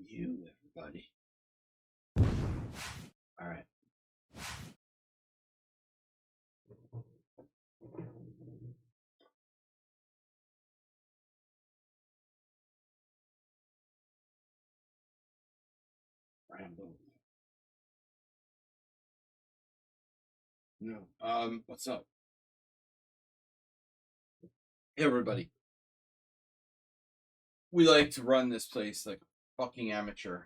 You, everybody. All right. Rambo. No. What's up? Hey, everybody. We like to run this place like fucking amateur.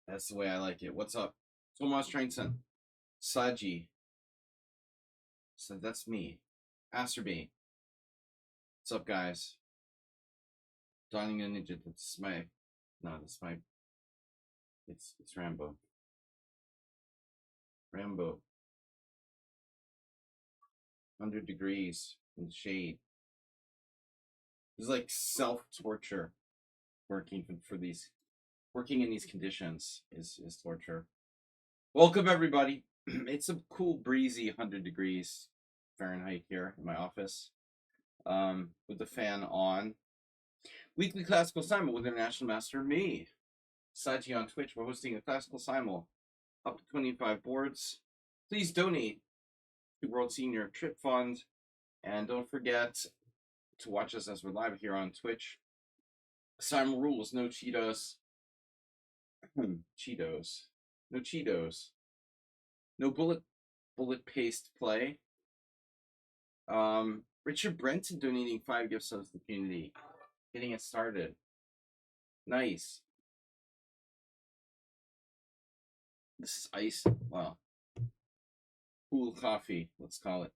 That's the way I like it. What's up? Tomas Trainson. Saji. So that's me. Asterby. What's up, guys? Dining a Ninja. That's my. No, that's my. It's Rambo. Rambo. 100 degrees in the shade. It's like self-torture working for these. Working in these conditions is torture. Welcome, everybody. It's a cool, breezy 100 degrees Fahrenheit here in my office with the fan on. Weekly Classical Simul with International Master me. Saji on Twitch. We're hosting a Classical Simul up to 25 boards. Please donate to World Senior Trip Fund. And don't forget to watch us as we're live here on Twitch. Simul rules, no Cheetos. Cheetos. No Cheetos. No bullet paste play. Richard Brenton donating 5 gifts to the community. Getting it started. Nice. This is ice. Wow. Cool coffee, let's call it.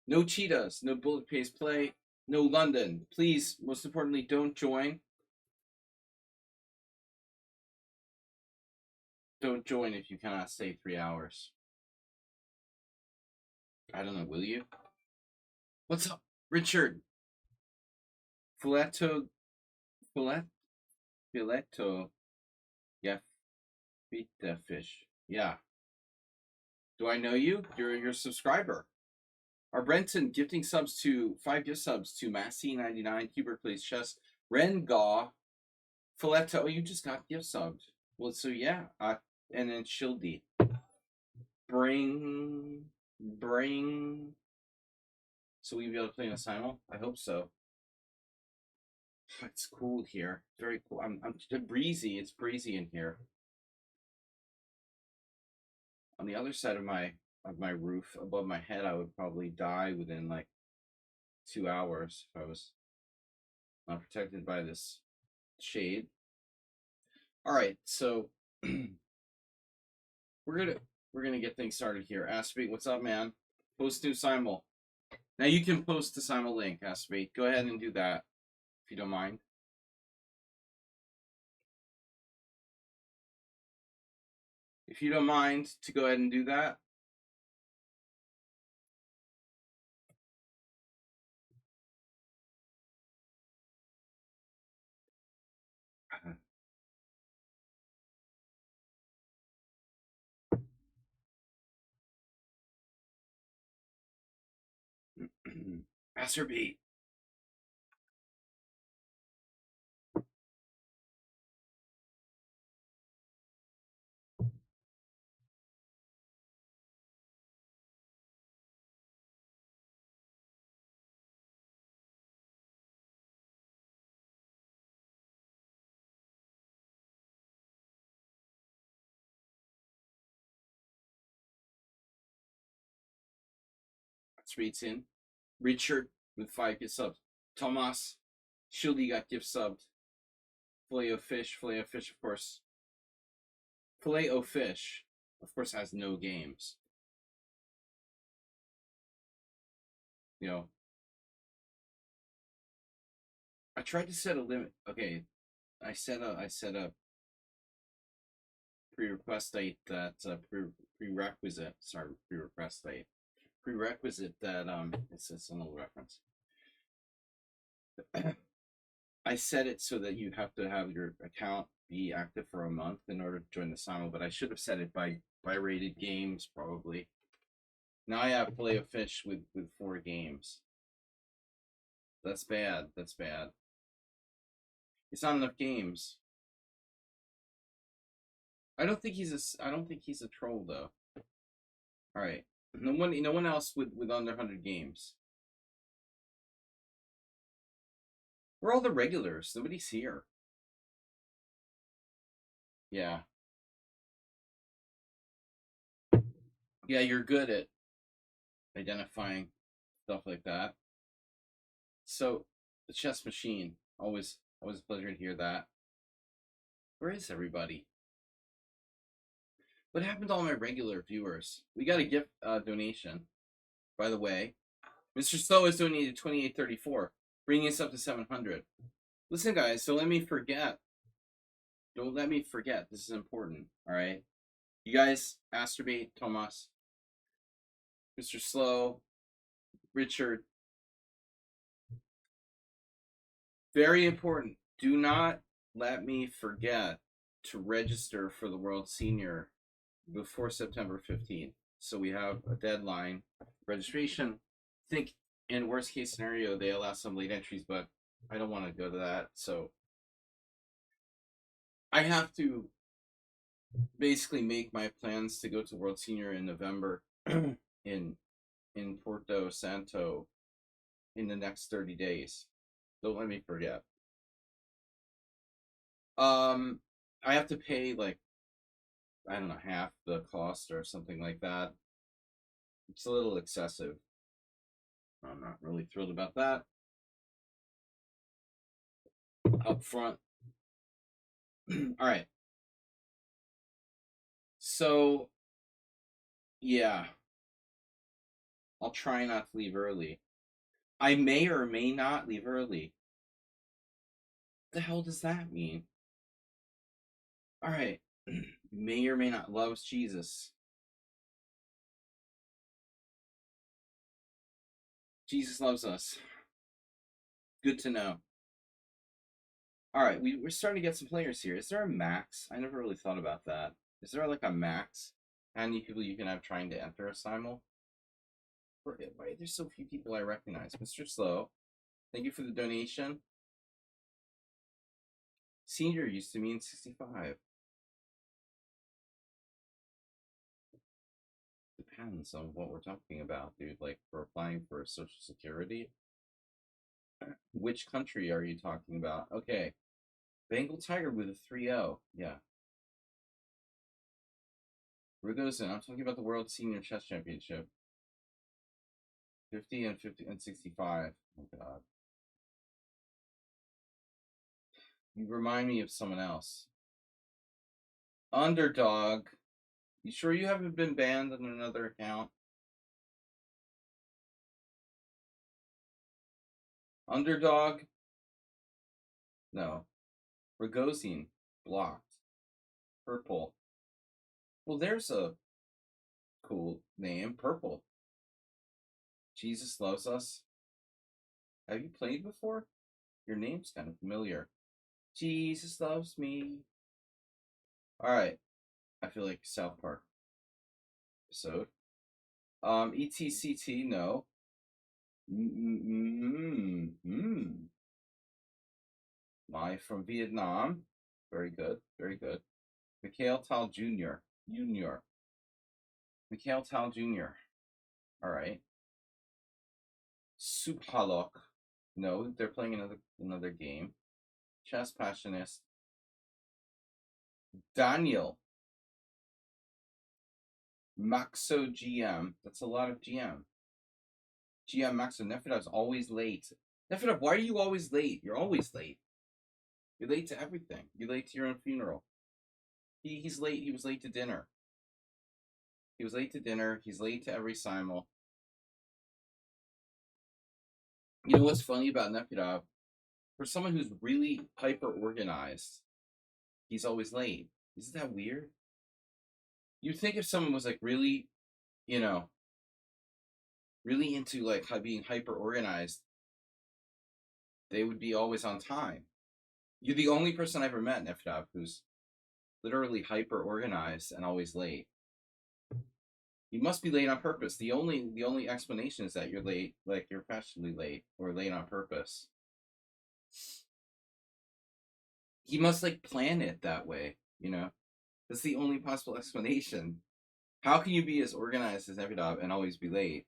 No Cheetos, no bullet paste play, no London. Please, most importantly, don't join. Don't join if you cannot stay 3 hours. I don't know, will you? What's up, Richard? Filetto. Yeah, feta fish. Yeah. Do I know you? You're a subscriber. Our Brenton gifting subs to 5 gift subs to Massey99, Hubert Plays Chess, Ren Gaw, Filetto. Oh, you just got gift subbed. Well, so yeah. And then Shildy. Bring. So we'll be able to play in a simul? I hope so. It's cool here. Very cool. I'm breezy. It's breezy in here. On the other side of my roof above my head, I would probably die within like 2 hours if I was not protected by this shade. All right, so we're gonna get things started here. Aspie, what's up, man? Post new simul. Now you can post the simul link, Aspie. Go ahead and do that if you don't mind. If you don't mind to go ahead and do that. Master B. Streets in. Richard with 5 gift subs. Tomas. Shildy got gift subbed. Filet of fish, of course. Filet of fish, of course, has no games. You know, I tried to set a limit. Okay, I set a pre-request date that prerequisite. Sorry, pre-request date. Prerequisite that it's an old reference. I set it so that you have to have your account be active for a month in order to join the simul, but I should have set it by rated games probably. Now I have Play of Fish with 4 games. That's bad. That's bad. It's not enough games. I don't think he's a troll though. All right. No one else with under 100 games. We're all the regulars. Nobody's here. Yeah. Yeah, you're good at identifying stuff like that. So, the chess machine. Always a pleasure to hear that. Where is everybody? What happened to all my regular viewers? We got a gift donation, by the way. Mr. Slow has donated 28.34, bringing us up to 700. Listen, guys, don't let me forget. Don't let me forget. This is important, all right? You guys masturbate, Tomas, Mr. Slow, Richard. Very important. Do not let me forget to register for the World Senior before September 15th. So we have a deadline. Registration. I think in worst case scenario, they allow some late entries, but I don't want to go to that. So I have to basically make my plans to go to World Senior in November in Porto Santo in the next 30 days. Don't let me forget. I have to pay like, I don't know, half the cost or something like that. It's a little excessive. I'm not really thrilled about that. Up front. All right. So, yeah. I'll try not to leave early. I may or may not leave early. What the hell does that mean? All right. May or may not loves Jesus. Jesus loves us. Good to know. All right, we're starting to get some players here. Is there a max? I never really thought about that. Is there like a max? How many people you can have trying to enter a simul? Why there's so few people I recognize? Mr. Slow, thank you for the donation. Senior used to mean 65. Depends on what we're talking about, dude. Like, for applying for Social Security. Which country are you talking about? Okay. Bengal Tiger with a 3-0. Yeah. Rugosin, I'm talking about the World Senior Chess Championship. 50 and 65. Oh, God. You remind me of someone else. Underdog. You sure you haven't been banned on another account? Underdog? No. Rogozin. Blocked. Purple. Well, there's a cool name. Purple. Jesus loves us. Have you played before? Your name's kind of familiar. Jesus loves me. Alright. I feel like South Park episode. ETCT, no. My from Vietnam. Very good. Very good. Mikhail Tal Jr. Mikhail Tal Jr. Alright. Subhalok. No, they're playing another game. Chess Passionist. Daniel. Maxo GM. That's a lot of GM. GM Maxo. Nefedov's always late. Nefedov, why are you always late? You're always late. You're late to everything. You're late to your own funeral. He's late. He was late to dinner. He was late to dinner. He's late to every simul. You know what's funny about Nefedov? For someone who's really hyper organized, he's always late. Isn't that weird? You'd think if someone was like really, you know, really into like being hyper organized, they would be always on time. You're the only person I ever met, Nefedov, who's literally hyper organized and always late. You must be late on purpose. The only explanation is that you're late, like you're fashionably late or late on purpose. He must like plan it that way, you know? That's the only possible explanation. How can you be as organized as Nevidov and always be late?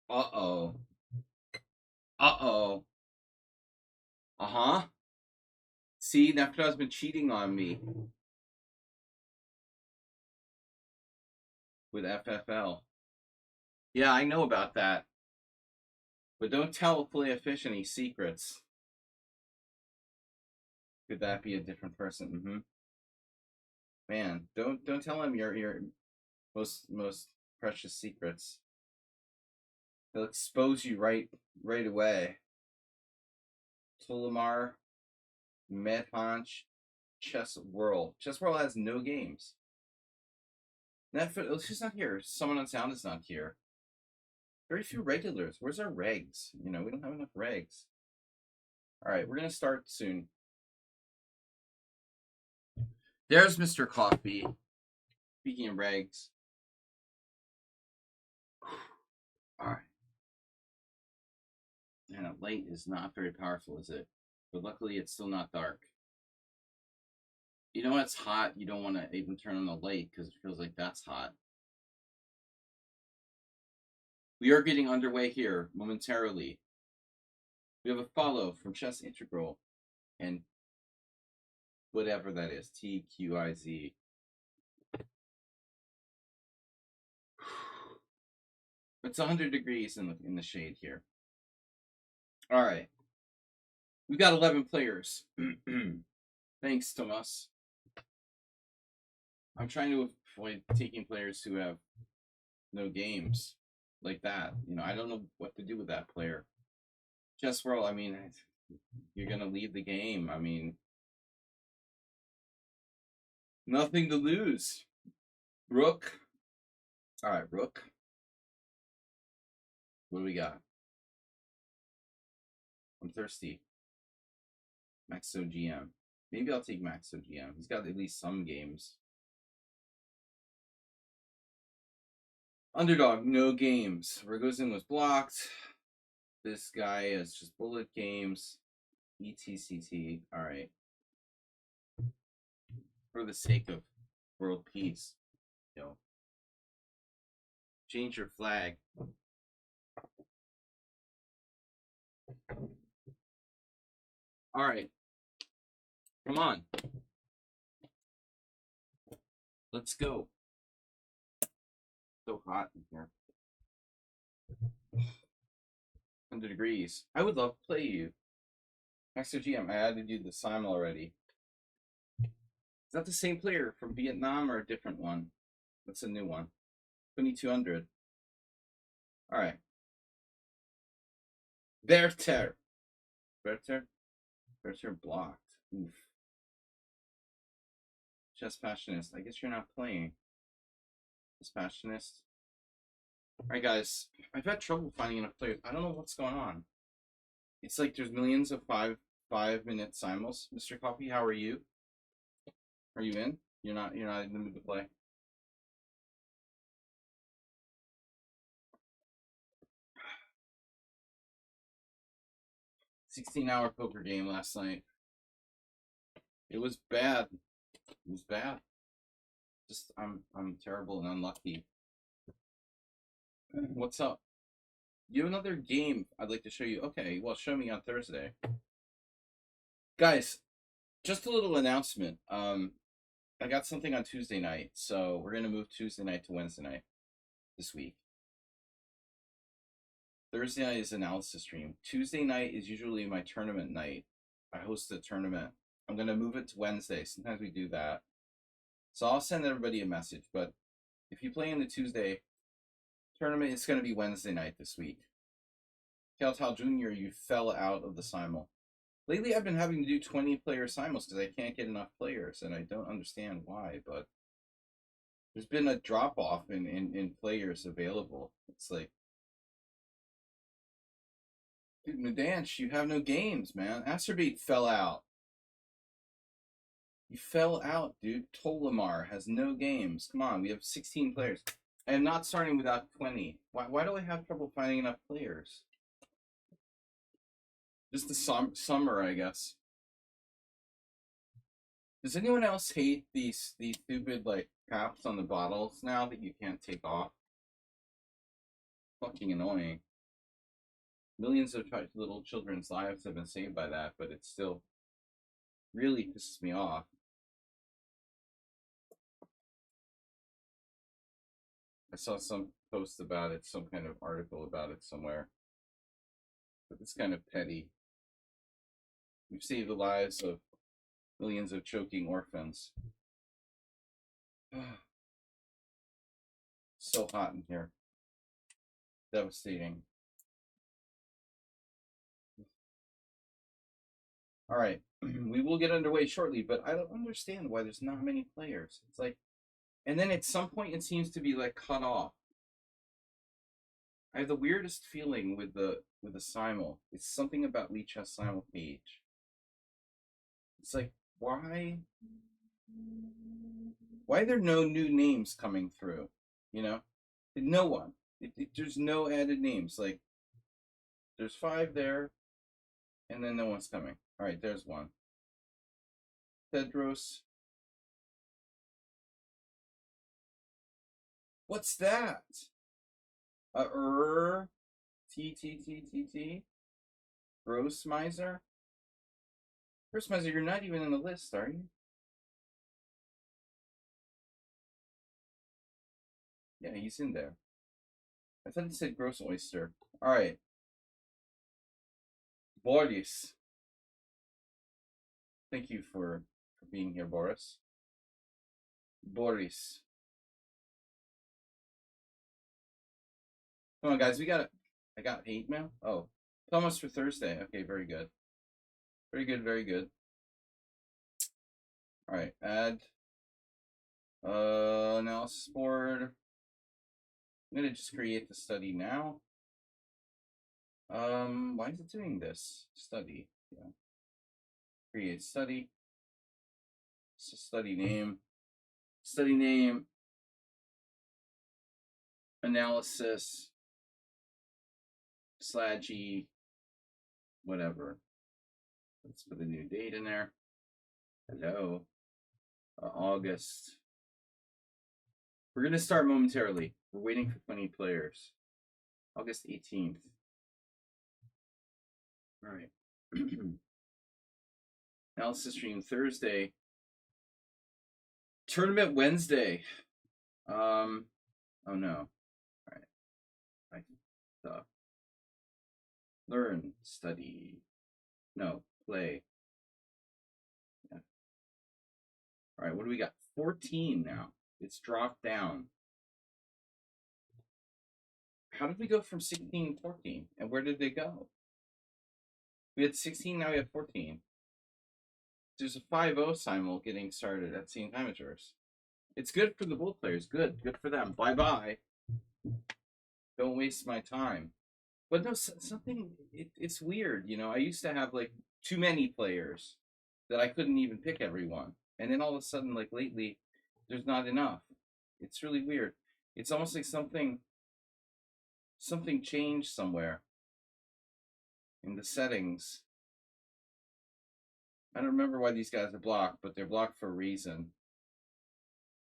Uh-oh. Uh-oh. Uh-huh. See, Nevidov's been cheating on me with FFL. Yeah, I know about that. But don't tell Filet Fish any secrets. Could that be a different person? Mm-hmm. Man, don't tell him your most precious secrets. They'll expose you right away. Tulamar, Medhanch, Chess World. Chess World has no games. Netflix, she's not here. Someone on sound is not here. Very few regulars. Where's our regs? You know, we don't have enough regs. All right, we're gonna start soon. There's Mr. Coffee. Speaking of regs. All right. And a light is not very powerful, is it? But luckily, it's still not dark. You know when it's hot, you don't want to even turn on the light because it feels like that's hot. We are getting underway here momentarily. We have a follow from Chess Integral and whatever that is, TQIZ. It's 100 degrees in the shade here. All right. We've got 11 players. Thanks, Tomas. I'm trying to avoid taking players who have no games like that. You know, I don't know what to do with that player. Chess World, I mean, you're going to leave the game. I mean, nothing to lose. Rook. All right, Rook. What do we got? I'm thirsty. Maxo GM. Maybe I'll take Maxo GM. He's got at least some games. Underdog, no games. Rogozin was blocked. This guy is just bullet games. ETCT. All right. For the sake of world peace, you know, change your flag. All right. Come on. Let's go. So hot in here. 100 degrees. I would love to play you. Master GM, I had to do the Simul already. Is that the same player from Vietnam or a different one? That's a new one. 2200. All right. Werther. Werther blocked. Oof. Chess Passionist. I guess you're not playing. Chess Passionist. All right, guys. I've had trouble finding enough players. I don't know what's going on. It's like there's millions of 5-minute simuls. Mr. Coffee, how are you? Are you in? You're not in the mood to play. $16-hour poker game last night. It was bad. It was bad. Just I'm terrible and unlucky. What's up? You have another game I'd like to show you. Okay, well, show me on Thursday. Guys, just a little announcement. I got something on Tuesday night, so we're going to move Tuesday night to Wednesday night this week. Thursday night is analysis stream. Tuesday night is usually my tournament night. I host a tournament. I'm going to move it to Wednesday. Sometimes we do that. So I'll send everybody a message, but if you play in the Tuesday tournament, it's going to be Wednesday night this week. Keltal Jr., you fell out of the simul. Lately, I've been having to do 20-player simuls because I can't get enough players, and I don't understand why, but there's been a drop-off in players available. It's like, dude, Mudanch, you have no games, man. Acerbate fell out. You fell out, dude. Tolamar has no games. Come on, we have 16 players. I am not starting without 20. Why do I have trouble finding enough players? Just the summer, I guess. Does anyone else hate these stupid like caps on the bottles now that you can't take off? Fucking annoying. Millions of little children's lives have been saved by that, but it still really pisses me off. I saw some post about it, some kind of article about it somewhere. But it's kind of petty. We've saved the lives of millions of choking orphans. So hot in here. Devastating. All right, we will get underway shortly, but I don't understand why there's not many players. It's like, and then at some point it seems to be like cut off. I have the weirdest feeling with the Simul. It's something about lichess Simul page. It's like, why are there no new names coming through? You know, no one. There's no added names. Like, there's 5 there, and then no one's coming. All right, there's one. Tedros. What's that? T. Gross Miser. Gross Miser, you're not even in the list, are you? Yeah, he's in there. I thought he said Gross Oyster. All right. Boris. Thank you for being here, Boris. Boris. Come on, guys. We got it. I got hate mail. Oh, Thomas for Thursday. Okay, very good. Very good. Very good. All right. Add. Analysis board. I'm gonna just create the study now. Why is it doing this? Study. Yeah. Create study. So study name. Study name. Analysis. /E. Whatever. Let's put a new date in there. Hello. August. We're going to start momentarily. We're waiting for 20 players. August 18th. All right. Analysis stream Thursday. Tournament Wednesday. Oh no. All right. Learn, study. No, play. Yeah. All right, what do we got? 14 now. It's dropped down. How did we go from 16 to 14? And where did they go? We had 16, now we have 14. There's a 5-0 simul getting started at St. Amateurs. It's good for the bull players. Good for them. Bye-bye. Don't waste my time. But no, something, it's weird, you know. I used to have, like, too many players that I couldn't even pick everyone. And then all of a sudden, like, lately, there's not enough. It's really weird. It's almost like something changed somewhere in the settings. I don't remember why these guys are blocked, but they're blocked for a reason.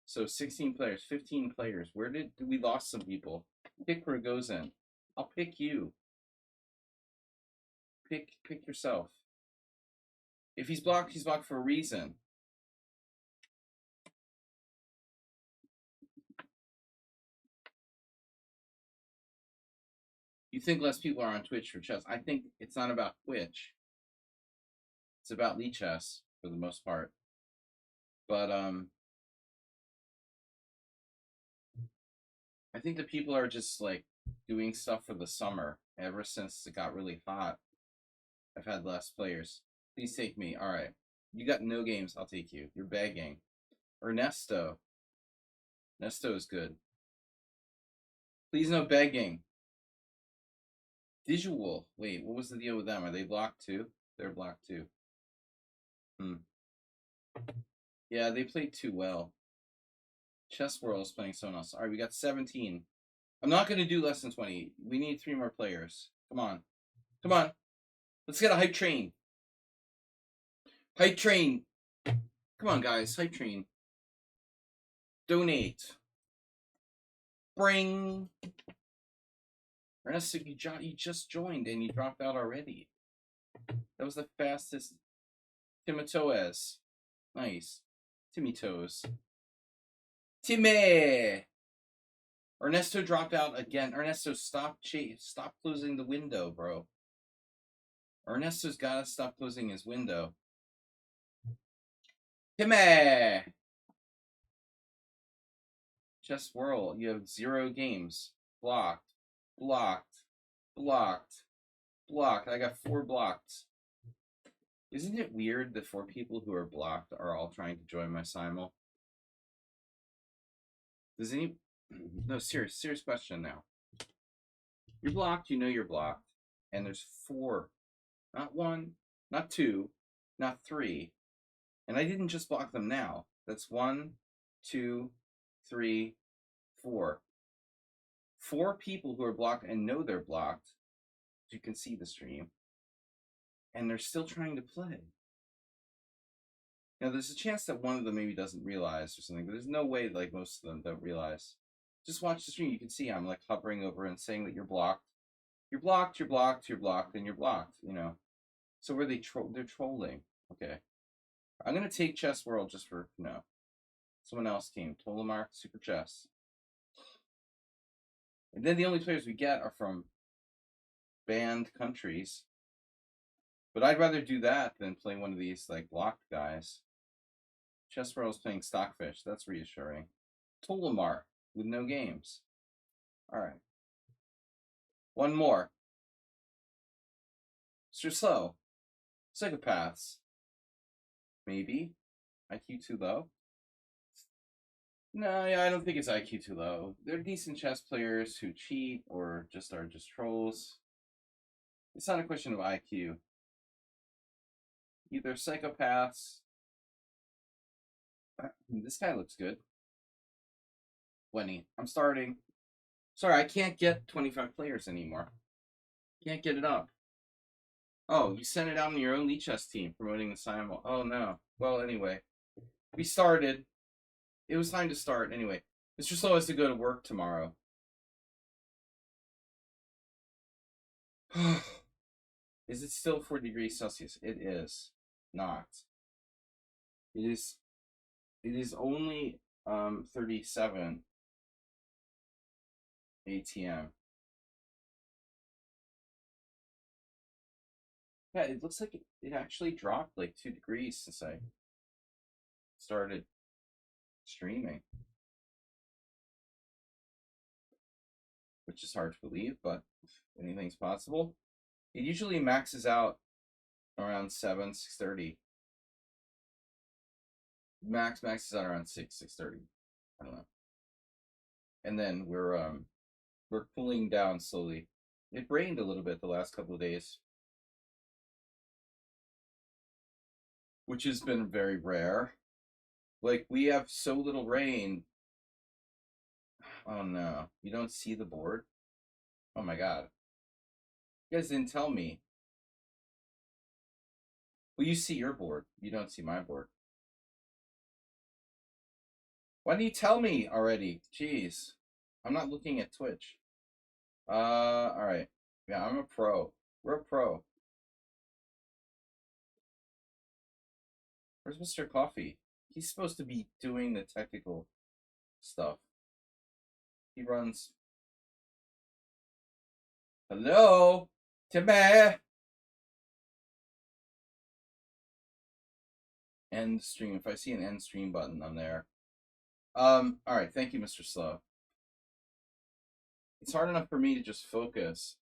So 16 players, 15 players. Where did we lost some people? Pick Rogozin. I'll pick you. Pick yourself. If he's blocked for a reason. You think less people are on Twitch for chess. I think it's not about Twitch. It's about lichess for the most part. But I think the people are just like doing stuff for the summer. Ever since it got really hot, I've had less players. Please take me. All right. You got no games. I'll take you. You're begging. Ernesto. Ernesto is good. Please no begging. Visual. Wait, what was the deal with them? Are they blocked too? They're blocked too. Yeah, they played too well. Chess World is playing someone else. All right, we got 17. I'm not going to do less than 20. We need 3 more players. Come on. Come on. Let's get a hype train. Hype train. Come on, guys. Hype train. Donate. Bring. Ernesto, you just joined and you dropped out already. That was the fastest. Timatoes. Nice. Timmy Toes. Timmy! Ernesto dropped out again. Ernesto, stop closing the window, bro. Ernesto's gotta stop closing his window. Timmy! Chess World, you have 0 games. Blocked. Blocked. Blocked. Blocked. I got 4 blocked. Isn't it weird that 4 people who are blocked are all trying to join my Simul? Does any... No, serious question now. You're blocked, you know you're blocked. And there's 4. Not 1, not 2, not 3. And I didn't just block them now. That's 1, 2, 3, 4. 4 people who are blocked and know they're blocked. You can see the stream. And they're still trying to play. Now, there's a chance that one of them maybe doesn't realize or something, but there's no way like most of them don't realize. Just watch the stream. You can see I'm like hovering over and saying that you're blocked. You're blocked, you're blocked, you're blocked, and you're blocked, you know. So were they they're trolling. Okay. I'm going to take Chess World just for, no. Someone else came. Tolomark, Super Chess. And then the only players we get are from banned countries. But I'd rather do that than play one of these like blocked guys. Chess World is playing Stockfish. That's reassuring. Tolomar with no games. All right. One more. Mr. Slow. Psychopaths. Maybe. IQ too low? No, yeah, I don't think it's IQ too low. They're decent chess players who cheat or just are just trolls. It's not a question of IQ. Either psychopaths. This guy looks good. 20. I'm starting. Sorry, I can't get 25 players anymore. Can't get it up. Oh, you sent it out on your own lichess team promoting the Simul. Oh no. Well, anyway, we started. It was time to start anyway. Mr. Slow has to go to work tomorrow. Is it still 4 degrees Celsius? It is not. It is only 37 ATM. Yeah, it looks like it actually dropped like 2 degrees since I started streaming. Which is hard to believe, but anything's possible. It usually maxes out around 7, 6:30. Maxes out around 6:30. I don't know. And then we're cooling down slowly. It rained a little bit the last couple of days, which has been very rare. Like, we have so little rain. Oh no, you don't see the board? Oh my god. You guys didn't tell me. Well, you see your board. You don't see my board. Why didn't you tell me already? Jeez. I'm not looking at Twitch. Alright. Yeah, I'm a pro. We're a pro. Where's Mr. Coffee? He's supposed to be doing the technical stuff. He runs. Hello? Timmy! End stream. If I see an end stream button, I'm there. Alright, thank you, Mr. Slow. It's hard enough for me to just focus.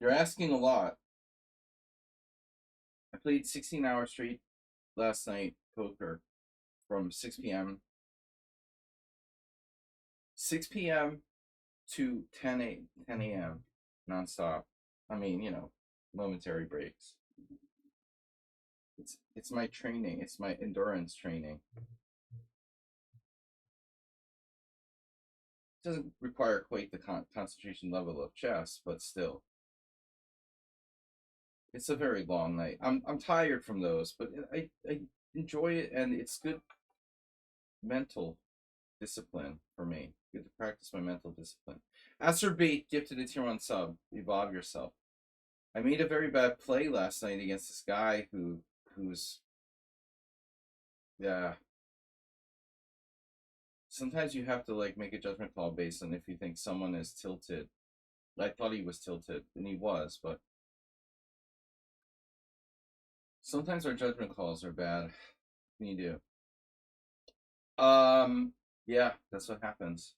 You're asking a lot. I played 16 hours straight last night, poker, from 6 p.m. 6 p.m. to 10 a.m. nonstop. I mean, you know, momentary breaks. It's my training. It's my endurance training. Doesn't require quite the concentration level of chess, but still, it's a very long night. I'm tired from those, but I enjoy it, and it's good mental discipline for me. Good to practice my mental discipline. Acerbate gifted a tier 1 sub. Evolve yourself. I made a very bad play last night against this guy who's yeah. Sometimes you have to like make a judgment call based on if you think someone is tilted. I thought he was tilted, and he was, but sometimes our judgment calls are bad. What can you do? Yeah, that's what happens.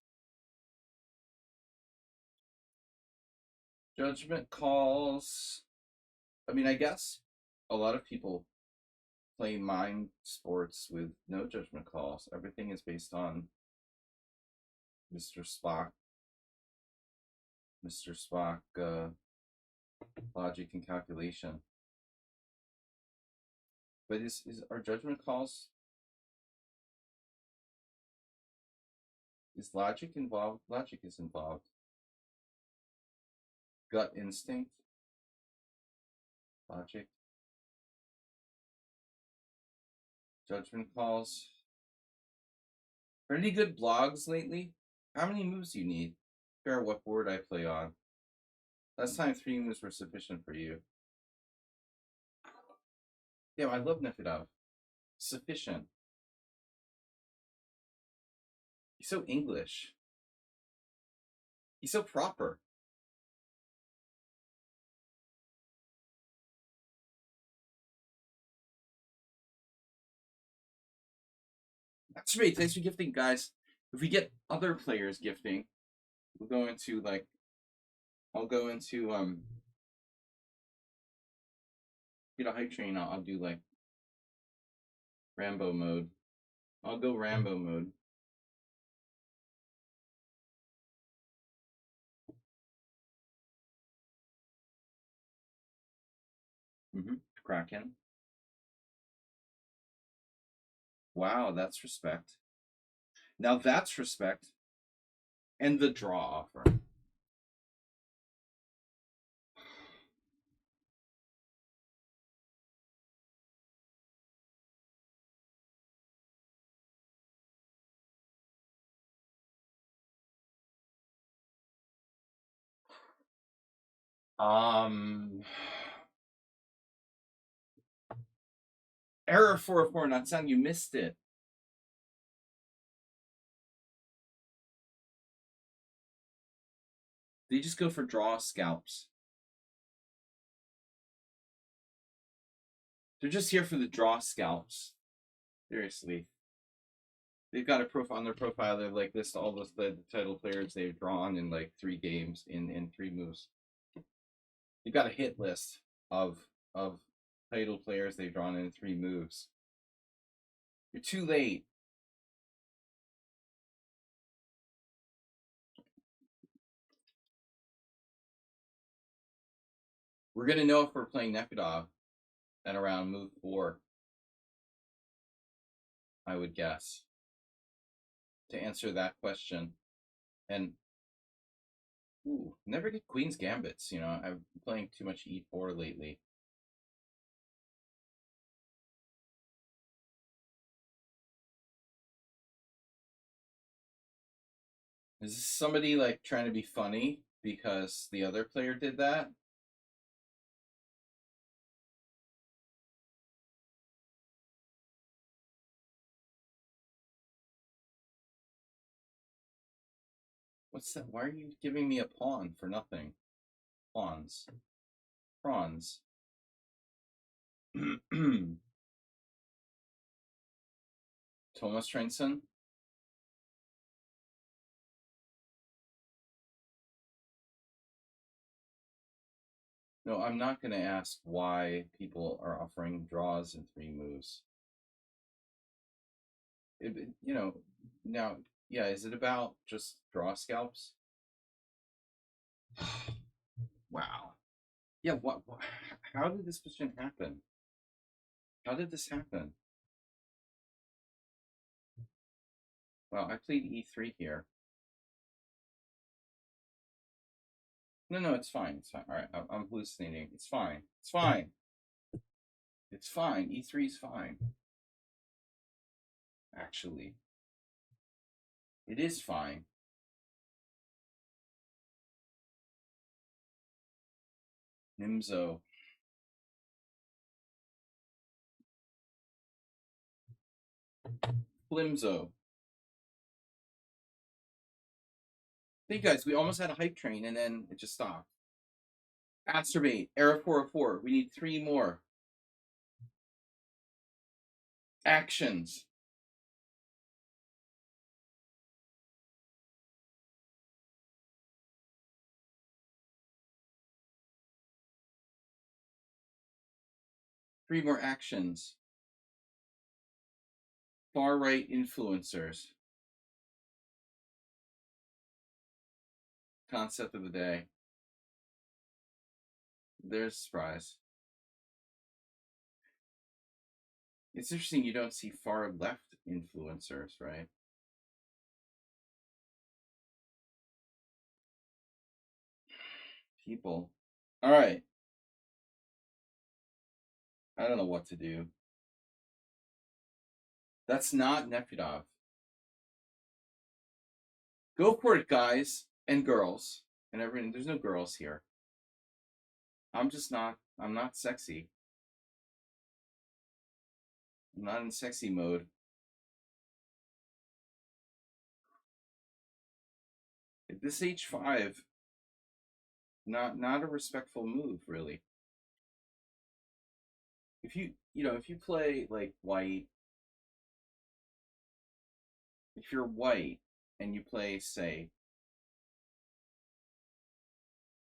Judgment calls. I mean, I guess a lot of people play mind sports with no judgment calls. Everything is based on Mr. Spock, Mr. Spock logic and calculation. But is our judgment calls, is logic involved? Logic is involved. Gut instinct, logic, judgment calls. Are any good blogs lately? How many moves do you need? Care what board I play on. Last time 3 moves were sufficient for you. Yeah, I love Nefedov. Sufficient. He's so English. He's so proper. That's great. Thanks for gifting, guys. If we get other players gifting, we'll go into like I'll go into get a hype train. I'll do like Rambo mode. I'll go Rambo mode. Kraken. Wow, that's respect. Now that's respect. And the draw offer. Error 404, not sound. You missed it. They just go for draw scalps. They're just here for the draw scalps. Seriously. They've got a profile on their profile. They're like list all the title players they've drawn in like 3 games in 3 moves. You've got a hit list of title players they've drawn in 3 moves. You're too late. We're gonna know if we're playing Nefedov at around move 4. I would guess. To answer that question. And never get Queen's Gambits, you know. I'm playing too much E4 lately. Is this somebody like trying to be funny because the other player did that? What's that? Why are you giving me a pawn for nothing? Pawns. Prawns. Thomas Trenson? No, I'm not going to ask why people are offering draws in 3 moves. You know, now, yeah, is it about just draw scalps? Wow. Yeah, what? How did this position happen? How did this happen? Well, I played E3 here. No, it's fine. It's fine. All right, I'm hallucinating. It's fine. It's fine. It's fine. E3 is fine. Actually, it is fine. Nimzo. Flimzo. Hey guys, we almost had a hype train and then it just stopped. Asturbate, Era 404. We need 3 more. Actions. Three more actions. Far right influencers. Concept of the day. There's a surprise. It's interesting you don't see far left influencers, right? People. All right. I don't know what to do. That's not Nefedov. Go for it, guys and girls. And everyone. There's no girls here. I'm not sexy. I'm not in sexy mode. This H5, not a respectful move, really. If you play like white, if you're white and you play, say,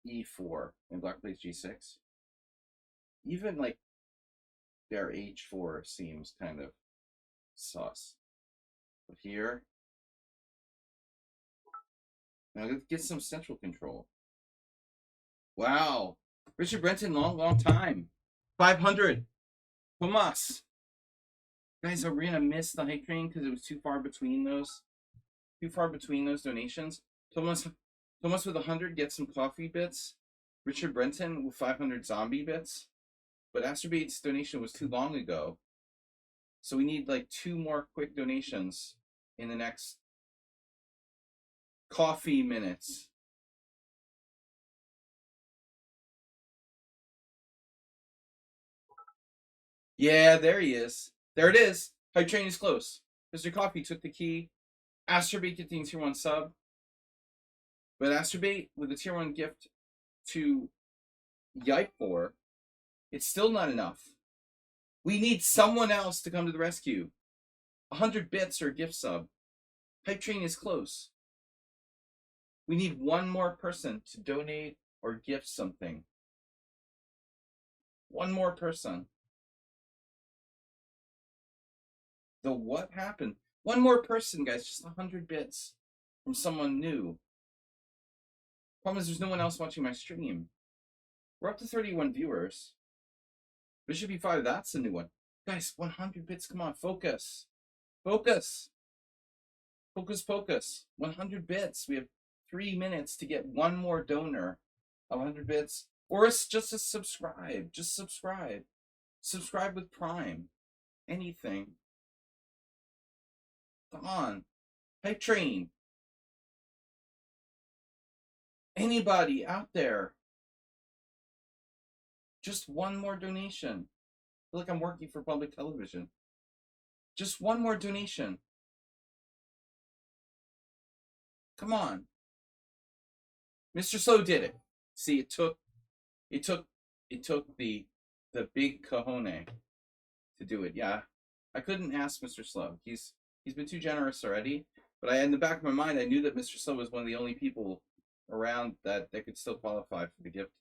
E4 and black plays G6, even like their H4 seems kind of sus. But here, now get some central control. Wow. Richard Brenton, long time. 500. Tomas. Guys, are we going to miss the hype train because it was too far between those? Too far between those donations? Tomas with 100 gets some coffee bits. Richard Brenton with 500 zombie bits. But Astrobate's donation was too long ago. So we need like 2 more quick donations in the next coffee minutes. Yeah, there he is. There it is. Hype train is close. Mr. Coffee took the key. Astrobate getting tier 1 sub. But Astrobate with a tier 1 gift to Yipe for, it's still not enough. We need someone else to come to the rescue. 100 bits or a gift sub. Hype train is close. We need one more person to donate or gift something. One more person. The what happened? One more person, guys. Just 100 bits from someone new. Problem is, there's no one else watching my stream. We're up to 31 viewers. Bishop E5, that's a new one. Guys, 100 bits. Come on, focus. Focus. Focus, focus. 100 bits. We have 3 minutes to get one more donor of 100 bits. Or it's just a subscribe. Just subscribe. Subscribe with Prime. Anything. Come on. Hype train. Anybody out there. Just one more donation. I feel like I'm working for public television. Just one more donation. Come on. Mr. Slow did it. See, it took the big cojones to do it. Yeah. I couldn't ask Mr. Slow. He's been too generous already. But in the back of my mind, I knew that Mr. Slow was one of the only people around that could still qualify for the gift.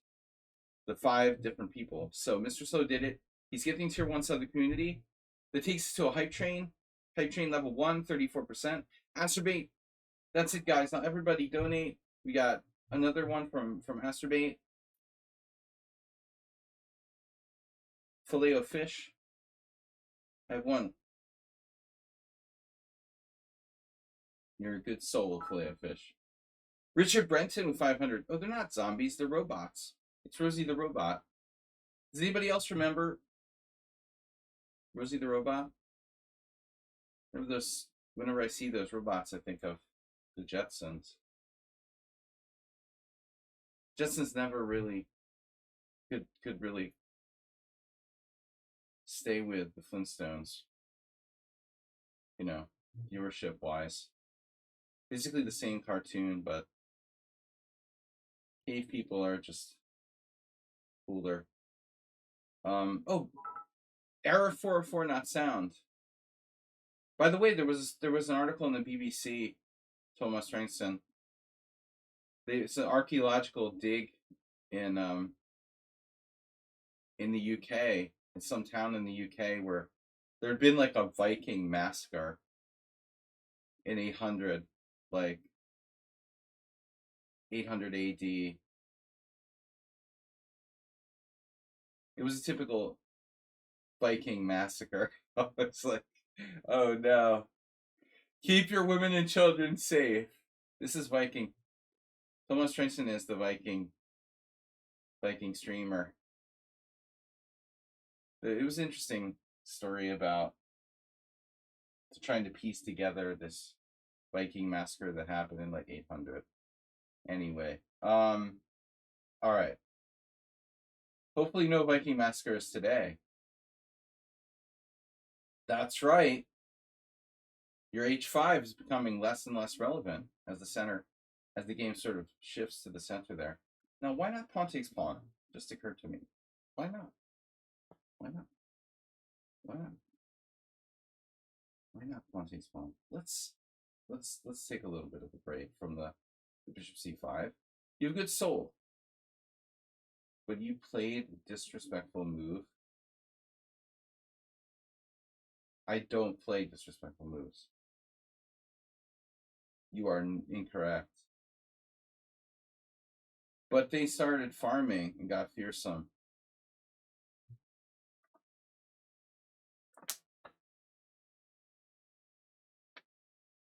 The 5 different people. So Mr. Slow did it. He's gifting tier 1 sub the community. That takes us to a hype train. Hype train level 1, 34%. Astrobate. That's it, guys. Now everybody donate. We got another one from Astrobate. Filet of fish. I have one. You're a good soul, filet of fish. Richard Brenton with 500. Oh, they're not zombies. They're robots. It's Rosie the Robot. Does anybody else remember Rosie the Robot? Remember those? Whenever I see those robots, I think of the Jetsons. Jetsons never really could really stay with the Flintstones, you know, viewership wise. Basically the same cartoon, but cave people are just cooler. Oh, error 404 not sound. By the way, there was an article in the BBC, Thomas Strangson. It's an archaeological dig in the UK, in some town in the UK where there had been like a Viking massacre in 800, like 800 AD. It was a typical Viking massacre. It's like, oh no. Keep your women and children safe. This is Viking. Thomas Strangson is the Viking streamer. It was an interesting story about trying to piece together this Viking massacre that happened in like 800. Anyway, all right. Hopefully no Viking massacres today. That's right. Your H5 is becoming less and less relevant as the game sort of shifts to the center there. Now, why not pawn takes pawn? Just occurred to me. Why not? Why not? Why not? Why not pawn takes pawn? Let's take a little bit of a break from the bishop c5. You have good soul, but you played a disrespectful move. I don't play disrespectful moves. You are incorrect. But they started farming and got fearsome.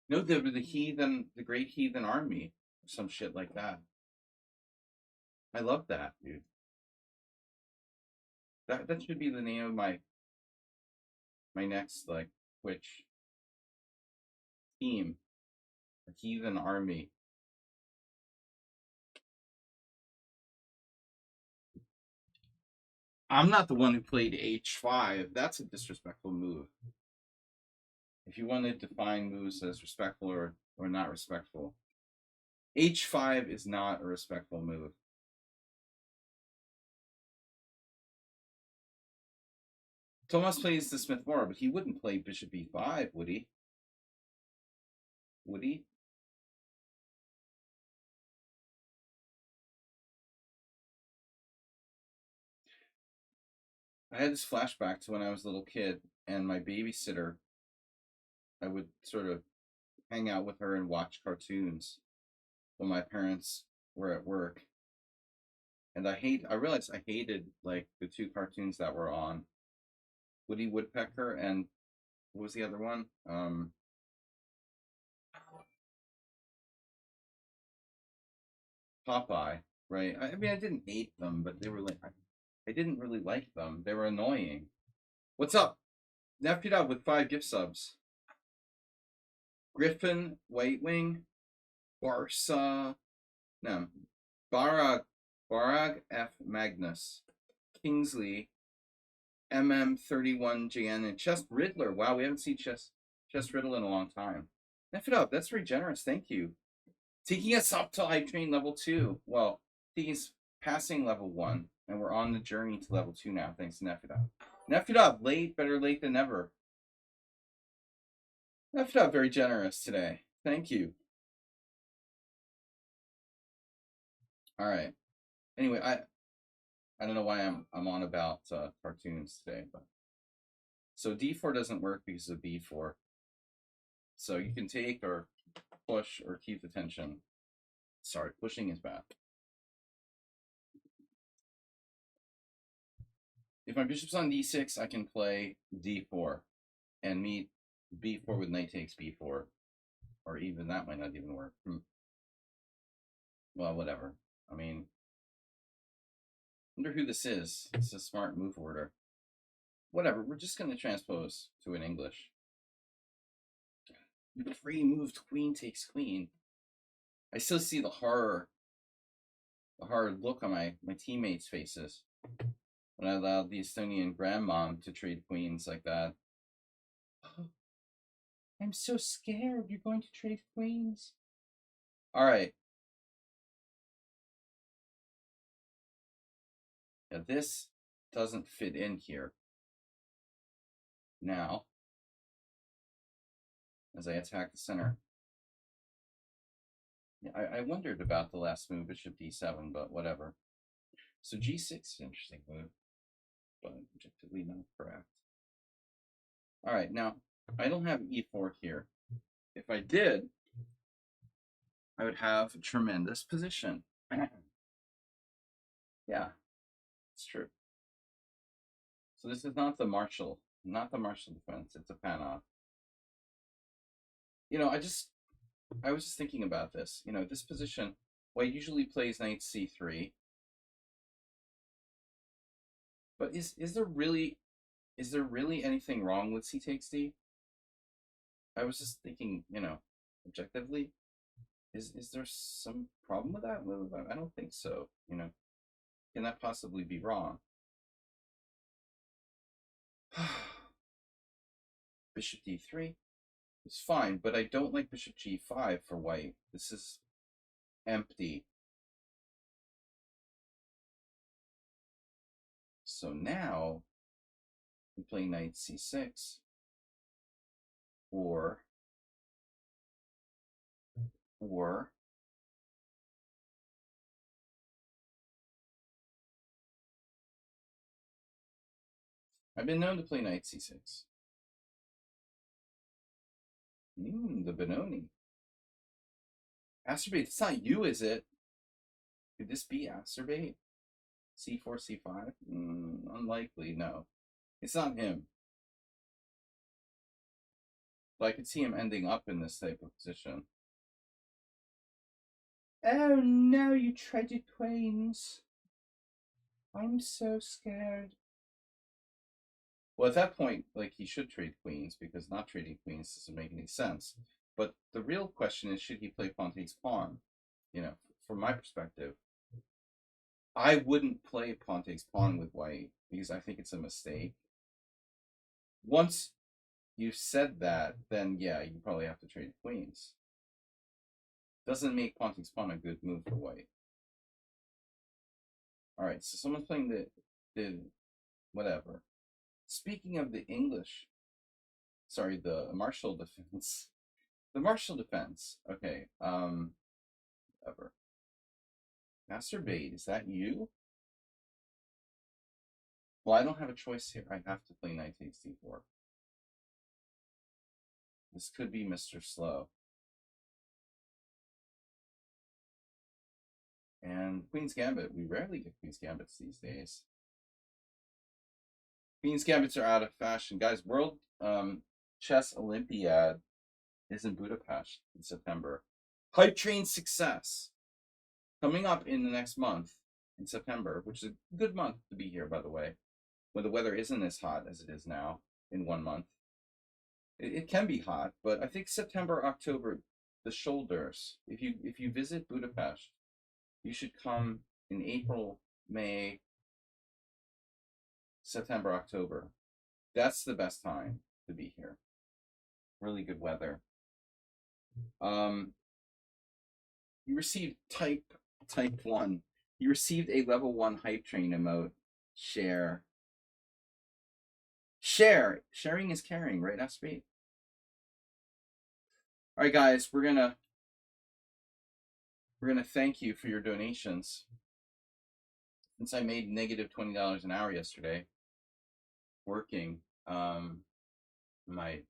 No, the great heathen army, or some shit like that. I love that, dude. That should be the name of my next like Twitch team. A heathen army. I'm not the one who played H5. That's a disrespectful move. If you want to define moves as respectful or not respectful, H5 is not a respectful move. Thomas plays the Smith more, but he wouldn't play Bishop E5, would he? Would he? I had this flashback to when I was a little kid and my babysitter, I would sort of hang out with her and watch cartoons when my parents were at work. And I realized I hated like the two cartoons that were on. Woody Woodpecker and what was the other one? Popeye, right? I mean, I didn't hate them, but they were like, I didn't really like them. They were annoying. What's up? Nephew up with 5 gift subs. Griffin, White Wing, Barca, no, Barag F. Magnus, Kingsley, MM31 JN, and Chest Riddler. Wow, we haven't seen Chest Riddle in a long time. Nephew up, that's very generous. Thank you. Taking us up to Hype Train level 2. Well, taking us passing level 1, and we're on the journey to level 2 now, thanks to Nephidah. Nephidah, late, better late than never. Nephidah, very generous today. Thank you. All right. Anyway, I don't know why I'm on about cartoons today, but so D4 doesn't work because of B4. So you can take or push or keep the tension. Sorry, pushing is bad. If my bishop's on D6, I can play D4 and meet B4 with knight takes B4, or even that might not even work. Well, whatever. I mean, wonder who this is. It's a smart move order. Whatever. We're just going to transpose to an English. Free moved queen takes queen. I still see the horror look on my teammates' faces when I allowed the Estonian grandmom to trade queens like that. Oh, I'm so scared. You're going to trade queens. All right. Now this doesn't fit in here. Now, as I attack the center, I wondered about the last move, bishop d7, but whatever. So g6 is an interesting move, but objectively not correct. All right, now I don't have e4 here. If I did, I would have a tremendous position. Yeah, it's true. So this is not the Marshall defense. It's a Panov. You know, I was just thinking about this. You know, this position, well, it usually plays knight c3. But is there really anything wrong with c takes d? I was just thinking, you know, objectively, is there some problem with that move? I don't think so. You know, can that possibly be wrong? Bishop d3 is fine, but I don't like bishop g5 for white. This is empty. So now we play knight c6, or I've been known to play knight c6. The Benoni. Acerbate, it's not you, is it? Could this be Acerbate? C4, C5? Unlikely, no. It's not him. But I could see him ending up in this type of position. Oh no, you traded queens. I'm so scared. Well, at that point, like, he should trade queens, because not trading queens doesn't make any sense. But the real question is, should he play pawn takes pawn? You know, from my perspective, I wouldn't play pawn takes pawn with white, because I think it's a mistake. Once you've said that, then yeah, you probably have to trade queens. Doesn't make pawn takes pawn a good move for white. All right, so someone's playing the whatever. Speaking of the English, sorry, the Marshall defense. The Marshall defense. Okay, whatever. Masturbate, is that you? Well, I don't have a choice here. I have to play knight takes d4. This could be Mr. Slow. And Queen's Gambit. We rarely get Queen's Gambits these days. Queen's Gambits are out of fashion. Guys, World Chess Olympiad is in Budapest in September. Hype Train success. Coming up in the next month, in September, which is a good month to be here, by the way, when the weather isn't as hot as it is now in 1 month. It can be hot, but I think September, October, the shoulders. If you visit Budapest, you should come in April, May, September, October. That's the best time to be here. Really good weather. You received type 1. You received a level 1 hype train emote. Share. Sharing is caring, right, Aspi? All right, guys, we're gonna thank you for your donations. Since I made negative $20 an hour yesterday, working my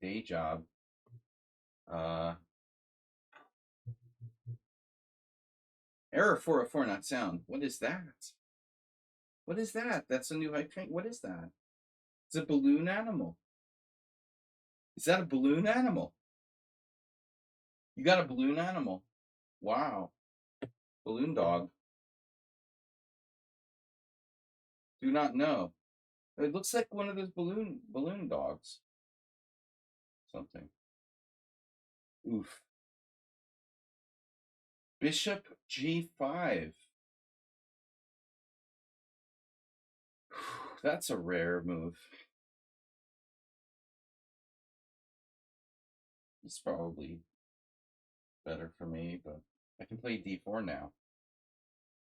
day job, error 404 not sound. What is that? What is that? That's a new hype train. What is that? It's a balloon animal. Is that a balloon animal? You got a balloon animal. Wow. Balloon dog. Do not know. It looks like one of those balloon dogs. Something. Oof. Bishop G5. That's a rare move. It's probably better for me, but I can play D4 now.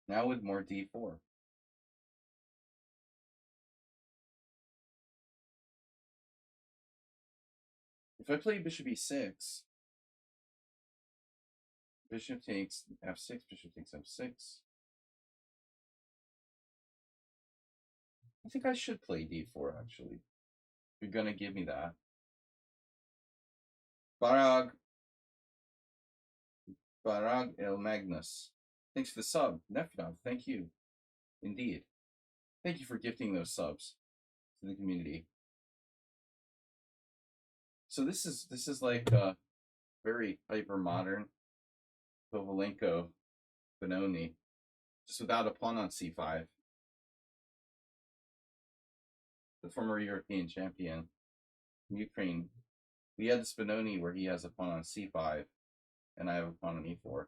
Now with more D4. If I play Bishop E6, Bishop takes F6, Bishop takes F6. I think I should play D4 actually. If you're gonna give me that. Barag El Magnus. Thanks for the sub. Nefnov, thank you. Indeed. Thank you for gifting those subs to the community. So this is like very hyper modern Kovalenko Benoni, just without a pawn on C5. The former European champion from Ukraine. We had this Benoni where he has a pawn on C5 and I have a pawn on E4.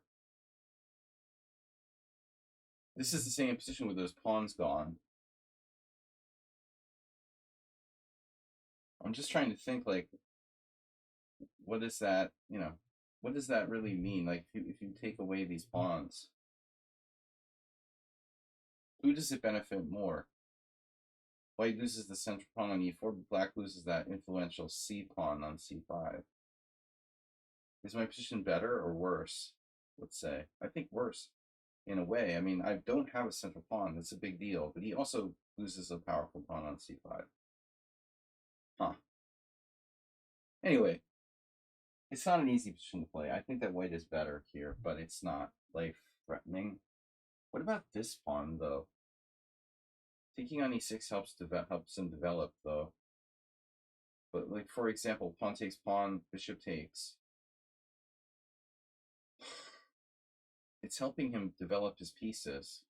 This is the same position with those pawns gone. I'm just trying to think, like, what is that, what does that really mean? Like, if you take away these pawns, who does it benefit more? White loses the central pawn on E4, but black loses that influential C pawn on C5. Is my position better or worse? Let's say. I think worse, in a way. I mean, I don't have a central pawn. That's a big deal. But he also loses a powerful pawn on C5. Huh. Anyway, it's not an easy position to play. I think that white is better here, but it's not life-threatening. What about this pawn, though? Taking on E6 helps him develop, though. But, like, for example, pawn takes pawn, bishop takes. It's helping him develop his pieces,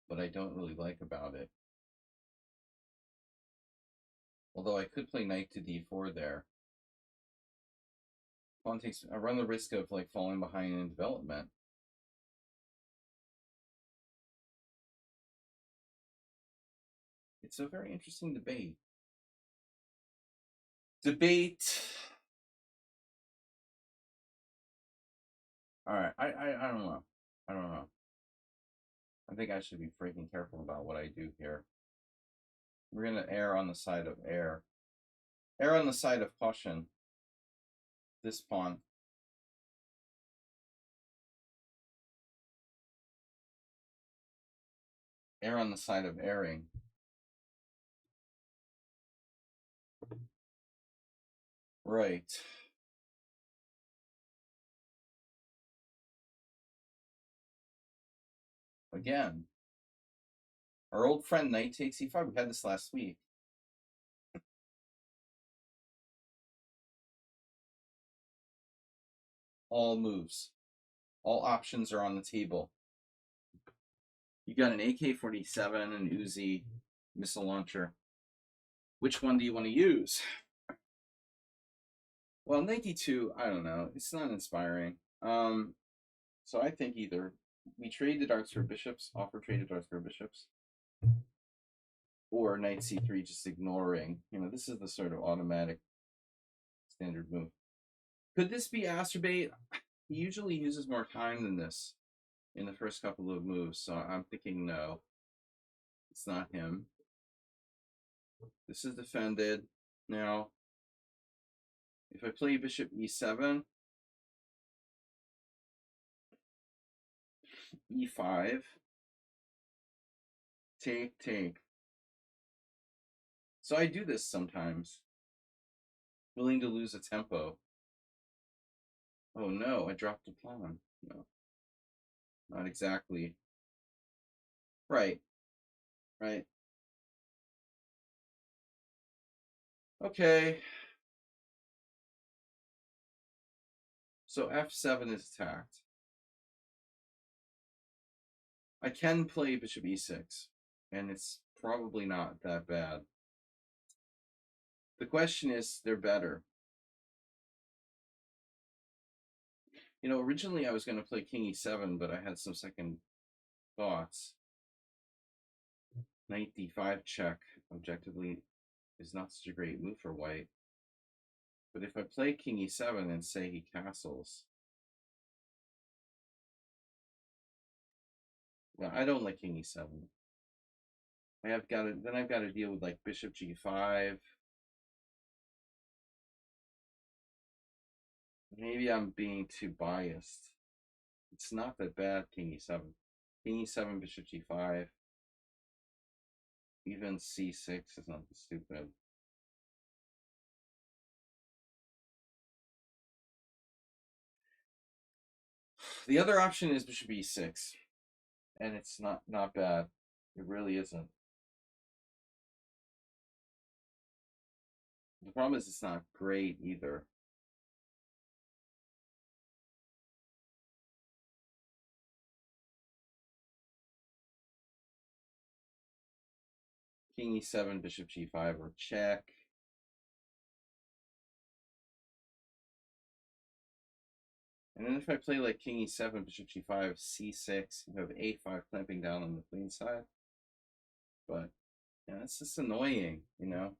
but I don't really like about it. Although I could play knight to D4 there. Pawn takes. I run the risk of like falling behind in development. It's a very interesting debate. All right, I don't know. I don't know. I think I should be freaking careful about what I do here. We're gonna err on the side of err. Err on the side of caution. This pawn. Err on the side of erring. Right. Again. Our old friend knight takes e5. We had this last week. All moves. All options are on the table. You got an AK-47, an Uzi, missile launcher. Which one do you want to use? Well, 92, I don't know. It's not inspiring. So I think either we trade the darks for bishops, offer traded darks for bishops, or knight c3, just ignoring. This is the sort of automatic standard move. Could this be Astrobate? He usually uses more time than this in the first couple of moves, so I'm thinking no. It's not him. This is defended. Now, if I play bishop e7, e5, take. So I do this sometimes, willing to lose a tempo. Oh no, I dropped a pawn. No, not exactly. Right. Okay. So f7 is attacked. I can play bishop e6, and it's probably not that bad. The question is, they're better. You know, originally I was going to play king e7, but I had some second thoughts. Knight d5 check, objectively, is not such a great move for white. But if I play king e7 and say he castles, well, I don't like king e7. I've got to deal with like bishop g5. Maybe I'm being too biased. It's not that bad, king e7. King e7, bishop g5. Even c6 is not stupid. The other option is bishop e6, and it's not bad. It really isn't. The problem is it's not great either. King e7, bishop g5, or check. And then if I play like king e7, bishop g5, c6, you have a5 clamping down on the queen side. But yeah, it's just annoying, you know.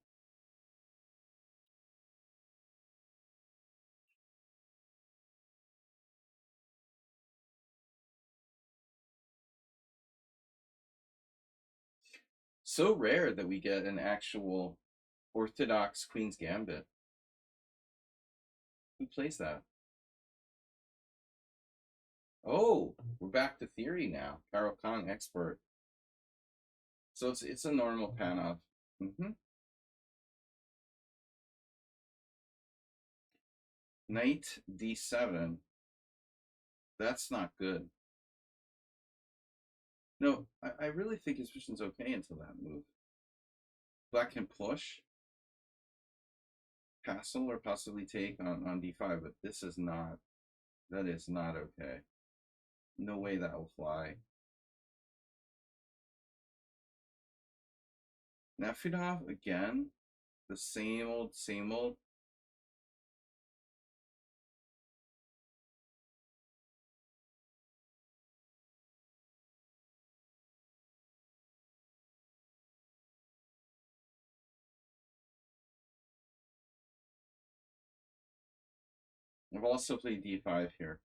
So rare that we get an actual orthodox Queen's Gambit. Who plays that? Oh, we're back to theory now. Karo Khan, expert. So it's a normal Panov. Knight d7. That's not good. No, I really think his position's okay until that move. Black can push, castle, or possibly take on d5, but this is not, that is not okay. No way that will fly. Nefedov again, the same old, same old. I've also played d5 here.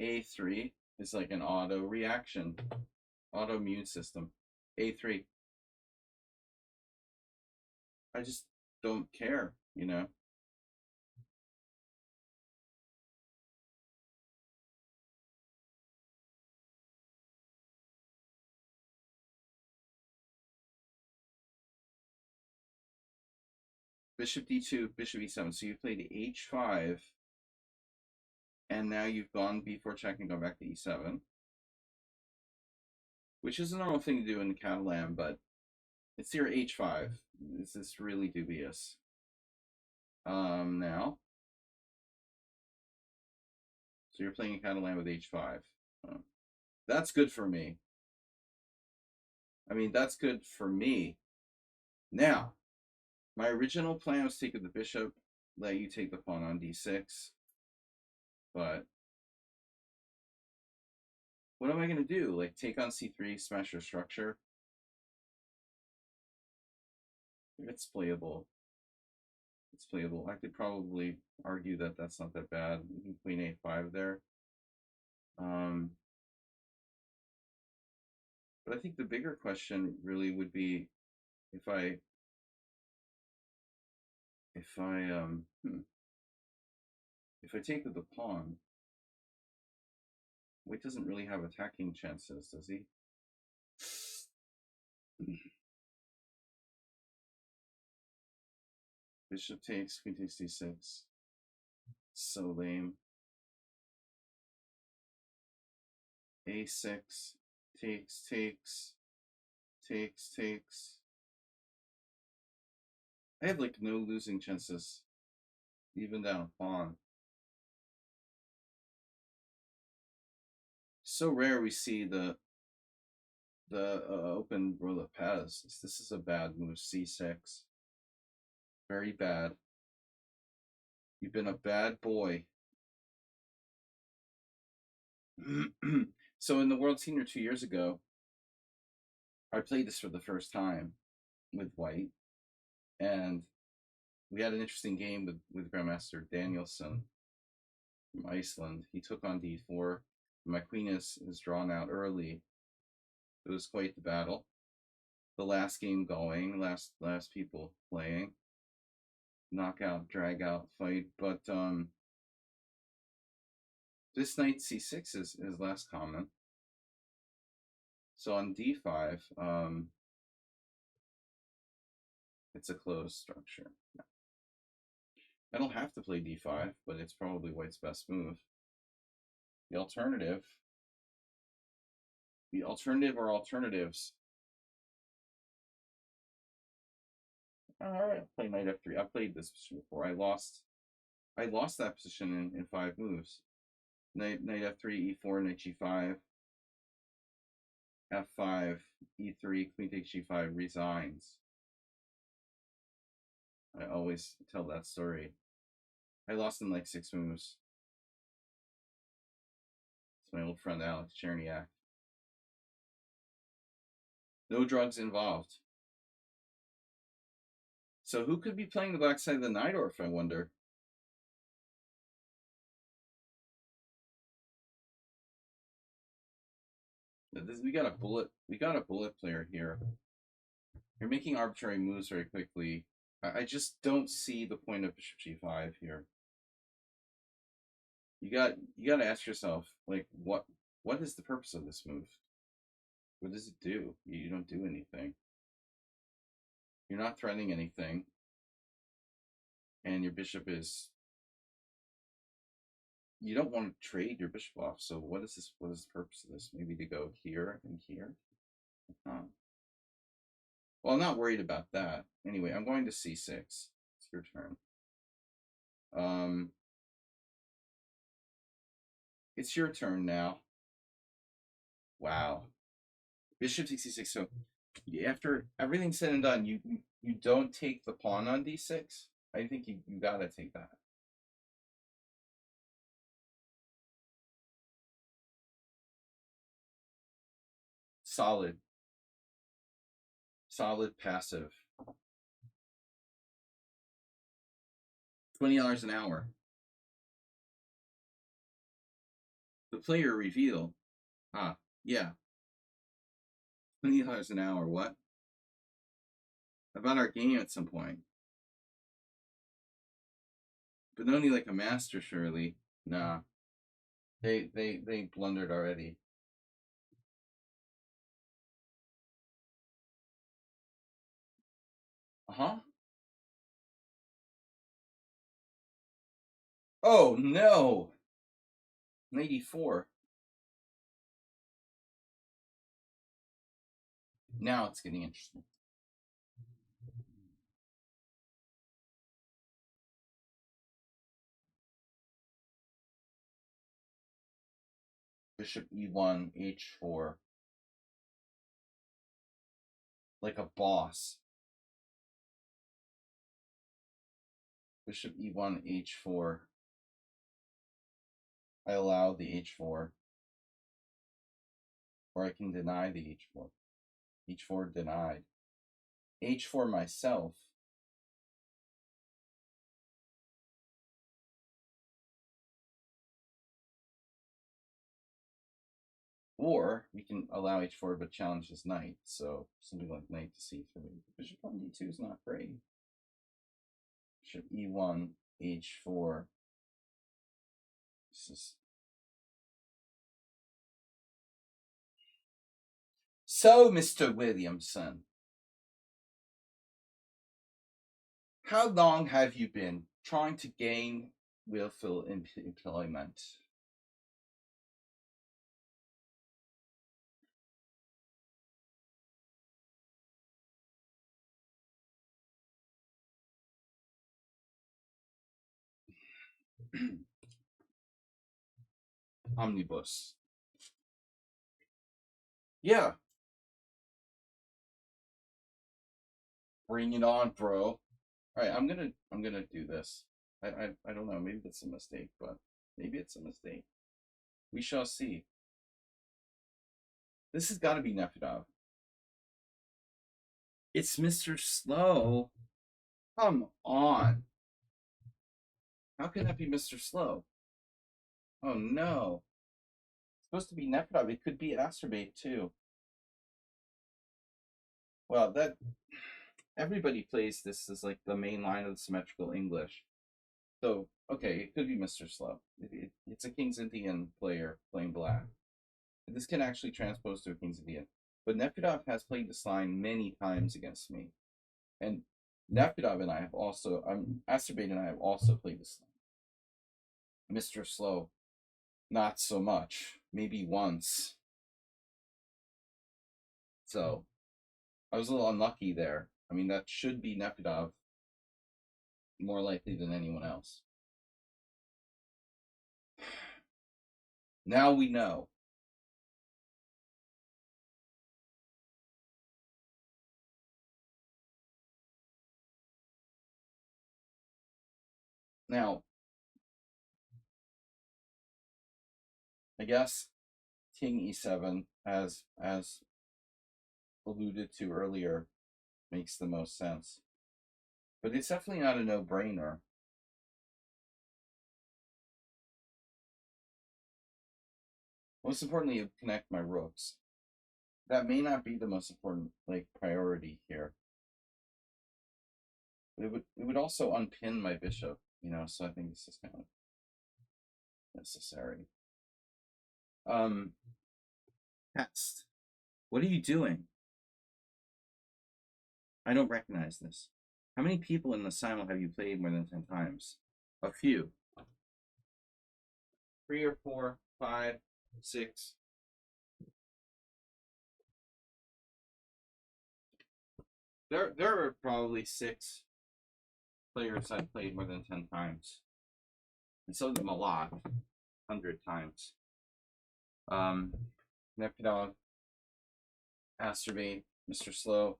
a3 is like an auto reaction, autoimmune system. a3. I just don't care, you know. Bishop d2, bishop e7. So you played h5, and now you've gone b4 check and gone back to e7, which is a normal thing to do in Catalan, but it's your h5. This is really dubious. Now, so you're playing Catalan with h5. That's good for me. I mean, that's good for me. Now, my original plan was to take the bishop, let you take the pawn on d6, but what am I going to do? Like, take on c3, smash your structure? It's playable. It's playable. I could probably argue that that's not that bad. Queen a5 there. But I think the bigger question really would be if I take with the pawn, White doesn't really have attacking chances, does he? Bishop takes, queen takes d6. So lame. a6, takes, takes. I have like no losing chances, even down a pawn. So rare we see the open roll of Pez. This is a bad move. C6. Very bad. You've been a bad boy. So in the World Senior 2 years ago, I played this for the first time with white, and we had an interesting game with Grandmaster Danielson from Iceland. He took on d4. My queen is drawn out early. It was quite the battle. The last game going, last people playing, knockout, drag out fight. But this knight c6 is less common. So on d5, it's a closed structure. I don't have to play d5, but it's probably white's best move. The alternative or alternatives. All right, I'll play knight f3. I've played this position before. I lost that position in 5 moves. Knight f3, e4, knight g5, f5, e3, queen takes g5, resigns. I always tell that story. I lost in like 6 moves. It's my old friend Alex Cherniak. No drugs involved. So who could be playing the black side of the Najdorf, I wonder? We got a bullet player here. You're making arbitrary moves very quickly. I just don't see the point of bishop g5 here. You got to ask yourself, like, what is the purpose of this move? What does it do? You don't do anything. You're not threatening anything, and your bishop is. You don't want to trade your bishop off. So what is this? What is the purpose of this? Maybe to go here and here. Well, I'm not worried about that. Anyway, I'm going to c6. It's your turn. It's your turn now. Wow. Bishop takes c6. So after everything's said and done, you don't take the pawn on d6. I think you gotta take that. Solid passive. $20 an hour. The player reveal. Yeah. $20 an hour. What? About our game at some point. But only like a master, surely. Nah. They blundered already. Oh no. 94. Now it's getting interesting. Bishop e1, h4. Like a boss. Bishop e1, h4. I allow the h4. Or I can deny the h4. h4 denied. h4 myself. Or we can allow h4 but challenge his knight. So something like knight to c3. Bishop on d2 is not great. Bishop e1, h4. This is... So, Mr. Williamson, how long have you been trying to gain willful employment? Omnibus. Yeah. Bring it on, bro. All right, I'm gonna do this. I don't know. Maybe that's a mistake, but maybe it's a mistake. We shall see. This has got to be Nefedov. It's Mr. Slow. Come on. How can that be Mr. Slow? Oh no. It's supposed to be Nefedov. It could be Astrobate too. Well, that everybody plays this as like the main line of the symmetrical English. So okay, it could be Mr. Slow. It's a King's Indian player playing black. This can actually transpose to a King's Indian. But Nefedov has played this line many times against me. And Nefedov and I have also, Astrobate and I have also played this line. Mr. Slow, not so much. Maybe once. So I was a little unlucky there. I mean, that should be Nefedov more likely than anyone else. Now we know. Now, I guess King e7, as alluded to earlier, makes the most sense. But it's definitely not a no-brainer. Most importantly, connect my rooks. That may not be the most important priority here. But it would also unpin my bishop, so I think this is kind of necessary. Test. What are you doing? I don't recognize this. How many people in the Simul have you played more than 10 times? A few. 3 or 4, 5, 6. There are probably 6 players I've played more than 10 times. And some of them a lot. 100 times. Nefedov, Astrobate, Mr. Slow.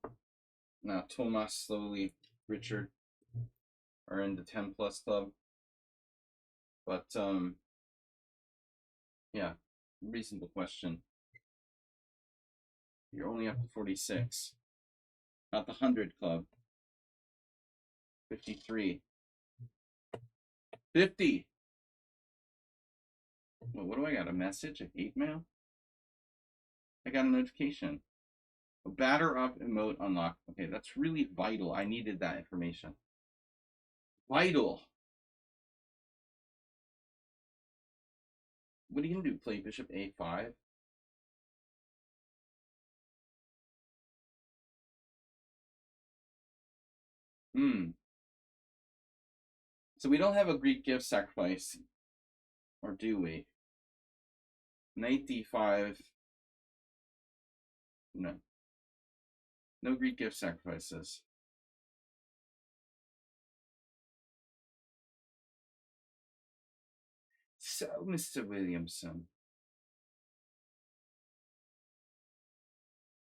Now Tomas, Slowly, Richard are in the 10 plus club. But yeah, reasonable question. You're only up to 46. Not the 100 club. 53. 50. Well, what do I got? A message? A hate mail? I got a notification. A batter up emote unlocked. Okay, that's really vital. I needed that information. Vital. What are you gonna do? Play bishop a5? So we don't have a Greek gift sacrifice, or do we? Knight d5. No. No Greek gift sacrifices. So, Mr. Williamson,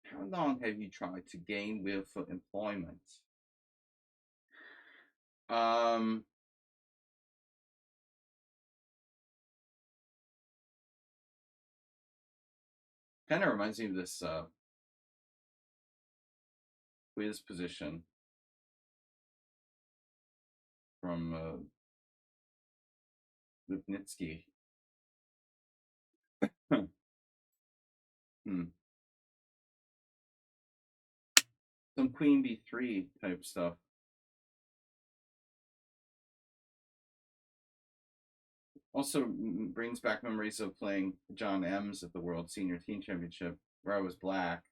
how long have you tried to gain willful employment? Kind of reminds me of this quiz position from Lipnitsky. Some queen b3 type stuff. Also brings back memories of playing John M's at the World Senior Team Championship, where I was black.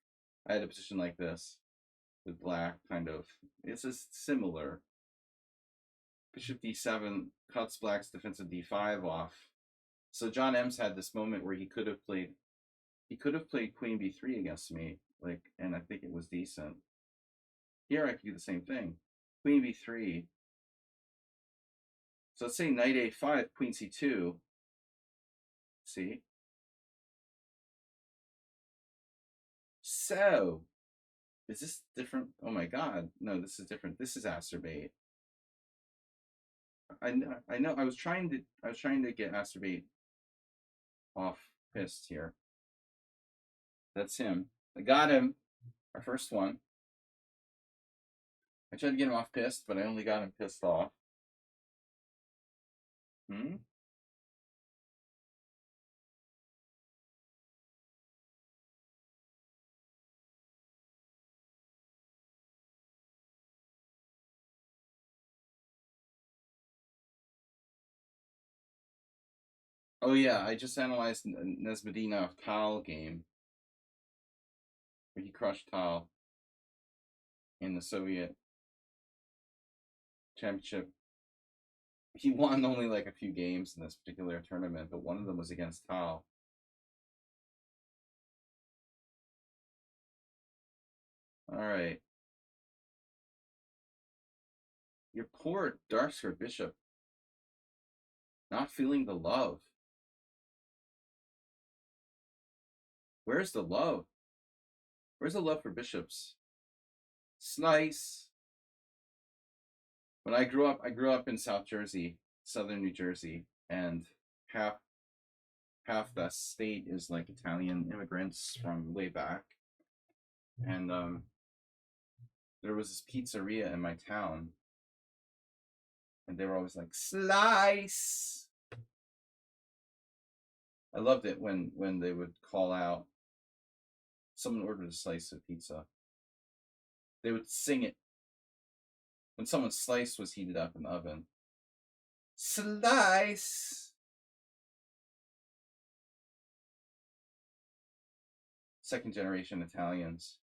I had a position like this with black, kind of. It's just similar. Bishop d7 cuts black's defensive d5 off. So John M's had this moment where he could have played queen b3 against me, and I think it was decent. Here I could do the same thing. Queen b3. So let's say knight a5, queen c2. See? So, is this different? Oh my god. No, this is different. This is acerbate. I know I was trying to get acerbate off pissed here. That's him. I got him. Our first one. I tried to get him off pissed, but I only got him pissed off. Hmm? Oh yeah, I just analyzed Nesmedina Tal game where he crushed Tal in the Soviet championship. He won only like a few games in this particular tournament, but one of them was against Tal. All right. Your poor Darkskirt Bishop. Not feeling the love. Where's the love? Where's the love for bishops? Slice. When I grew up in South Jersey, southern New Jersey, and half the state is like Italian immigrants from way back. And there was this pizzeria in my town, and they were always like, slice. I loved it when they would call out, someone ordered a slice of pizza. They would sing it when someone's slice was heated up in the oven. Slice. Second generation Italians.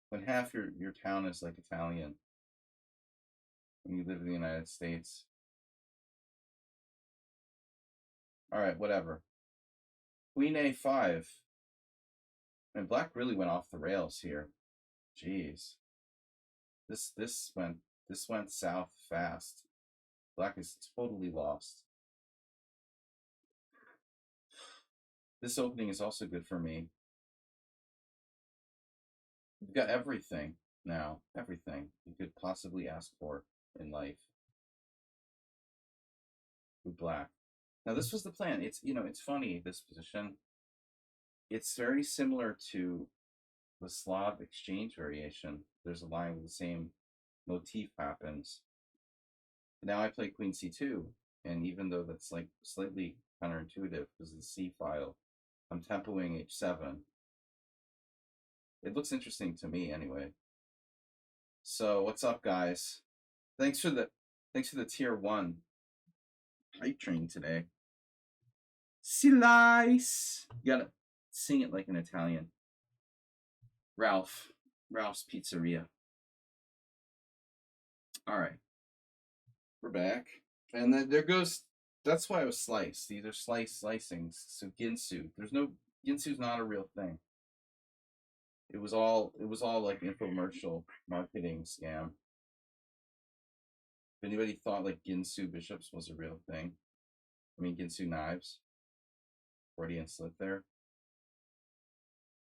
When half your town is like Italian, when you live in the United States. All right, whatever. Queen A5. And black really went off the rails here. Jeez. This went south fast. Black is totally lost. This opening is also good for me. You've got everything now. Everything you could possibly ask for in life with black. Now this was the plan. It's funny, this position. It's very similar to the Slav exchange variation. There's a line with the same motif happens. Now I play Queen C2, and even though that's like slightly counterintuitive because of the C file, I'm tempoing H7. It looks interesting to me anyway. So what's up, guys? Thanks for the tier 1 hype train today. Slice. You gotta sing it like an Italian. Ralph's Pizzeria. All right, we're back, and then there goes. That's why it was slice. These are slicings. So Ginsu. Ginsu's not a real thing. It was all like infomercial marketing scam. If anybody thought like Ginsu bishops was a real thing, I mean Ginsu knives, Freudian slip there.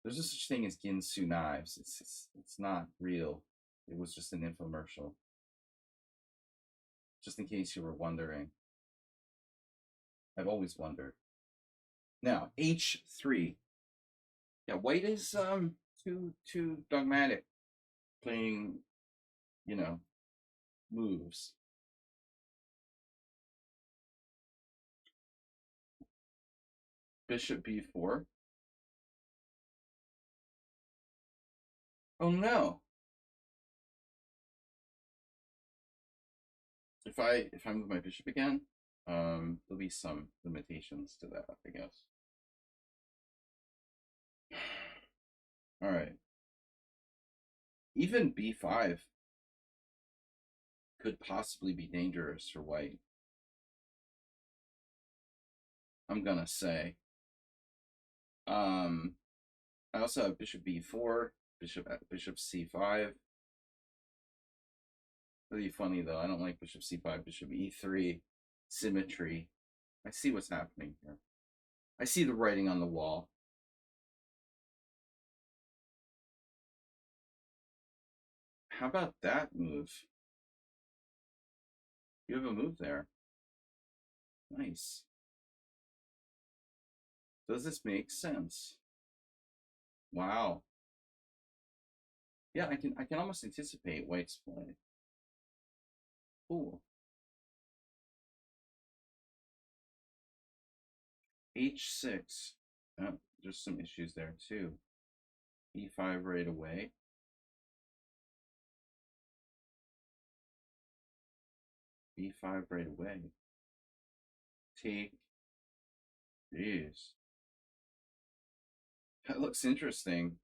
There's no such thing as Ginsu knives. It's not real. It was just an infomercial. Just in case you were wondering. I've always wondered. Now, H3. Yeah, white is too dogmatic, playing, moves. Bishop B4. Oh no. If I move my bishop again, there'll be some limitations to that, I guess. All right. Even B5 could possibly be dangerous for white. I'm gonna say. I also have bishop B4, bishop C5. Really funny though. I don't like bishop C5, bishop E3, symmetry. I see what's happening here. I see the writing on the wall. How about that move? You have a move there. Nice. Does this make sense? Wow. Yeah, I can almost anticipate White's play. Cool. H6. Oh, there's some issues there too. E5 right away. B5 right away. Take. Jeez. That looks interesting.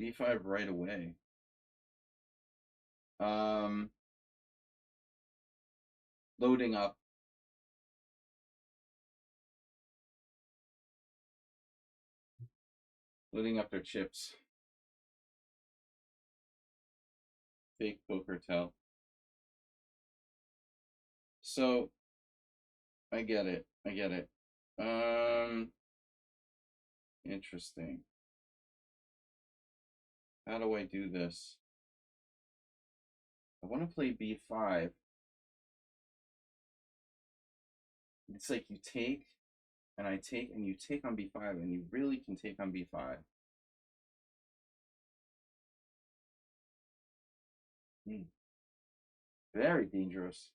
B5 right away. Loading up. Loading up their chips. Fake poker tell. So I get it. I get it. Interesting. How do I do this? I want to play B5. It's like you take, and I take, and you take on B5, and you really can take on B5. Very dangerous.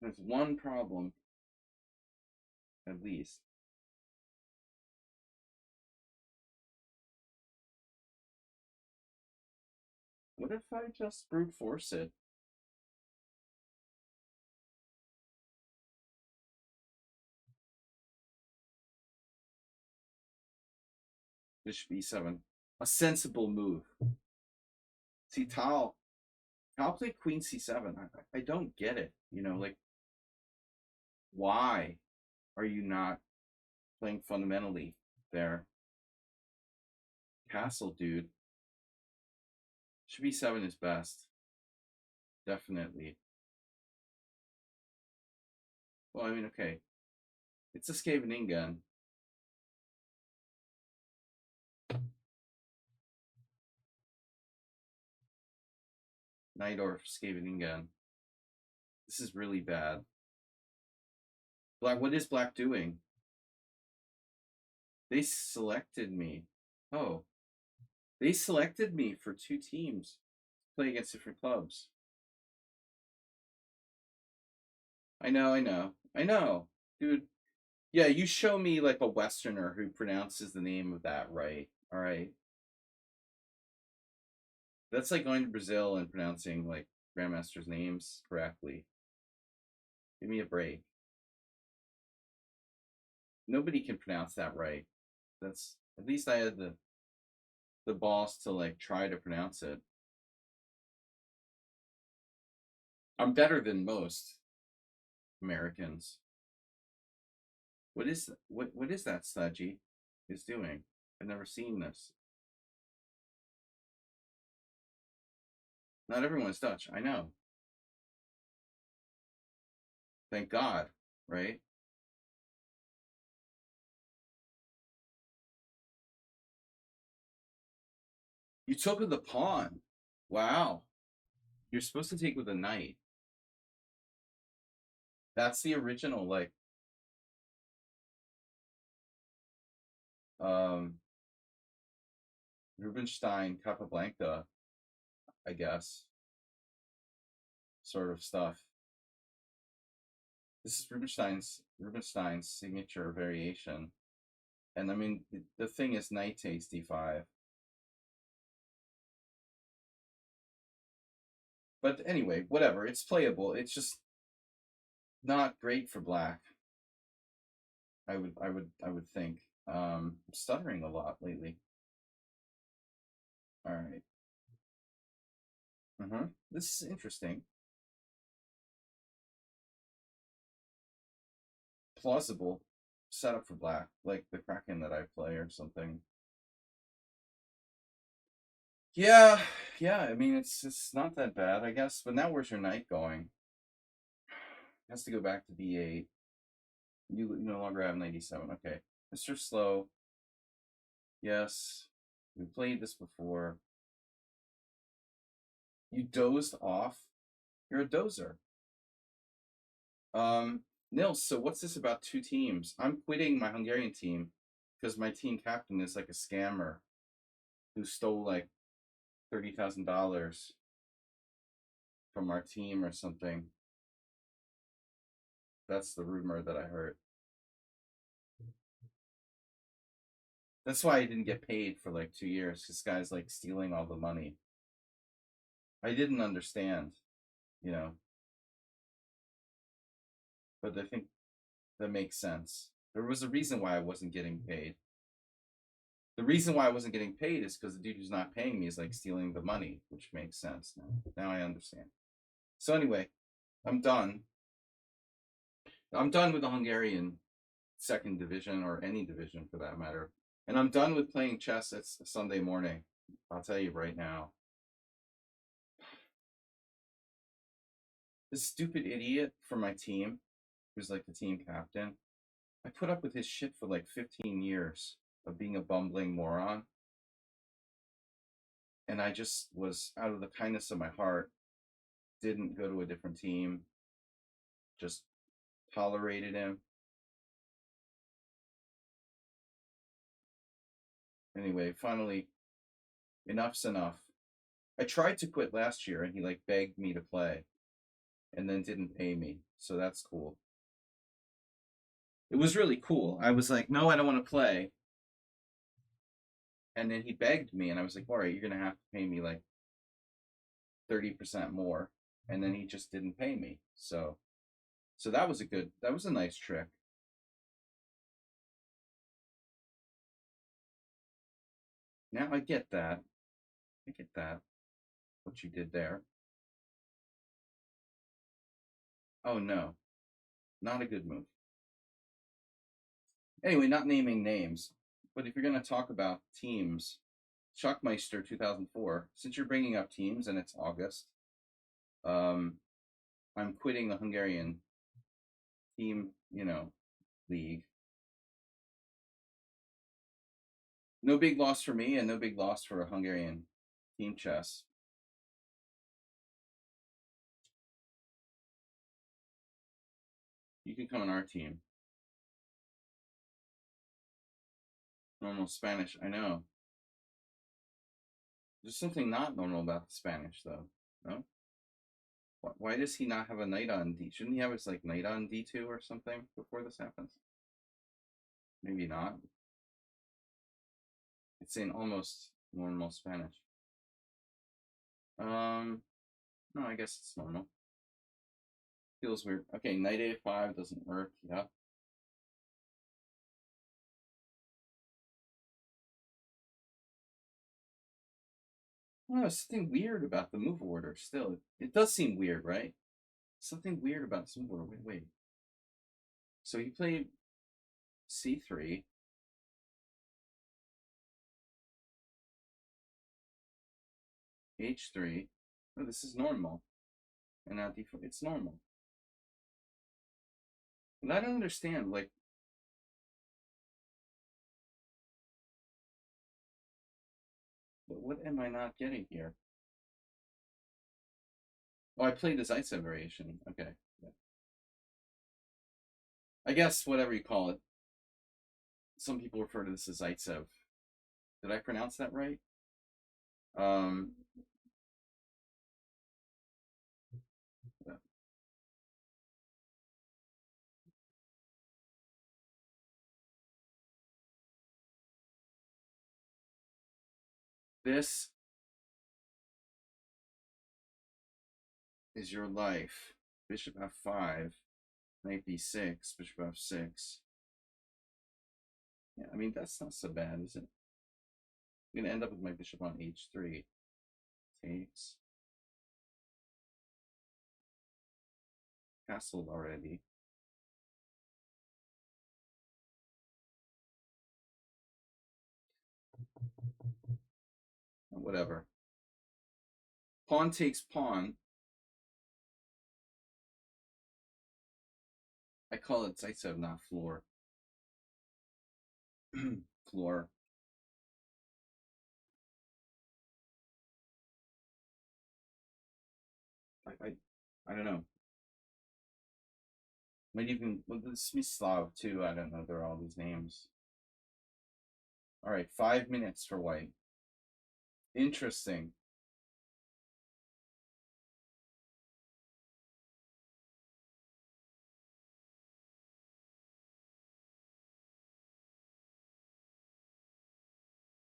There's one problem, at least. What if I just brute force it? Bishop E7. A sensible move. See, Tal played Queen C7. I don't get it. You know, like, why are you not playing fundamentally there? Castle, dude. Bishop E7 is best. Definitely. Well, I mean, okay. It's a Scheveningen. Najdorf, Scheveningen. This is really bad. Black, what is Black doing? They selected me. Oh. They selected me for 2 teams to play against different clubs. I know. Dude. Yeah, you show me like a Westerner who pronounces the name of that right. All right. That's like going to Brazil and pronouncing like grandmasters' names correctly. Give me a break. Nobody can pronounce that right. That's at least I had the balls to like try to pronounce it. I'm better than most Americans. What is that Sludgy is doing? I've never seen this. Not everyone is Dutch. I know. Thank God, right? You took with the pawn. Wow. You're supposed to take with a knight. That's the original, like, Rubinstein, Capablanca, I guess, sort of stuff. This is Rubinstein's signature variation. And I mean, the thing is knight takes d5. But anyway, whatever. It's playable. It's just not great for black. I would think. I'm stuttering a lot lately. All right. This is interesting. Plausible setup for black, like the Kraken that I play or something. Yeah, yeah. I mean, it's not that bad, I guess. But now, where's your knight going? It has to go back to b8. You no longer have 97. Okay, Mr. Slow. Yes, we played this before. You dozed off. You're a dozer. Nils. So what's this about two teams? I'm quitting my Hungarian team because my team captain is like a scammer who stole like $30,000 from our team or something. That's the rumor that I heard. That's why I didn't get paid for like 2 years. This guy's like stealing all the money. I didn't understand, you know, but I think that makes sense. There was a reason why I wasn't getting paid. The reason why I wasn't getting paid is because the dude who's not paying me is like stealing the money, which makes sense now. Now I understand. So anyway, I'm done. I'm done with the Hungarian second division or any division for that matter. And I'm done with playing chess at Sunday morning. I'll tell you right now. This stupid idiot from my team, who's like the team captain, I put up with his shit for like 15 years of being a bumbling moron. And I just was, out of the kindness of my heart, didn't go to a different team, just tolerated him. Anyway, finally, enough's enough. I tried to quit last year and he like begged me to play and then didn't pay me. So that's cool. It was really cool. I was like, no, I don't want to play. And then he begged me and I was like, all right, you're going to have to pay me like 30% more. And then he just didn't pay me. So that was a nice trick. Now I get that. I get that. What you did there. Oh no, not a good move. Anyway, not naming names, but if you're going to talk about teams, Schackmeister 2004, since you're bringing up teams and it's August, um, I'm quitting the Hungarian team, league. No big loss for me and no big loss for a Hungarian team chess. You can come on our team. Normal Spanish, I know. There's something not normal about the Spanish, though. No? Why does he not have a knight on D? Shouldn't he have his like knight on D2 or something before this happens? Maybe not. It's in almost normal Spanish. No, I guess it's normal. Feels weird. Okay, knight A5 doesn't work. Yeah. Oh, there's something weird about the move order still. It does seem weird, right? Something weird about this move order. Wait. So he played C3. H3. Oh, this is normal. And now D4. It's normal. And I don't understand, like, what am I not getting here? Oh, I played the Zaitsev variation. Okay. Yeah. I guess whatever you call it. Some people refer to this as Zaitsev. Did I pronounce that right? Um, this is your life. Bishop F5, Knight B6, Bishop F6. Yeah, I mean, that's not so bad, is it? I'm going to end up with my bishop on H3. Takes. Castled already. Whatever. Pawn takes pawn. I call it zaitsev, not floor. Floor. I don't know. Might even, well, this is Slav too. I don't know. There are all these names. All right, 5 minutes for white. Interesting.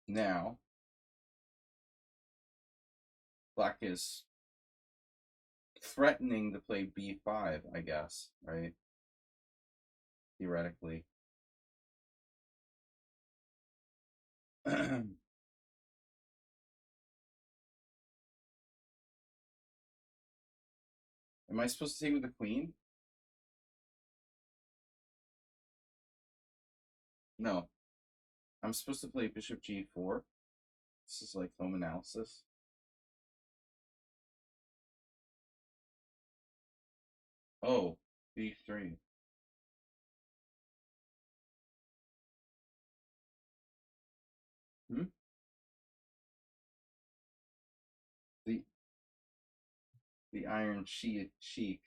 Now, black is threatening to play b5, I guess, right? Theoretically. Am I supposed to take with the queen? No. I'm supposed to play bishop g4. This is like home analysis. Oh, b3. Hmm? The the iron cheek.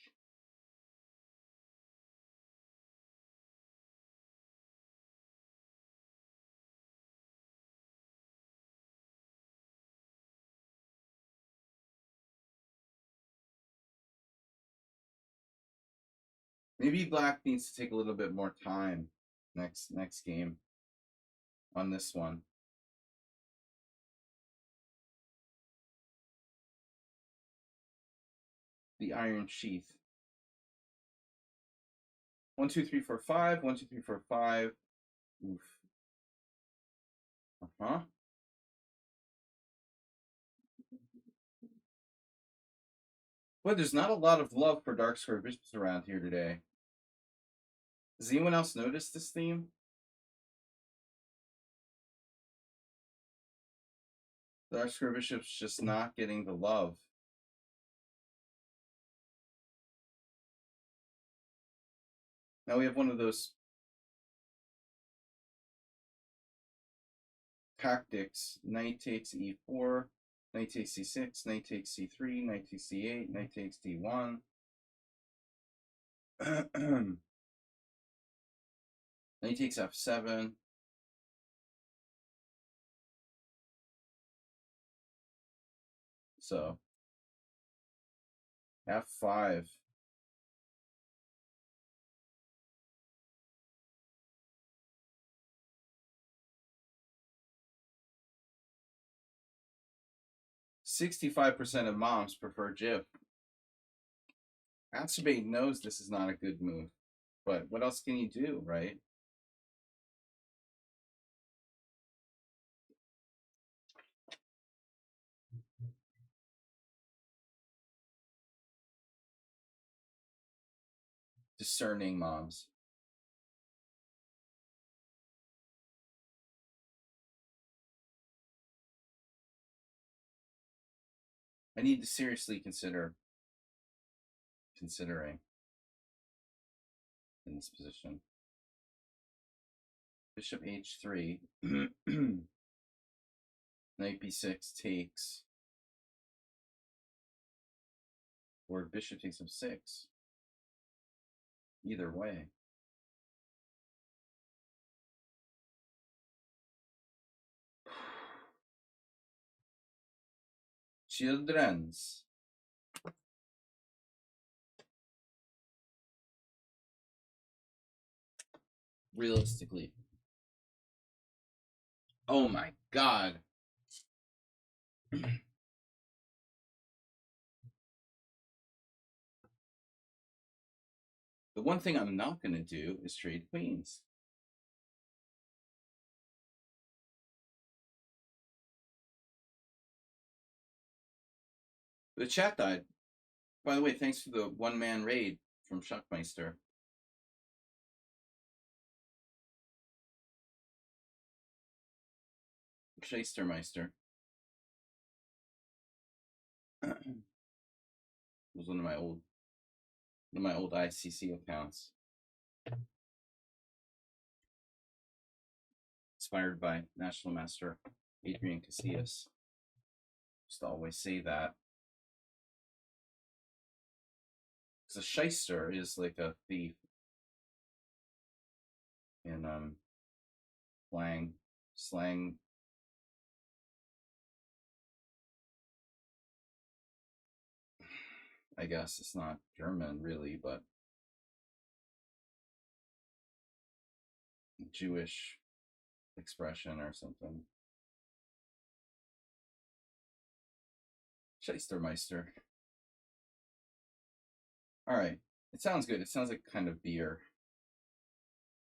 Maybe black needs to take a little bit more time next game on this one. The iron sheath. 1, 2, 3, 4, 5. 1, 2, 3, 4, 5. Oof. Uh-huh. But there's not a lot of love for dark square bishops around here today. Does anyone else notice this theme? Dark square bishops just not getting the love. Now we have one of those tactics. Knight takes e4, knight takes c6, knight takes c3, knight takes c8, knight takes d1. Knight takes f7. So f5. %65% of moms prefer GIF. Atsube knows this is not a good move, but what else can you do, right? Discerning moms. I need to seriously considering in this position. Bishop h3. Knight b6 takes. Or bishop takes f6. Either way. Children's. Realistically. Oh my god. The one thing I'm not going to do is trade queens. The chat died. By the way, thanks for the one-man raid from Schuckmeister. Schaestermeister. It was one of my old ICC accounts. Inspired by National Master Adrian Casillas. Used to always say that. Because a shyster is like a thief in slang. I guess it's not German really, but Jewish expression or something. Shystermeister. All right, it sounds good. It sounds like kind of beer.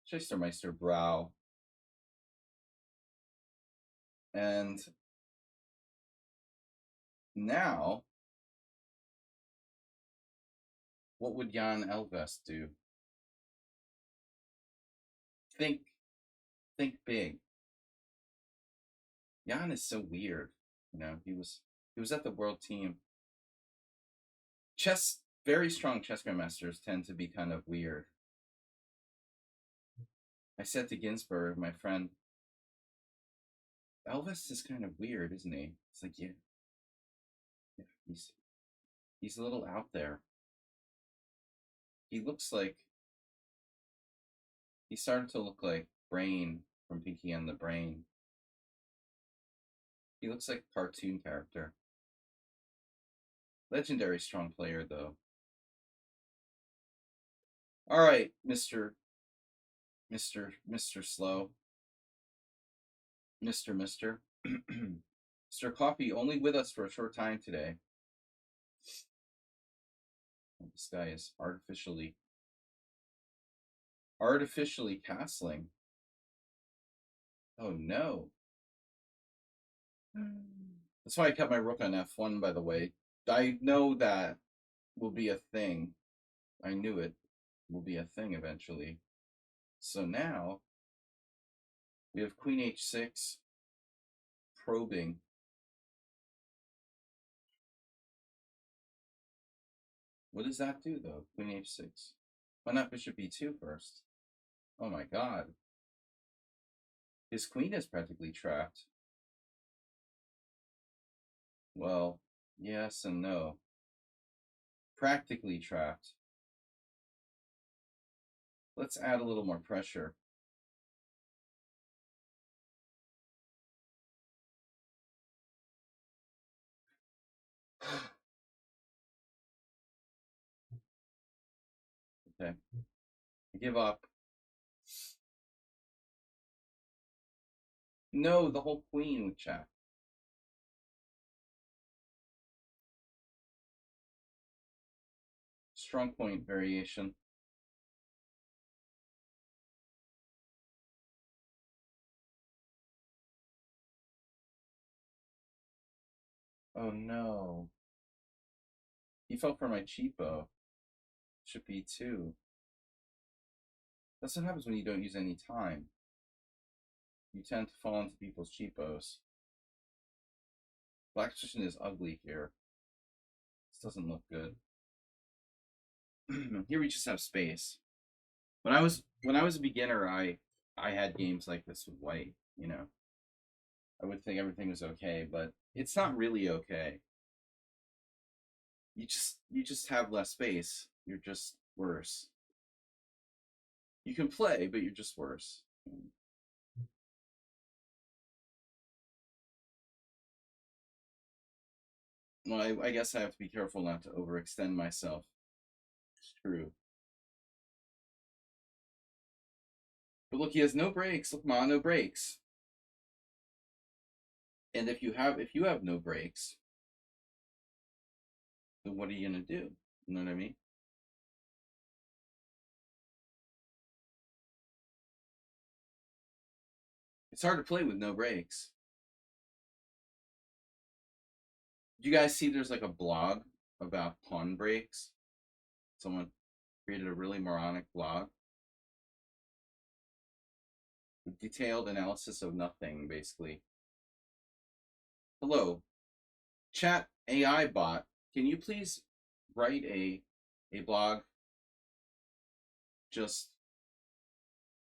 Shystermeister Brau. And now, what would Jan Elvest do? Think big. Jan is so weird. You know, he was at the world team. Very strong chess grandmasters tend to be kind of weird. I said to Ginsburg, my friend, Elvis is kind of weird, isn't he? It's like, yeah he's a little out there. He started to look like Brain from Pinky and the Brain. He looks like a cartoon character. Legendary strong player, though. All right, Mr. Slow. Mr. Coffee, only with us for a short time today. This guy is artificially castling. Oh no. That's why I kept my rook on f1, by the way. I know that will be a thing. I knew it will be a thing eventually. So now we have queen h6 probing. What does that do though? Queen h6. Why not bishop e2 first? Oh my god. His queen is practically trapped. Well, yes and no. Practically trapped. Let's add a little more pressure. Okay. I give up. No, the whole queen would check. Strong point variation. Oh no. He fell for my cheapo. Should be two. That's what happens when you don't use any time. You tend to fall into people's cheapos. Black's position is ugly here. This doesn't look good. Here we just have space. When I was a beginner, I had games like this with white, you know. I would think everything was okay, but it's not really okay. You just have less space. You're just worse. You can play, but you're just worse. Well, I guess I have to be careful not to overextend myself. It's true. But look, he has no breaks. Look, Ma, no breaks. And if you have no breaks, then what are you gonna do? You know what I mean? It's hard to play with no breaks. Do you guys see there's like a blog about pawn breaks? Someone created a really moronic blog with detailed analysis of nothing, basically. Hello. Chat AI bot, can you please write a blog just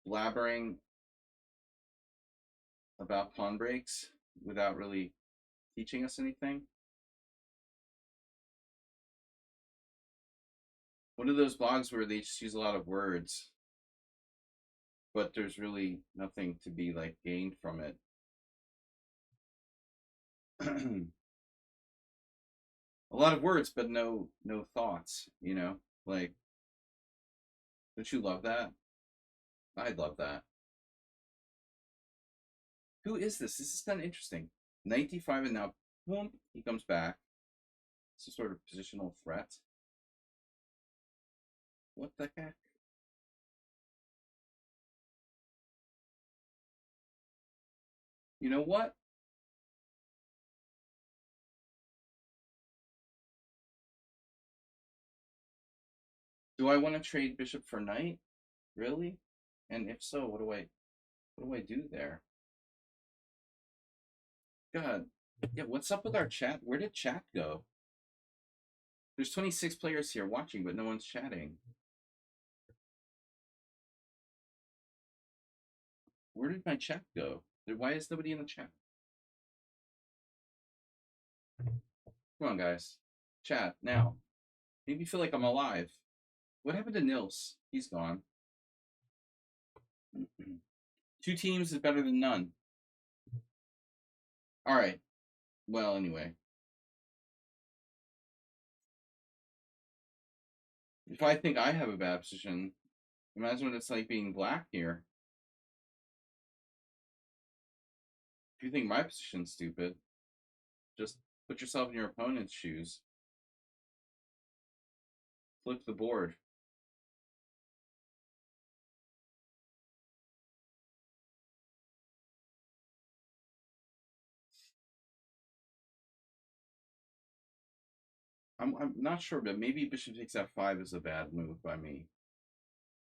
blabbering about pawn breaks without really teaching us anything? One of those blogs where they just use a lot of words, but there's really nothing to be like gained from it. A lot of words, but no thoughts, you know? Like, don't you love that? I'd love that. Who is this? This is kind of interesting. 95 and now, boom, he comes back. Some sort of positional threat. What the heck? You know what? Do I want to trade bishop for knight? Really? And if so, what do I do there? God. Yeah, what's up with our chat? Where did chat go? There's 26 players here watching, but no one's chatting. Where did my chat go? Why is nobody in the chat? Come on, guys. Chat, now. Make me feel like I'm alive. What happened to Nils? He's gone. 2 teams is better than none. All right. Well, anyway. If I think I have a bad position, imagine what it's like being black here. If you think my position's stupid, just put yourself in your opponent's shoes. Flip the board. I'm not sure, but maybe bishop takes f5 is a bad move by me.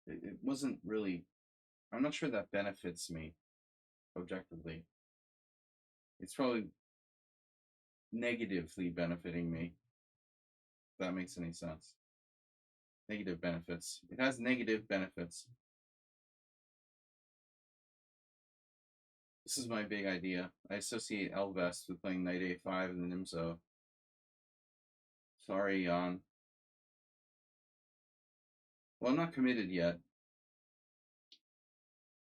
It wasn't really. I'm not sure that benefits me objectively. It's probably negatively benefiting me. If that makes any sense. Negative benefits. It has negative benefits. This is my big idea. I associate Elvest with playing knight a5 in the Nimzo. Sorry, Jan. Well, I'm not committed yet.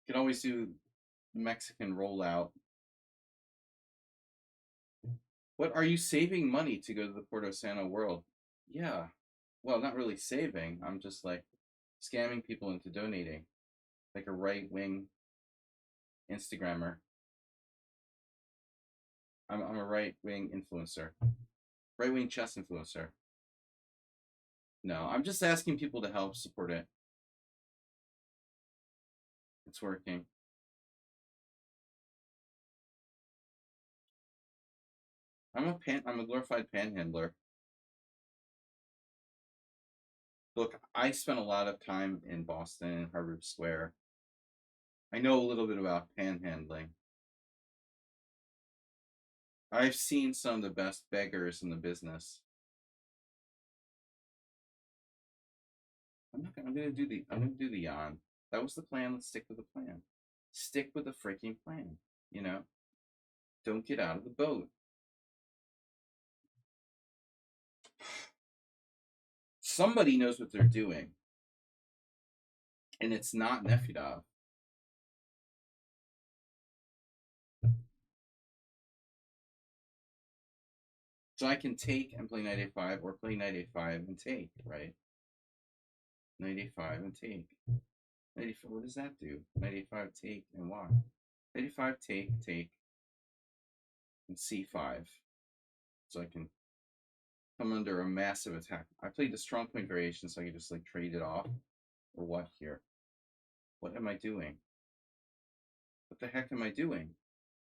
You can always do Mexican rollout. What, are you saving money to go to the Porto Sano world? Yeah. Well, not really saving. I'm just like scamming people into donating. Like a right-wing Instagrammer. I'm a right-wing influencer. Right-wing chess influencer. No, I'm just asking people to help support it. It's working. I'm a glorified panhandler. Look, I spent a lot of time in Boston and Harvard Square. I know a little bit about panhandling. I've seen some of the best beggars in the business. I'm gonna do the yawn. That was the plan. Let's stick with the plan. Stick with the freaking plan. You know? Don't get out of the boat. Somebody knows what they're doing. And it's not Nefedov. So I can take and play knight a5 or play knight a5 and take, right? Knight a5 and take. Knight a5, what does that do? Knight a5 take and why? Knight a5 take, and c5. So I can come under a massive attack. I played the strong point variation so I can just like trade it off. Or what here? What am I doing? What the heck am I doing?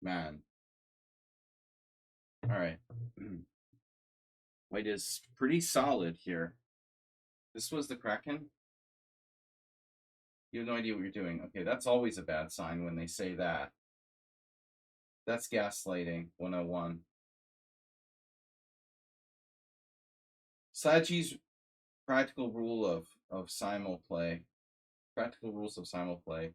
Man. Alright. White is pretty solid here. This was the Kraken? You have no idea what you're doing. Okay, that's always a bad sign when they say that. That's gaslighting 101. Saji's practical rule of simul play. Practical rules of simul play.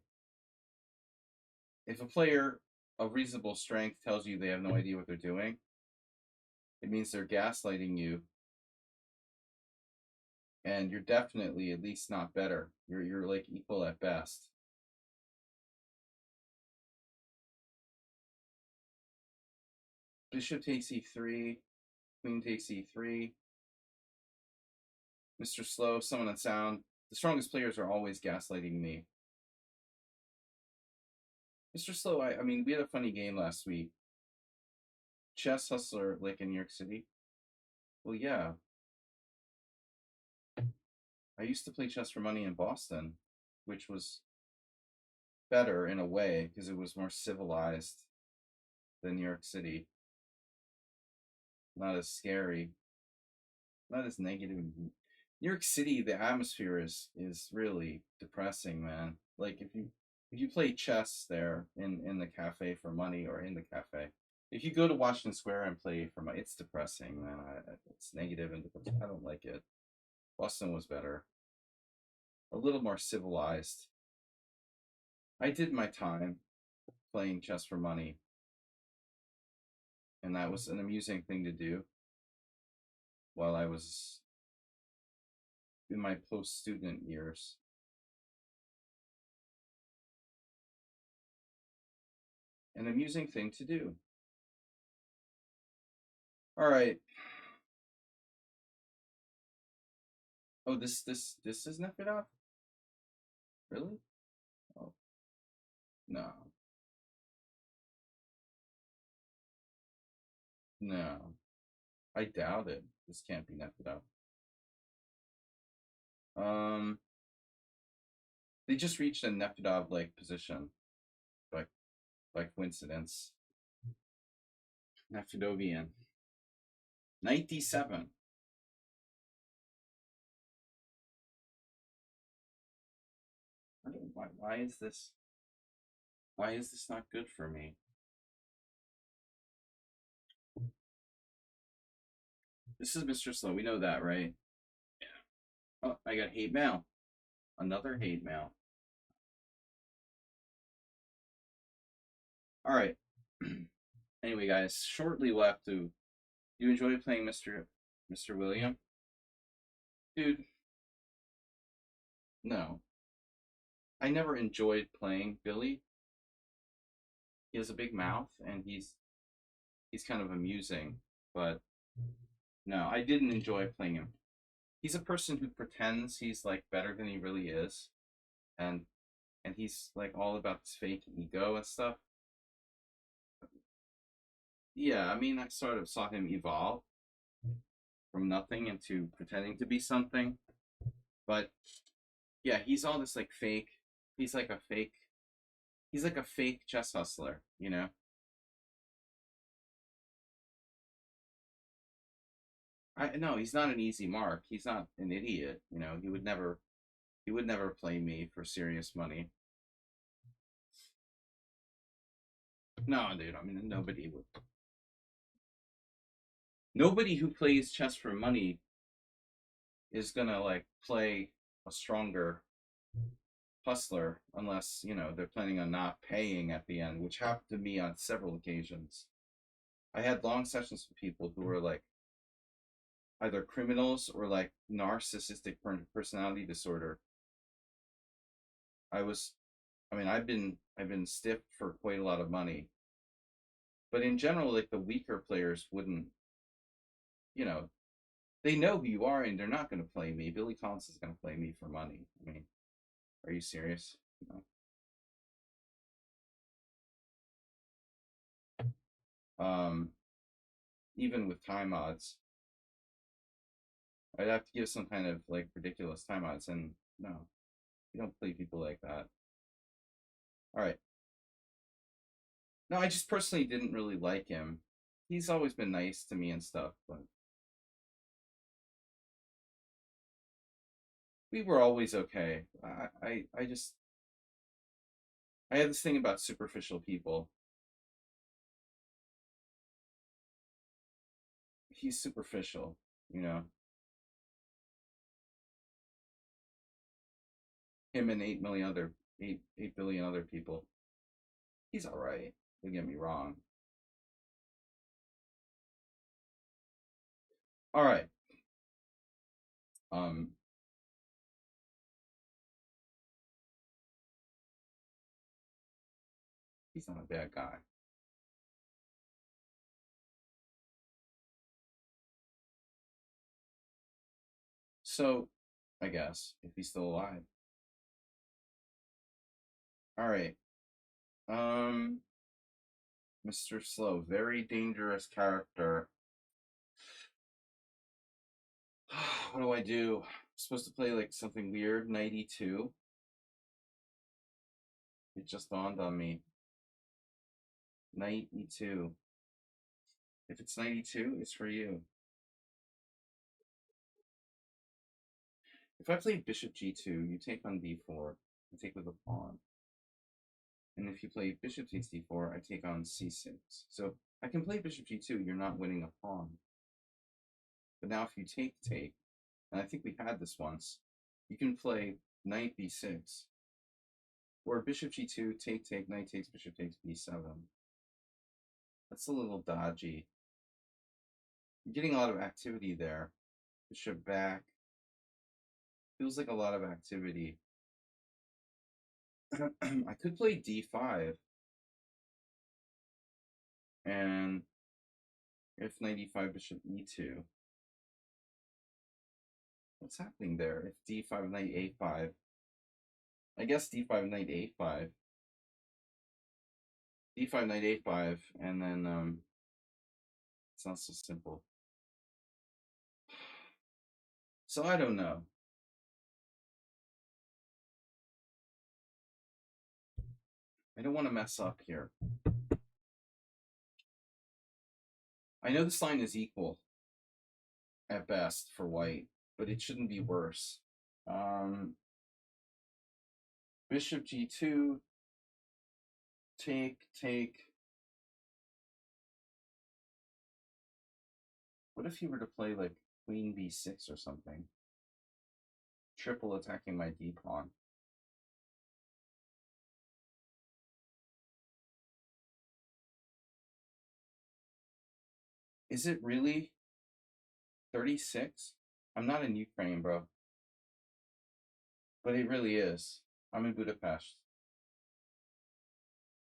If a player of reasonable strength tells you they have no idea what they're doing, it means they're gaslighting you, and you're definitely at least not better. You're like equal at best. Bishop takes e3, queen takes e3. Mr. Slow, someone on sound. The strongest players are always gaslighting me. Mr. Slow, I mean, we had a funny game last week. Chess Hustler, like in New York City. Well, yeah. I used to play chess for money in Boston, which was better in a way because it was more civilized than New York City. Not as scary, not as negative. New York City, the atmosphere is really depressing, man. Like if you play chess there in the cafe for money or in the cafe, if you go to Washington Square and play for money, it's depressing, man. It's negative and depressing. I don't like it. Boston was better, a little more civilized. I did my time playing chess for money, and that was an amusing thing to do while I was in my post-student years. An amusing thing to do. All right. Oh, this is Nefedov? Really? Oh, no. No. I doubt it. This can't be Nefedov. They just reached a Nefedov-like position by coincidence. Nefedovian. Knight d7. Why is this? Why is this not good for me? This is Mr. Slow. We know that, right? Yeah. Oh, I got hate mail. Another hate mail. All right. Anyway, guys, shortly we'll have to. You enjoy playing Mr. William? Dude, no. I never enjoyed playing Billy. He has a big mouth and he's kind of amusing, but no, I didn't enjoy playing him. He's a person who pretends he's like better than he really is, and he's like all about this fake ego and stuff. Yeah, I mean, I sort of saw him evolve from nothing into pretending to be something, but yeah, he's all this like fake. He's like a fake. He's like a fake chess hustler, you know. I no, he's not an easy mark. He's not an idiot, you know. He would never play me for serious money. No, dude. I mean, nobody would. Nobody who plays chess for money is gonna like play a stronger hustler unless they're planning on not paying at the end, which happened to me on several occasions. I had long sessions with people who were like either criminals or like narcissistic personality disorder. I was, I mean, I've been stiffed for quite a lot of money, but in general, like the weaker players wouldn't, you know, they know who you are and they're not going to play me. Billy Collins is going to play me for money. I mean, are you serious? Um, Even with time odds, I'd have to give some kind of like ridiculous time odds, and no, you don't play people like that. All right. No, I just personally didn't really like him. He's always been nice to me and stuff, but we were always okay. I just I have this thing about superficial people. He's superficial, you know. Him and 8 billion other people. He's all right. Don't get me wrong. All right. Um, he's not a bad guy. So, I guess if he's still alive. All right. Mr. Slow, very dangerous character. What do I do? I'm supposed to play like something weird, knight e2. It just dawned on me. Knight e2. If it's knight e2, it's for you. If I play bishop g2, you take on d4. I take with a pawn. And if you play bishop takes d4, I take on c6. So I can play bishop g2, you're not winning a pawn. But now if you take, and I think we had this once, you can play knight b6. Or bishop g2, take, knight takes, bishop takes b7. That's a little dodgy. You're getting a lot of activity there. Bishop back. Feels like a lot of activity. I could play d5. And if knight e5, bishop e2. What's happening there? If d5, knight a5. I guess d5, knight a5. d5, knight a5, and then it's not so simple. So I don't know. I don't want to mess up here. I know this line is equal at best for white, but it shouldn't be worse. Bishop g2, take. What if he were to play like queen b6 or something? Triple attacking my d pawn. Is it really 36? I'm not in Ukraine, bro. But it really is. I'm in Budapest.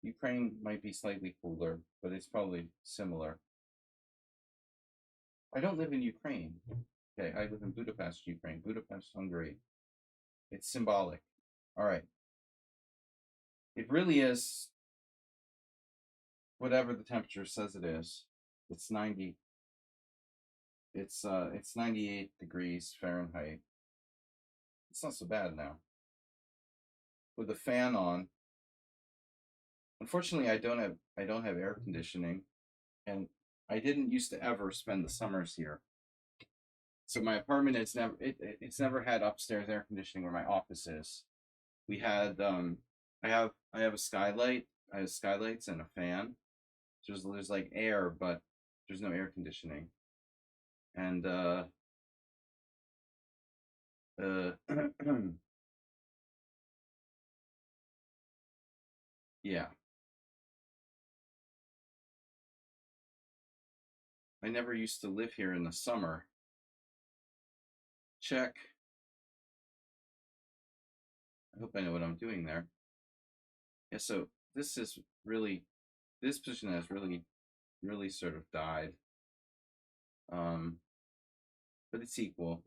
Ukraine might be slightly cooler, but it's probably similar. I don't live in Ukraine. Okay, I live in Budapest, Ukraine. Budapest, Hungary. It's symbolic. All right. It really is whatever the temperature says it is. It's 90. It's 98 degrees Fahrenheit. It's not so bad now. With the fan on. Unfortunately, I don't have air conditioning, and I didn't used to ever spend the summers here. So my apartment it's never had upstairs air conditioning where my office is. We had I have a skylight. I have skylights and a fan. There's like air, but there's no air conditioning. And yeah. I never used to live here in the summer. Check. I hope I know what I'm doing there. Yeah, so this position has really sort of died. But it's equal.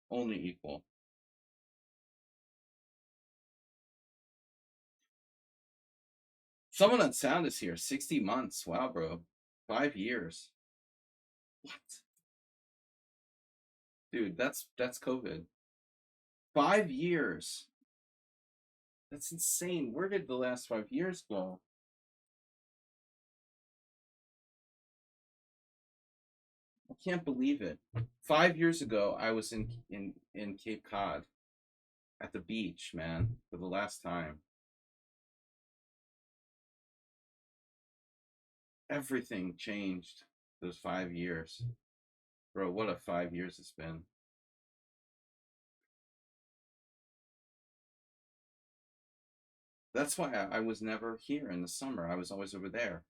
Only equal. Someone on sound is here. 60 months. Wow, bro. 5 years. What? Dude, that's COVID. 5 years. That's insane. Where did the last 5 years go? I can't believe it. 5 years ago, I was in Cape Cod at the beach, man, for the last time. Everything changed those 5 years. Bro, what a 5 years it's been. That's why I was never here in the summer. I was always over there.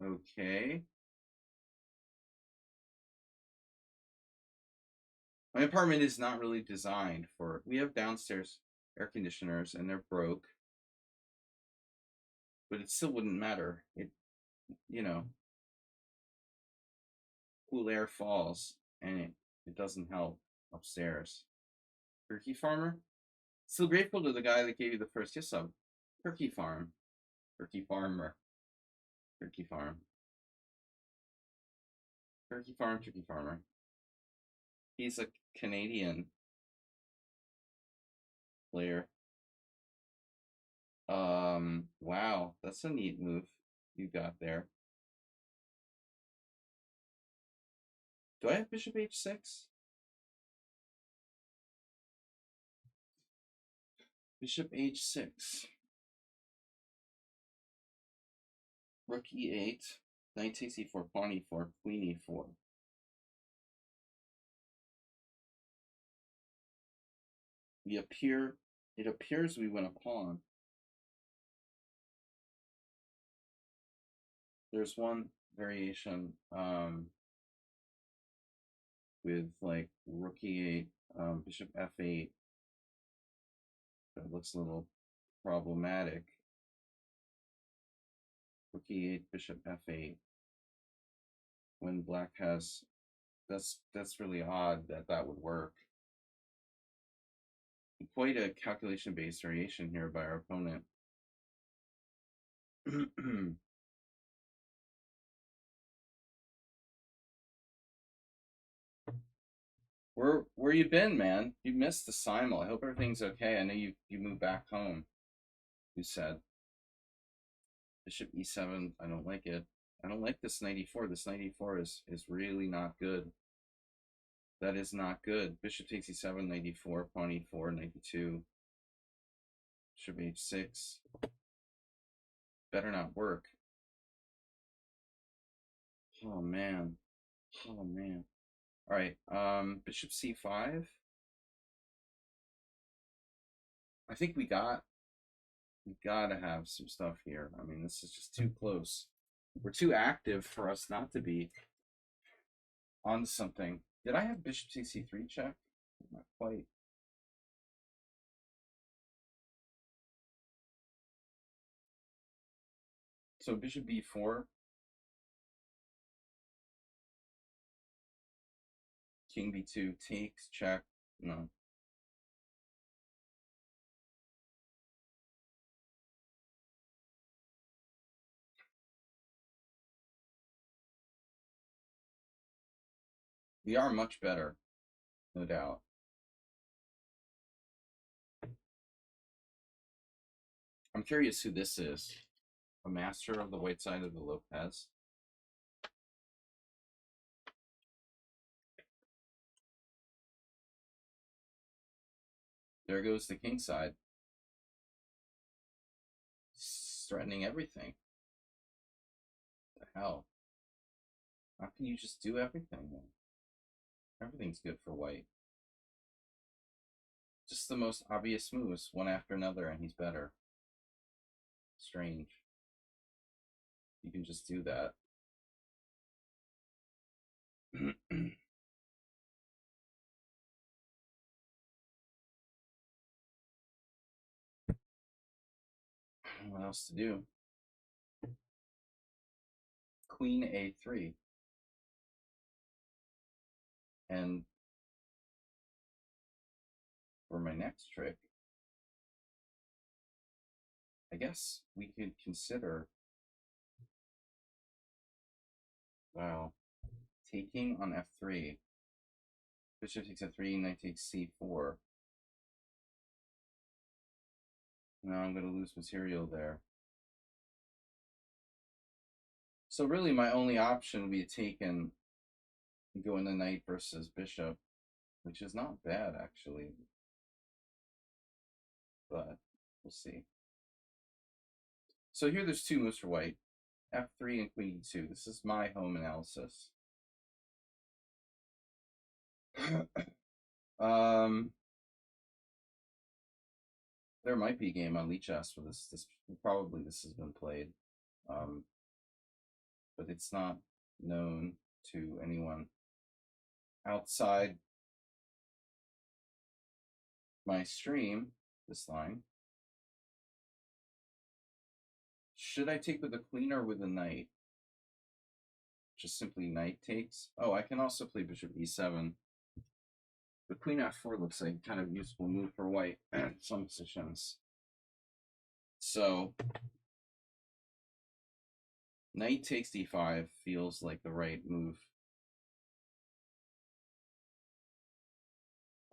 Okay. My apartment is not really designed for. We have downstairs air conditioners and they're broke, but it still wouldn't matter. It, you know, cool air falls and it doesn't help upstairs. Turkey farmer? Still grateful to the guy that gave you the first kiss up. Turkey farm. Turkey farmer. Turkey farm. Turkey farm, turkey farmer. He's a Canadian player. Wow, that's a neat move you got there. Do I have bishop h6? Bishop h6. Rook e8. Knight takes e4, pawn e4, queen e4. It appears we win a pawn. There's one variation with like rook e8, bishop f8. That looks a little problematic. Rook e8, bishop f8. When black has, that's really odd that that would work. Quite a calculation-based variation here by our opponent. Where you been, man? You missed the Simul. I hope everything's okay. I know you moved back home. You said bishop e7. I don't like it. I don't like this knight e4. This knight e4 is really not good. That is not good. Bishop takes e7, knight e4, pawn e4, knight e2. Bishop h6. Better not work. Oh man. Oh man. All right. Bishop c5. I think we gotta have some stuff here. I mean, this is just too close. We're too active for us not to be on something. Did I have bishop c3 check? Not quite. So bishop b4. King b2 takes, check. No. We are much better, no doubt. I'm curious who this is. A master of the white side of the Lopez. There goes the king side. It's threatening everything. What the hell? How can you just do everything then? Everything's good for white. Just the most obvious moves, one after another, and he's better. Strange. You can just do that. What else to do? Queen a3. And for my next trick, I guess we could consider, wow, taking on f3. Bishop takes f3, knight takes c4. Now I'm going to lose material there. So really my only option would be to take and go into knight versus bishop, which is not bad actually. But we'll see. So here there's two moves for white. f3 and queen e2. This is my home analysis. There might be a game on lichess for this. Probably this has been played, but it's not known to anyone outside my stream. This line. Should I take with the queen or with the knight? Just simply knight takes. Oh, I can also play bishop e7. The queen f4 looks like kind of useful move for white in some positions. So knight takes d5 feels like the right move.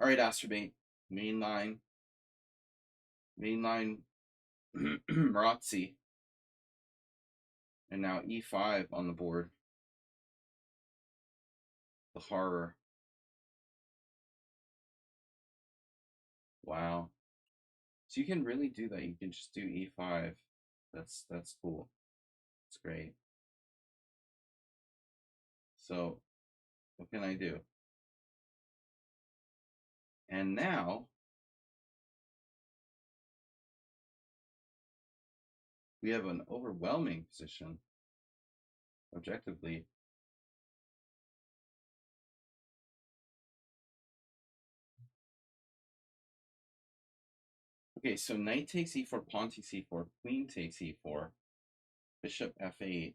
All right, Astrobate, mainline Marazzi, and now e5 on the board. The horror. Wow. So you can really do that. You can just do e5. That's cool. It's great. So what can I do? And now we have an overwhelming position, objectively. Okay, so knight takes e4, pawn takes e4, queen takes e4, bishop f8,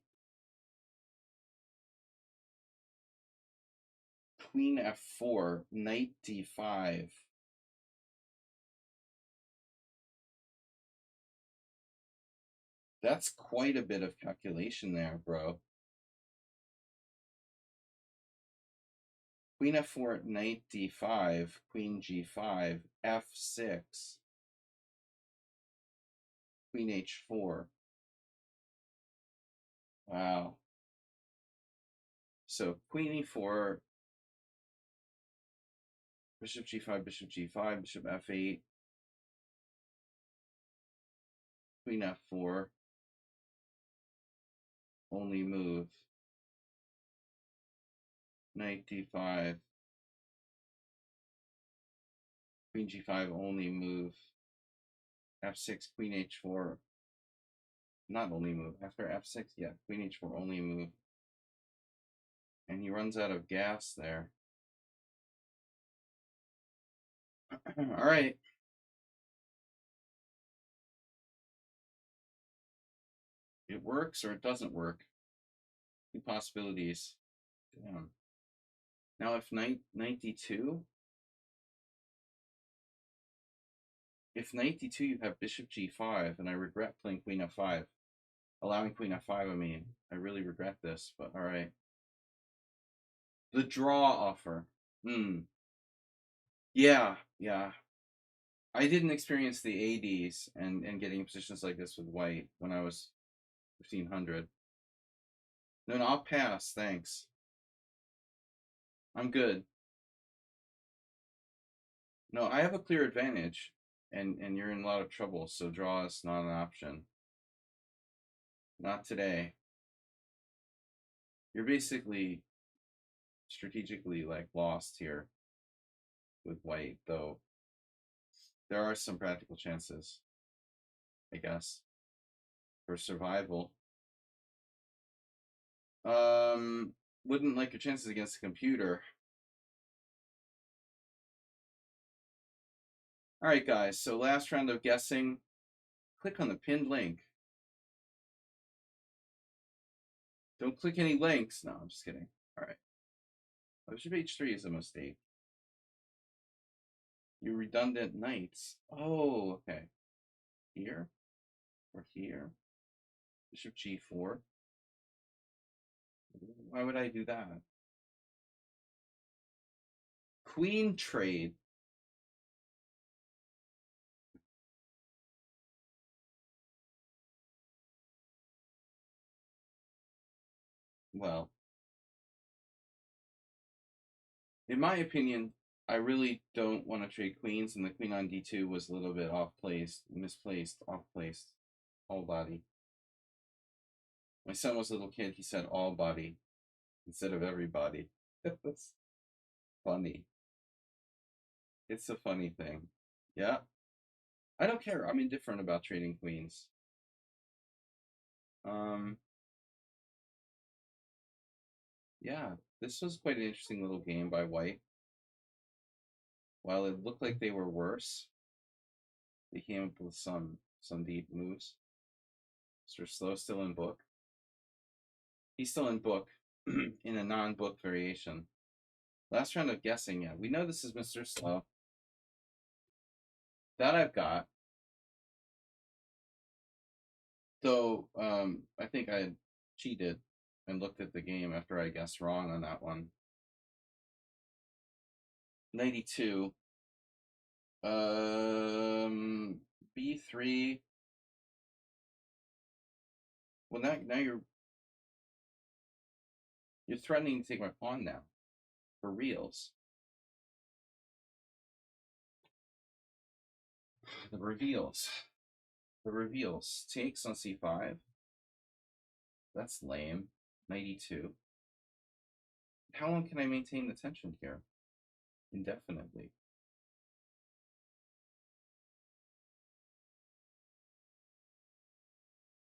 queen f4, knight d5. That's quite a bit of calculation there, bro. Queen f4, knight d5, queen g5, f6, queen h4. Wow. So queen e4, bishop g5, bishop g5, bishop f8, queen f4, only move, knight d5, queen g5, only move, f6, queen h4, not only move, after f6, yeah, queen h4, only move. And he runs out of gas there. All right. It works or it doesn't work. Two possibilities. Damn. Now if knight d2, if knight d2, you have bishop g5, and I regret playing queen f5. Allowing queen f5, I mean. I really regret this, but all right. The draw offer. Yeah. I didn't experience the ADs and getting positions like this with white when I was 1500. No, I'll pass, thanks. I'm good. No, I have a clear advantage, and you're in a lot of trouble, so draw is not an option. Not today. You're basically strategically like lost here with white, though there are some practical chances, I guess, for survival. Wouldn't like your chances against a computer. All right, guys, so last round of guessing. Click on the pinned link. Don't click any links. No, I'm just kidding. All right. Bishop h3 is a mistake. You redundant knights. Oh, okay. Here or here. Bishop g4. Why would I do that? Queen trade. Well, in my opinion, I really don't want to trade queens, and the queen on d2 was a little bit misplaced, off-placed, all body. My son was a little kid. He said all body instead of everybody. That's funny. It's a funny thing. Yeah. I don't care. I'm indifferent about trading queens. Yeah, this was quite an interesting little game by White. While it looked like they were worse, they came up with some deep moves. Mr. Slow still in book. He's still in book in a non-book variation. Last round of guessing, yeah. We know this is Mr. Slow. That I've got. Though I think I cheated and looked at the game after I guessed wrong on that one. 92. B3. Well, now you're threatening to take my pawn now. For reals. The reveals. The reveals. Takes on c5. That's lame. 92. How long can I maintain the tension here? Indefinitely.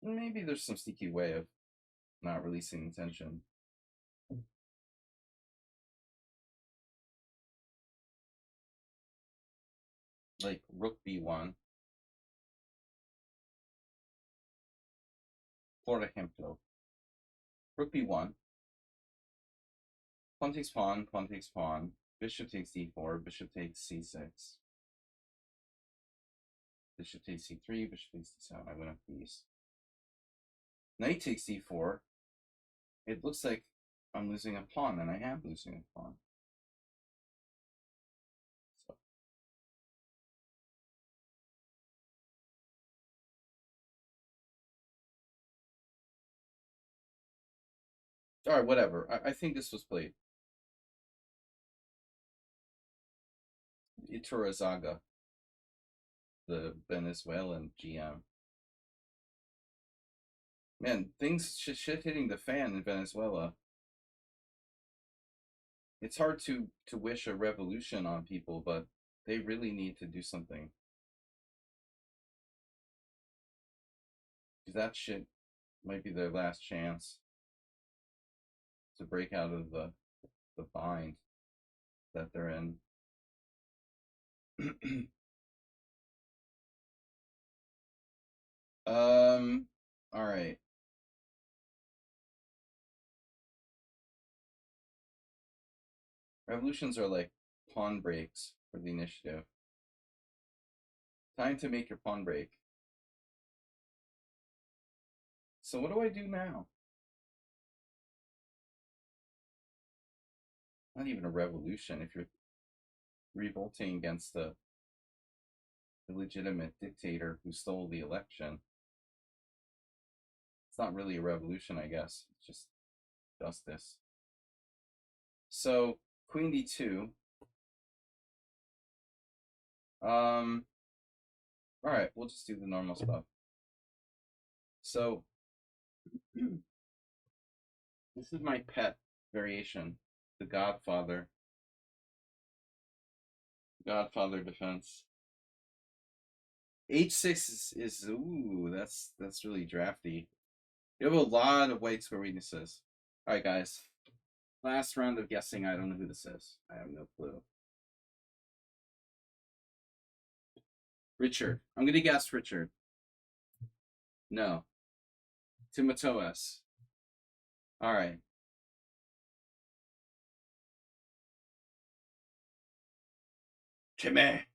Maybe there's some sneaky way of not releasing the tension. Like rook b1. Por ejemplo. Rook b1. Pawn takes pawn, pawn takes pawn. Bishop takes d4, bishop takes c6. Bishop takes c3, bishop takes d7. I went up these. Knight takes d4. It looks like I'm losing a pawn, and I am losing a pawn. So. All right, whatever. I think this was played. Iturazaga, the Venezuelan GM. Man, things shit hitting the fan in Venezuela. It's hard to wish a revolution on people, but they really need to do something. Because that shit might be their last chance to break out of the bind that they're in. All right. Revolutions are like pawn breaks for the initiative. Time to make your pawn break. So what do I do now? Not even a revolution if you're revolting against the illegitimate dictator who stole the election. It's not really a revolution, I guess. It's just justice. So queen d2. All right, we'll just do the normal stuff. So this is my pet variation, the Godfather defense. H6 is ooh, that's really drafty. You have a lot of white square weaknesses. All right, guys. Last round of guessing. I don't know who this is. I have no clue. Richard. I'm going to guess Richard. No. Timotouas. All right. Timmy.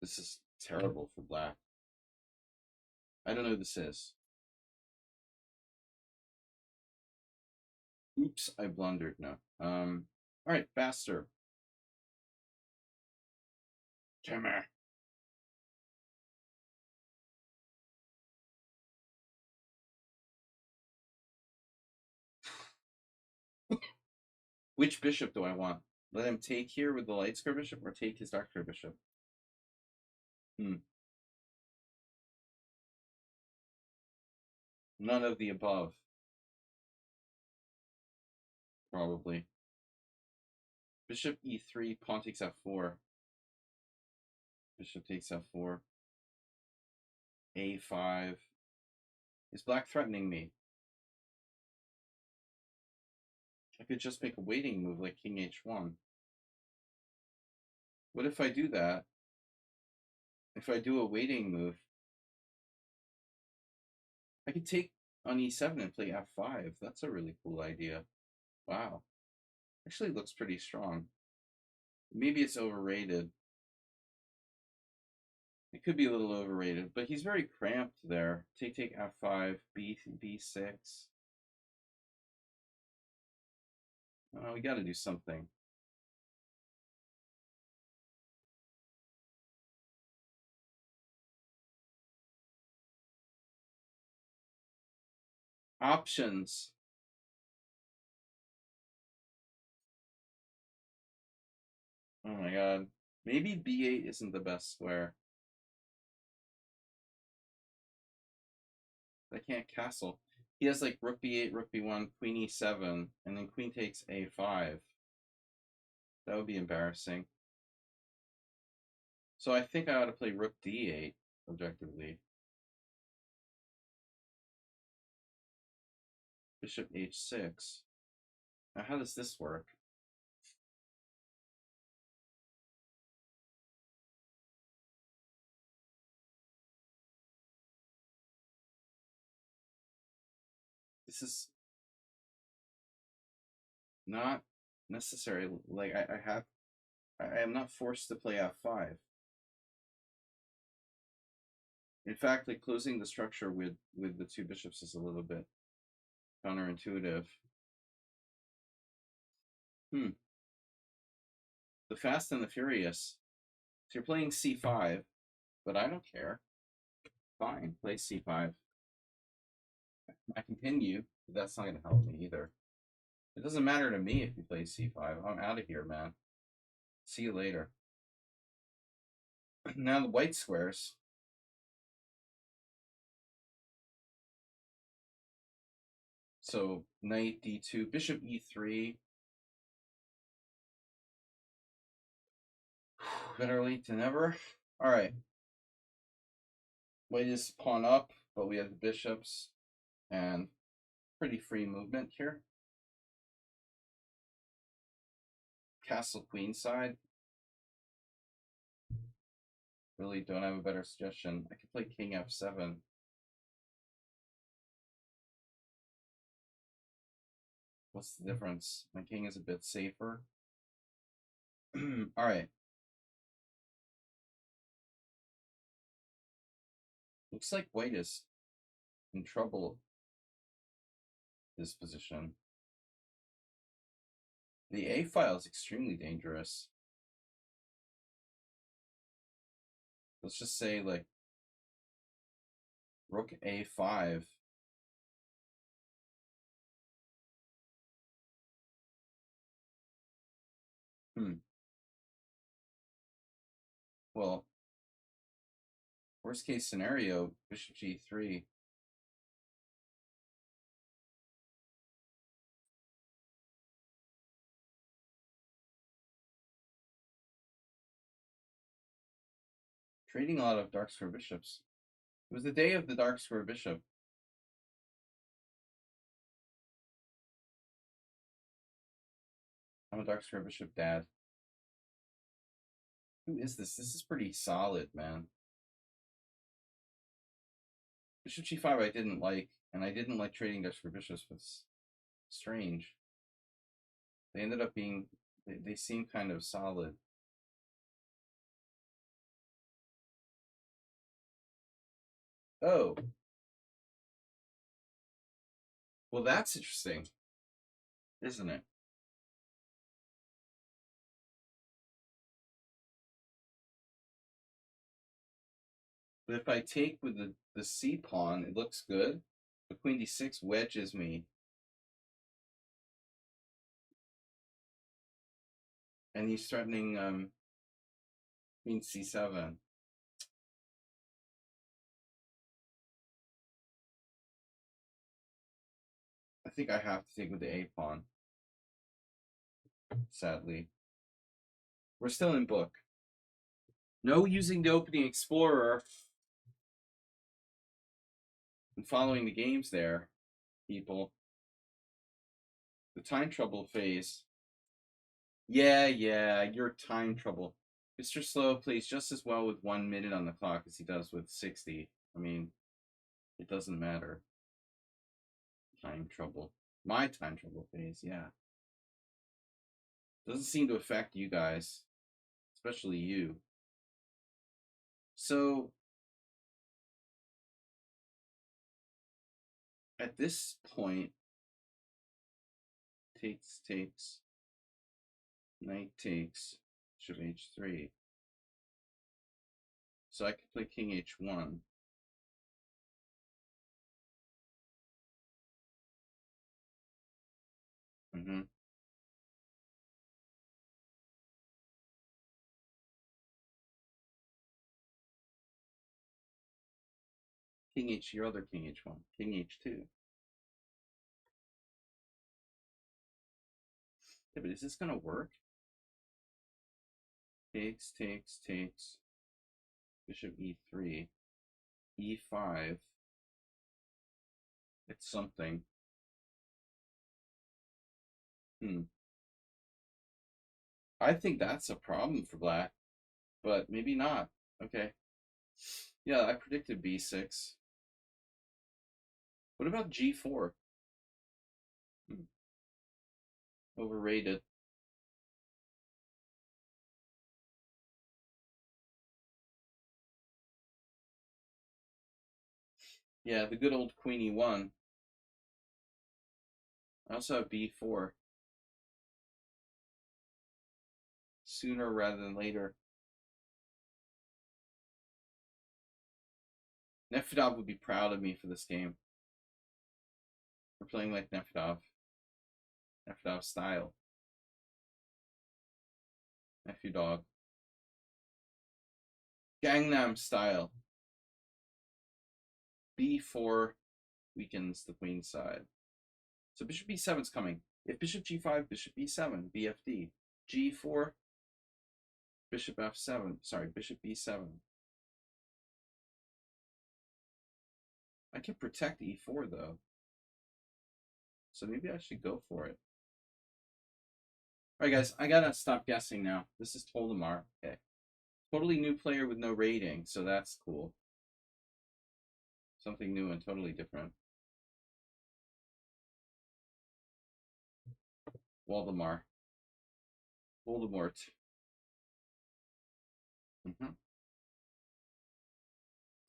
This is terrible for black. I don't know who this is. Oops, I blundered. No. All right, faster. Timmy. Which bishop do I want? Let him take here with the light square bishop or take his dark square bishop? None of the above. Probably. Bishop e3, pawn takes f4. Bishop takes f4. a5. Is black threatening me? I could just make a waiting move like king h1. What if I do that? If I do a waiting move, I could take on e7 and play f5. That's a really cool idea. Wow. Actually looks pretty strong. Maybe it's overrated. It could be a little overrated, but he's very cramped there. Take f5, b6. Oh, we got to do something. Options. Oh my god. Maybe b8 isn't the best square. I can't castle. He has like rook b8, rook b1, queen e7, and then queen takes a5. That would be embarrassing. So I think I ought to play rook d8 objectively. Bishop h6. Now how does this work? This is not necessary. Like I am not forced to play f5. In fact, like closing the structure with the two bishops is a little bit counterintuitive. The Fast and the Furious. So you're playing c5, but I don't care. Fine, play c5. I continue, but that's not going to help me either. It doesn't matter to me if you play c5. I'm out of here, man. See you later. Now the white squares. So knight d2, bishop e3. Better late than never. All right. White is pawn up, but we have the bishops and pretty free movement here. Castle queen side. Really don't have a better suggestion. I could play king f7. What's the difference? My king is a bit safer. All right. Looks like white is in trouble this position. The A file is extremely dangerous. Let's just say like rook a5. Well, worst case scenario, bishop g3. Trading a lot of dark square bishops. It was the day of the dark square bishop. I'm a dark square bishop dad. Who is this? This is pretty solid, man. Bishop g5 I didn't like, and I didn't like trading dark square bishops, but it's strange. They ended up being, they seem kind of solid. Oh. Well, that's interesting, isn't it? But if I take with the c pawn, it looks good. The queen d6 wedges me. And he's threatening queen c7. I think I have to take with the a pawn. Sadly, we're still in book. No using the opening explorer and following the games there, people. The time trouble phase. Yeah, you're time trouble. Mr. Slow plays just as well with 1 minute on the clock as he does with 60. I mean, it doesn't matter. Time trouble. My time trouble phase, yeah. Doesn't seem to affect you guys, especially you. So, at this point, takes, knight takes, bishop h3. So I could play king h1. Mm-hmm. King h, your other king h1, king h2. Yeah, but is this gonna work? Takes, bishop e3, e5. It's something. I think that's a problem for black, but maybe not. Okay. Yeah, I predicted b6. What about g4? Overrated. Yeah, the good old queen e1. I also have b4. Sooner rather than later. Nefedov would be proud of me for this game. We're playing like Nefedov style. Nephew dog. Gangnam style. b4 weakens the queen side. So bishop b7 is coming. If bishop g5, bishop b7, bfd. g4, bishop f7. Sorry, bishop b7. I can protect e4 though. So maybe I should go for it. Alright guys, I gotta stop guessing now. This is Toldemar. Okay. Totally new player with no rating, so that's cool. Something new and totally different. Waldemar. Voldemort.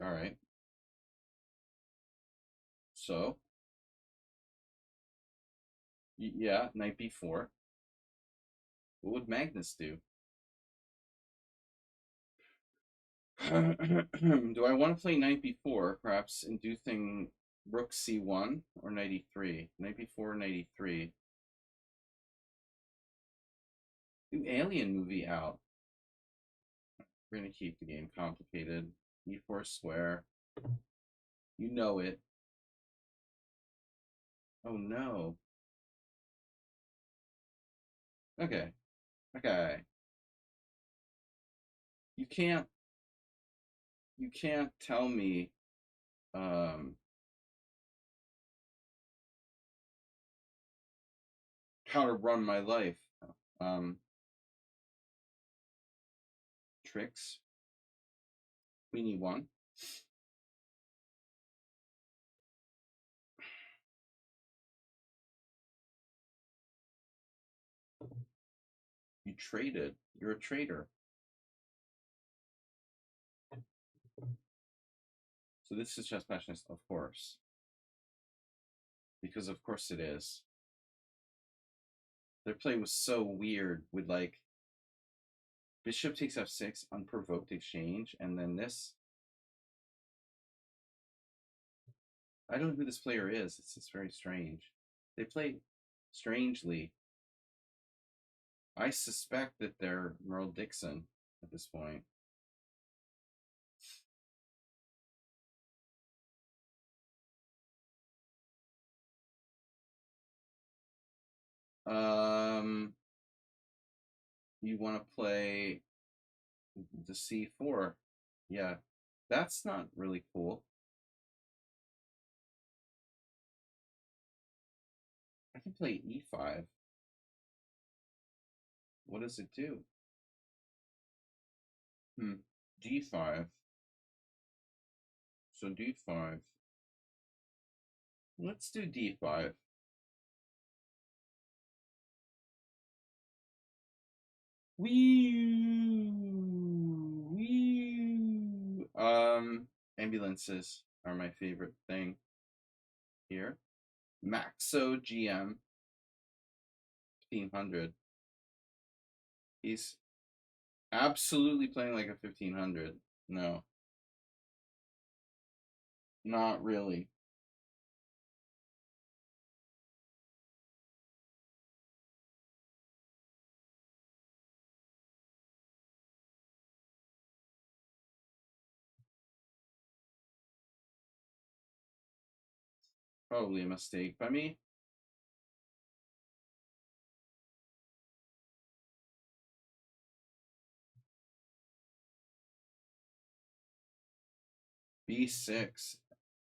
Alright. So, yeah, knight b4. What would Magnus do? Do I want to play knight b4, perhaps inducing rook c1 or knight e3? Knight b4, knight e3. New Alien movie out. We're going to keep the game complicated. e4 square. You know it. Oh no. Okay. Okay. You can't tell me how to run my life. Tricks. Queen e1. You traded. You're a traitor. So this is chess passionist, of course. Because of course it is. Their play was so weird with like bishop takes f6, unprovoked exchange, and then this. I don't know who this player is. It's just very strange. They play strangely. I suspect that they're Merle Dixon at this point. You want to play the C4. Yeah, that's not really cool. I can play E5. What does it do? D5. So D5. Let's do D5. Wee. Ambulances are my favorite thing here. Maxo GM 1500. He's absolutely playing like a 1500. No, not really. Probably a mistake by me. B6.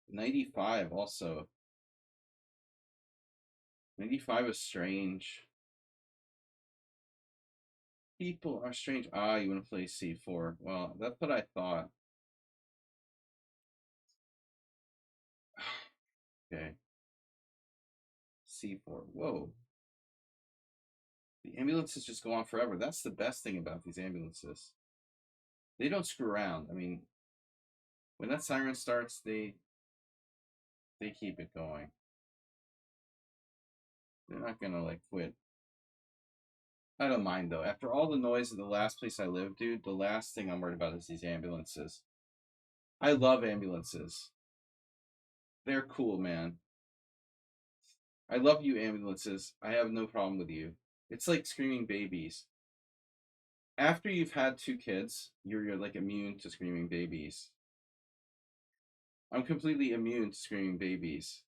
95 also. 95 is strange. People are strange. Ah, you want to play C4. Well, that's what I thought. Okay. C4. Whoa. The ambulances just go on forever. That's the best thing about these ambulances. They don't screw around. I mean, when that siren starts, they keep it going. They're not gonna like quit. I don't mind though. After all the noise of the last place I lived, dude, the last thing I'm worried about is these ambulances. I love ambulances. They're cool, man. I love you, ambulances. I have no problem with you. It's like screaming babies. After you've had 2 kids, you're like immune to screaming babies. I'm completely immune to screaming babies.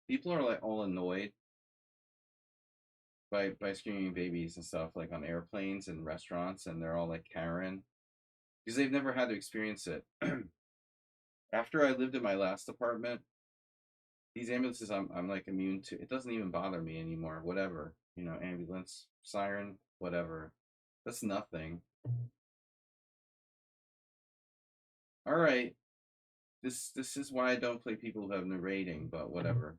People are like all annoyed by screaming babies and stuff, like on airplanes and restaurants, and they're all like Karen because they've never had to experience it. After I lived in my last apartment, these ambulances I'm like immune to. It doesn't even bother me anymore. Whatever, ambulance, siren, whatever. That's nothing. All right, this is why I don't play people who have no rating, but whatever.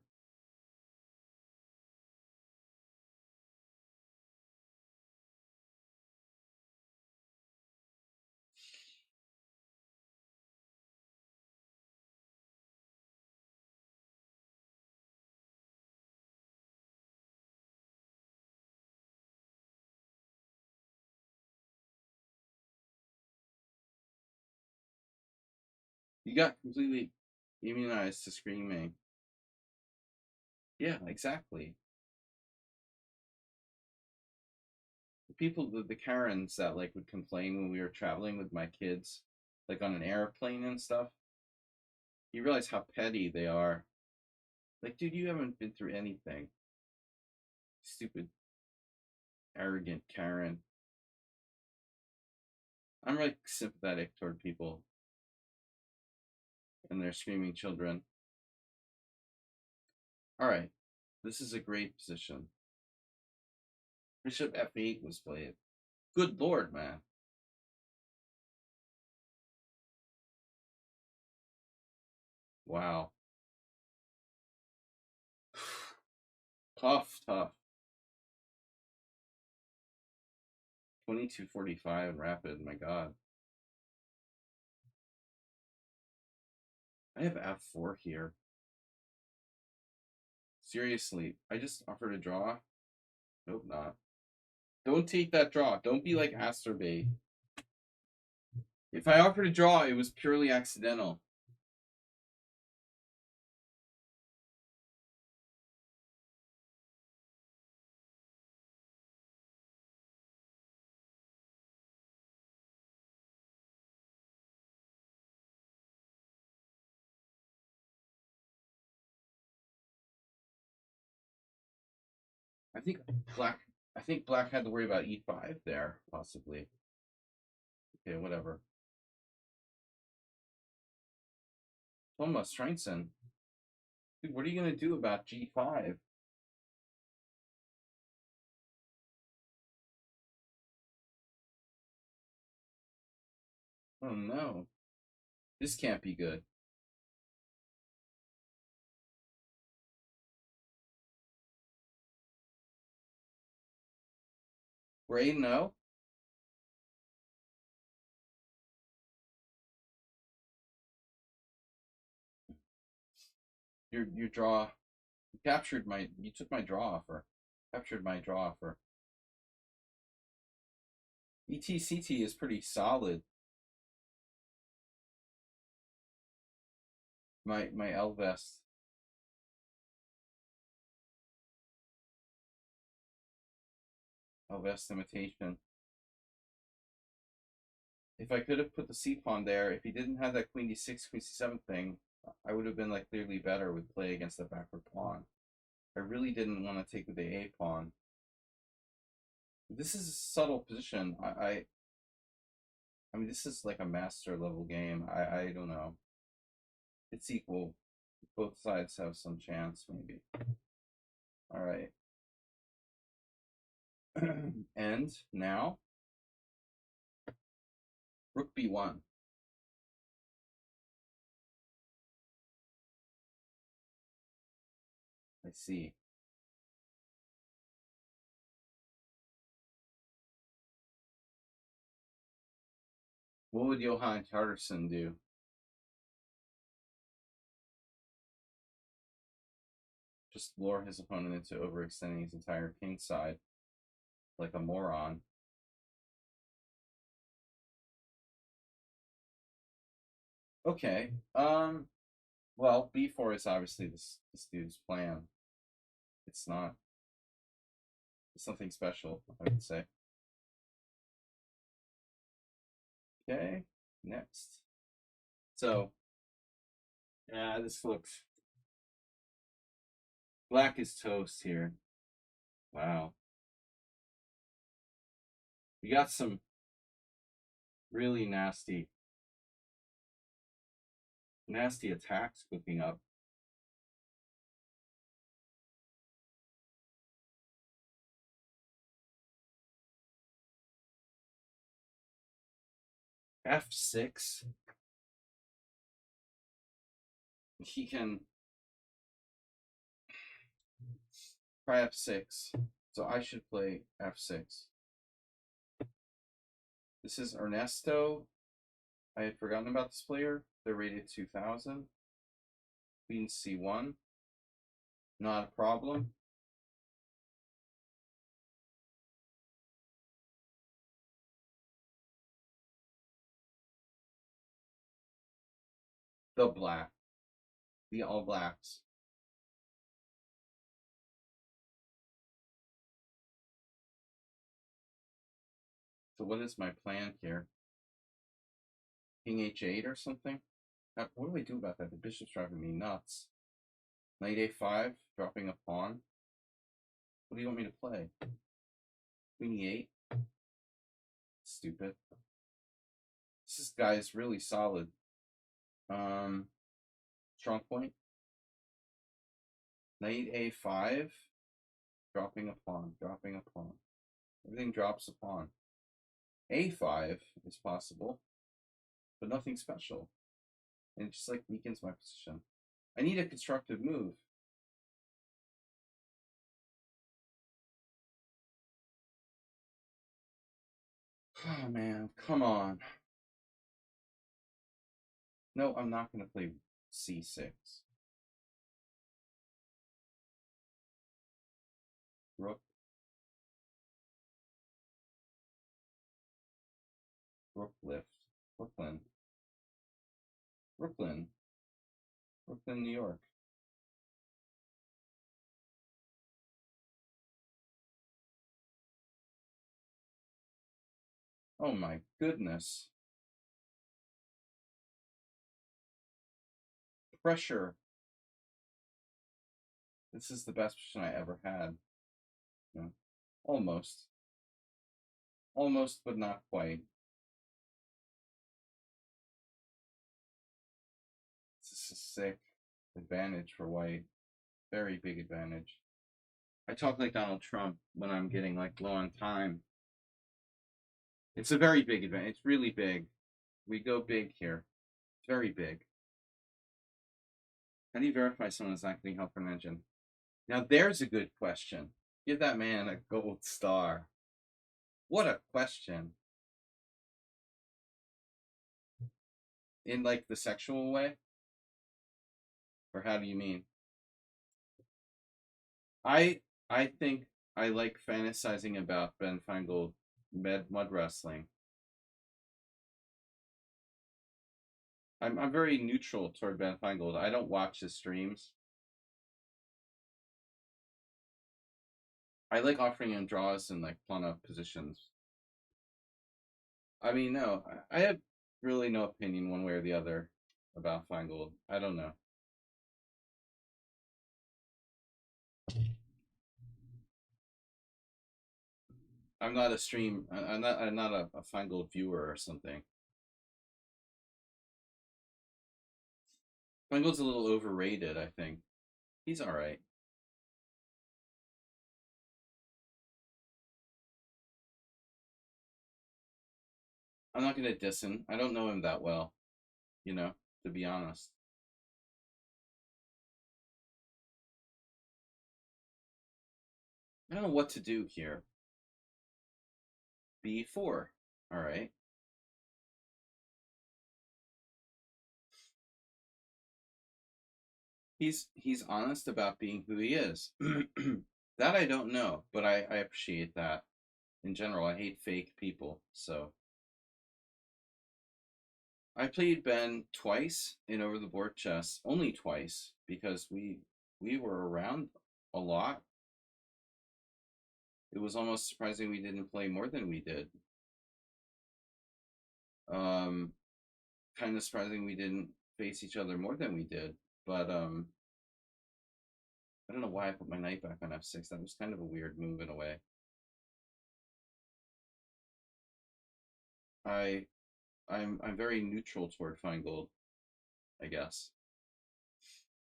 You got completely immunized to screaming. Yeah, exactly. The Karens that like would complain when we were traveling with my kids, like on an airplane and stuff. You realize how petty they are. Like, dude, you haven't been through anything. Stupid, arrogant Karen. I'm like sympathetic toward people and their screaming children. All right, this is a great position. Bishop F8 was played. Good lord, man. Wow. Tough. 2245 rapid, my god. I have F4 here. Seriously, I just offered a draw. Nope, not. Don't take that draw. Don't be like Asterbait. If I offered a draw, it was purely accidental. I think black had to worry about e5 there, possibly. Okay, whatever. Thomas Streinson. Dude, what are you gonna do about g5? Oh no. This can't be good. Gray, no. Your draw. You took my draw offer. Captured my draw offer. ETCT is pretty solid. My Elvest. Elvest imitation. If I could have put the C pawn there, if he didn't have that queen d6, queen c7 thing, I would have been like clearly better with play against the backward pawn. I really didn't want to take with the A pawn. This is a subtle position. I mean, this is like a master level game. I don't know. It's equal. Both sides have some chance, maybe. All right. And now, rook b1. I see. What would Johan Carterson do? Just lure his opponent into overextending his entire king side like a moron. Okay. Well, b4 is obviously this dude's plan. It's not. It's something special, I would say. Okay. Next. So, yeah, this looks. Black is toast here. Wow. We got some really nasty attacks cooking up. F6. He can try F6. So I should play F6. This is Ernesto. I had forgotten about this player. They're rated 2000. Queen C1. Not a problem. The black. The all blacks. So what is my plan here? King H8 or something? What do I do about that? The bishop's driving me nuts. Knight A5, dropping a pawn. What do you want me to play? Queen E8. Stupid. This guy is really solid. Strong point. Knight A5, dropping a pawn, dropping a pawn. Everything drops a pawn. A5 is possible, but nothing special. And it just like weakens my position. I need a constructive move. Oh man, come on. No, I'm not going to play C6. Rook. Rook lift. Brooklyn. Brooklyn. Brooklyn, New York. Oh my goodness. Pressure. This is the best position I ever had. You know, almost, almost, but not quite. It's a sick advantage for white. Very big advantage. I talk like Donald Trump when I'm getting like low on time. It's a very big advantage. It's really big. We go big here. It's very big. How do you verify someone's not getting help from an engine? Now there's a good question. Give that man a gold star. What a question. In like the sexual way? Or how do you mean? I I think I like fantasizing about Ben Feingold mud wrestling. I'm very neutral toward Ben Feingold. I don't watch his streams. I like offering him draws in like pawn up positions. I mean, no, I have really no opinion one way or the other about Feingold. I don't know. I'm not a stream. I'm not a Feingold viewer or something. Feingold's a little overrated. I think he's all right. I'm not gonna diss him. I don't know him that well, you know, to be honest. I don't know what to do here. B4. All right. He's honest about being who he is. That I don't know, but I appreciate that. In general, I hate fake people. So I played Ben twice in over the board chess, only twice because we were around a lot. It was almost surprising we didn't play more than we did. Um, Kind of surprising we didn't face each other more than we did. But I don't know why I put my knight back on f6. That was kind of a weird move in a way. I I'm very neutral toward Feingold, I guess.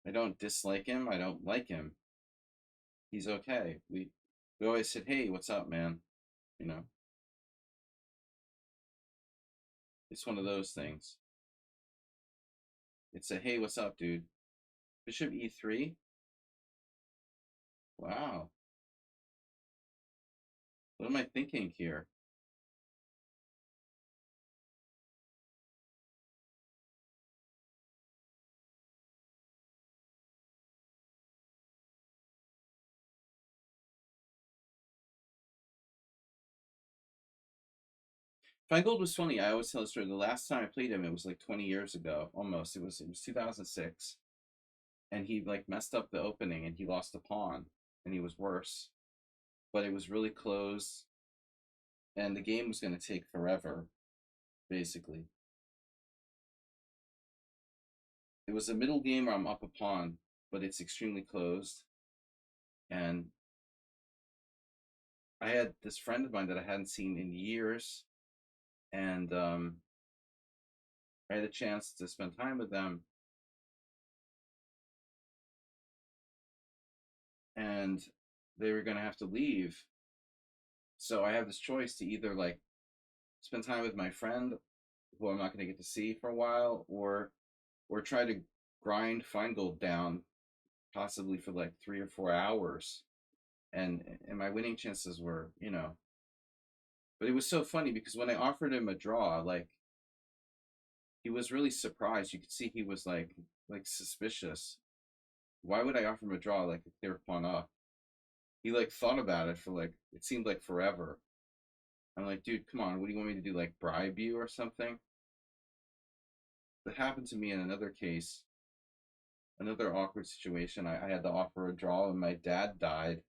I don't dislike him. I don't like him. He's okay. We always said, "Hey, what's up, man?" You know, it's one of those things. It's a, "Hey, what's up, dude?" Bishop e3. Wow, what am I thinking here? Feingold was funny. I always tell the story. The last time I played him, it was like 20 years ago, almost. It was 2006, and he like messed up the opening, and he lost a pawn, and he was worse. But it was really close, and the game was going to take forever, basically. It was a middle game where I'm up a pawn, but it's extremely closed. And I had this friend of mine that I hadn't seen in years, and I had a chance to spend time with them. And they were going to have to leave. So I have this choice to either like spend time with my friend who I'm not going to get to see for a while, or try to grind Feingold down possibly for like 3 or 4 hours. And my winning chances were, but it was so funny because when I offered him a draw, like he was really surprised. You could see he was like suspicious. Why would I offer him a draw like a clear pawn up? He like thought about it for like it seemed like forever. I'm like, dude, come on, what do you want me to do? Like bribe you or something? That happened to me in another case, another awkward situation. I had to offer a draw and my dad died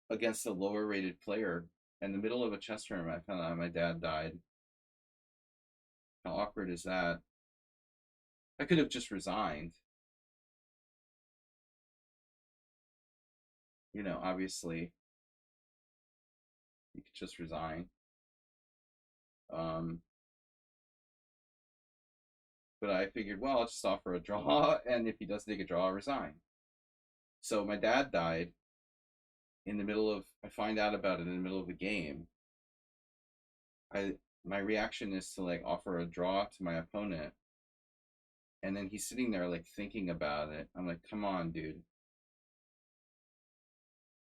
against a lower rated player. In the middle of a chess tournament, I found out my dad died. How awkward is that? I could have just resigned. Obviously you could just resign. Um, but I figured, well, I'll just offer a draw, and if he does take a draw, I'll resign. So my dad died in the middle of. I find out about it in the middle of the game. I My reaction is to like offer a draw to my opponent, and then he's sitting there like thinking about it. I'm like, come on, dude.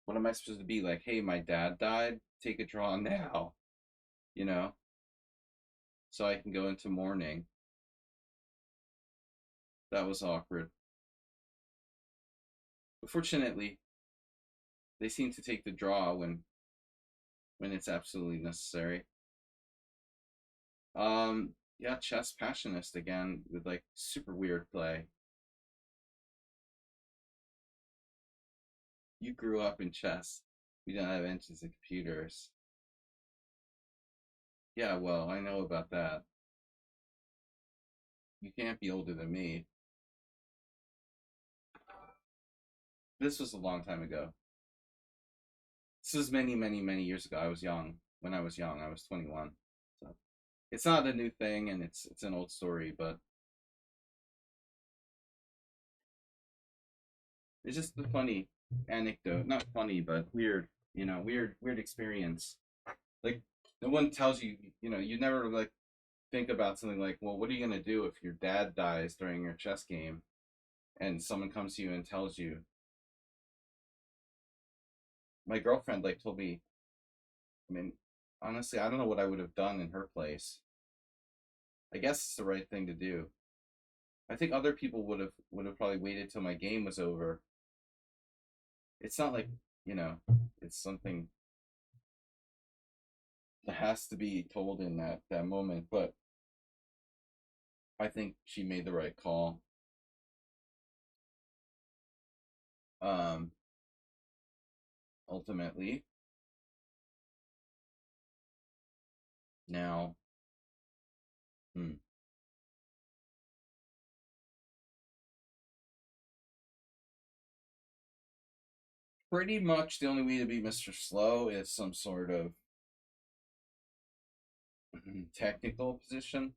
What am I supposed to be like? Hey, my dad died. Take a draw now, you know, so I can go into mourning. That was awkward. But fortunately, they seem to take the draw when it's absolutely necessary. Yeah, chess passionist again with like super weird play. You grew up in chess. We don't have engines and computers. Yeah, well, I know about that. You can't be older than me. This was a long time ago. This was many, many, many years ago. I was young. When I was young, I was 21. So it's not a new thing, and it's an old story, but it's just a funny anecdote. Not funny, but weird. Weird experience. Like no one tells you. You never like think about something like, well, what are you gonna do if your dad dies during your chess game, and someone comes to you and tells you. My girlfriend like told me. I mean, honestly, I don't know what I would have done in her place. I guess it's the right thing to do. I think other people would have probably waited till my game was over. It's not like you know, it's something that has to be told in that moment. But I think she made the right call. Um, Ultimately, now, hmm, pretty much the only way to beat Mr. Slow is some sort of technical position.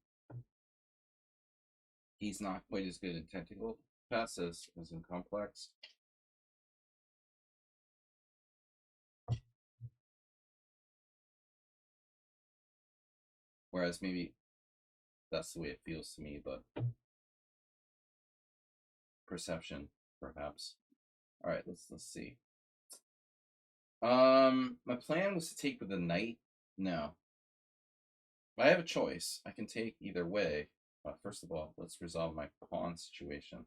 He's not quite as good in technical chess as in complex. Whereas maybe that's the way it feels to me, but perception, perhaps. All right, let's see. My plan was to take with the knight. No, I have a choice. I can take either way. First of all, let's resolve my pawn situation.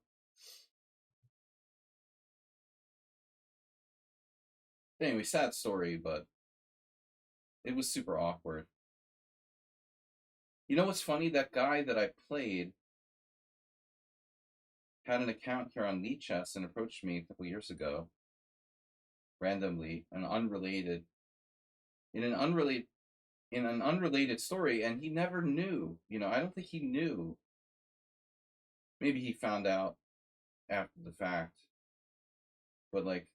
Anyway, sad story, but it was super awkward. You know what's funny? That guy that I played had an account here on lichess and approached me a couple years ago, randomly, in an unrelated story, and he never knew. I don't think he knew. Maybe he found out after the fact, but like,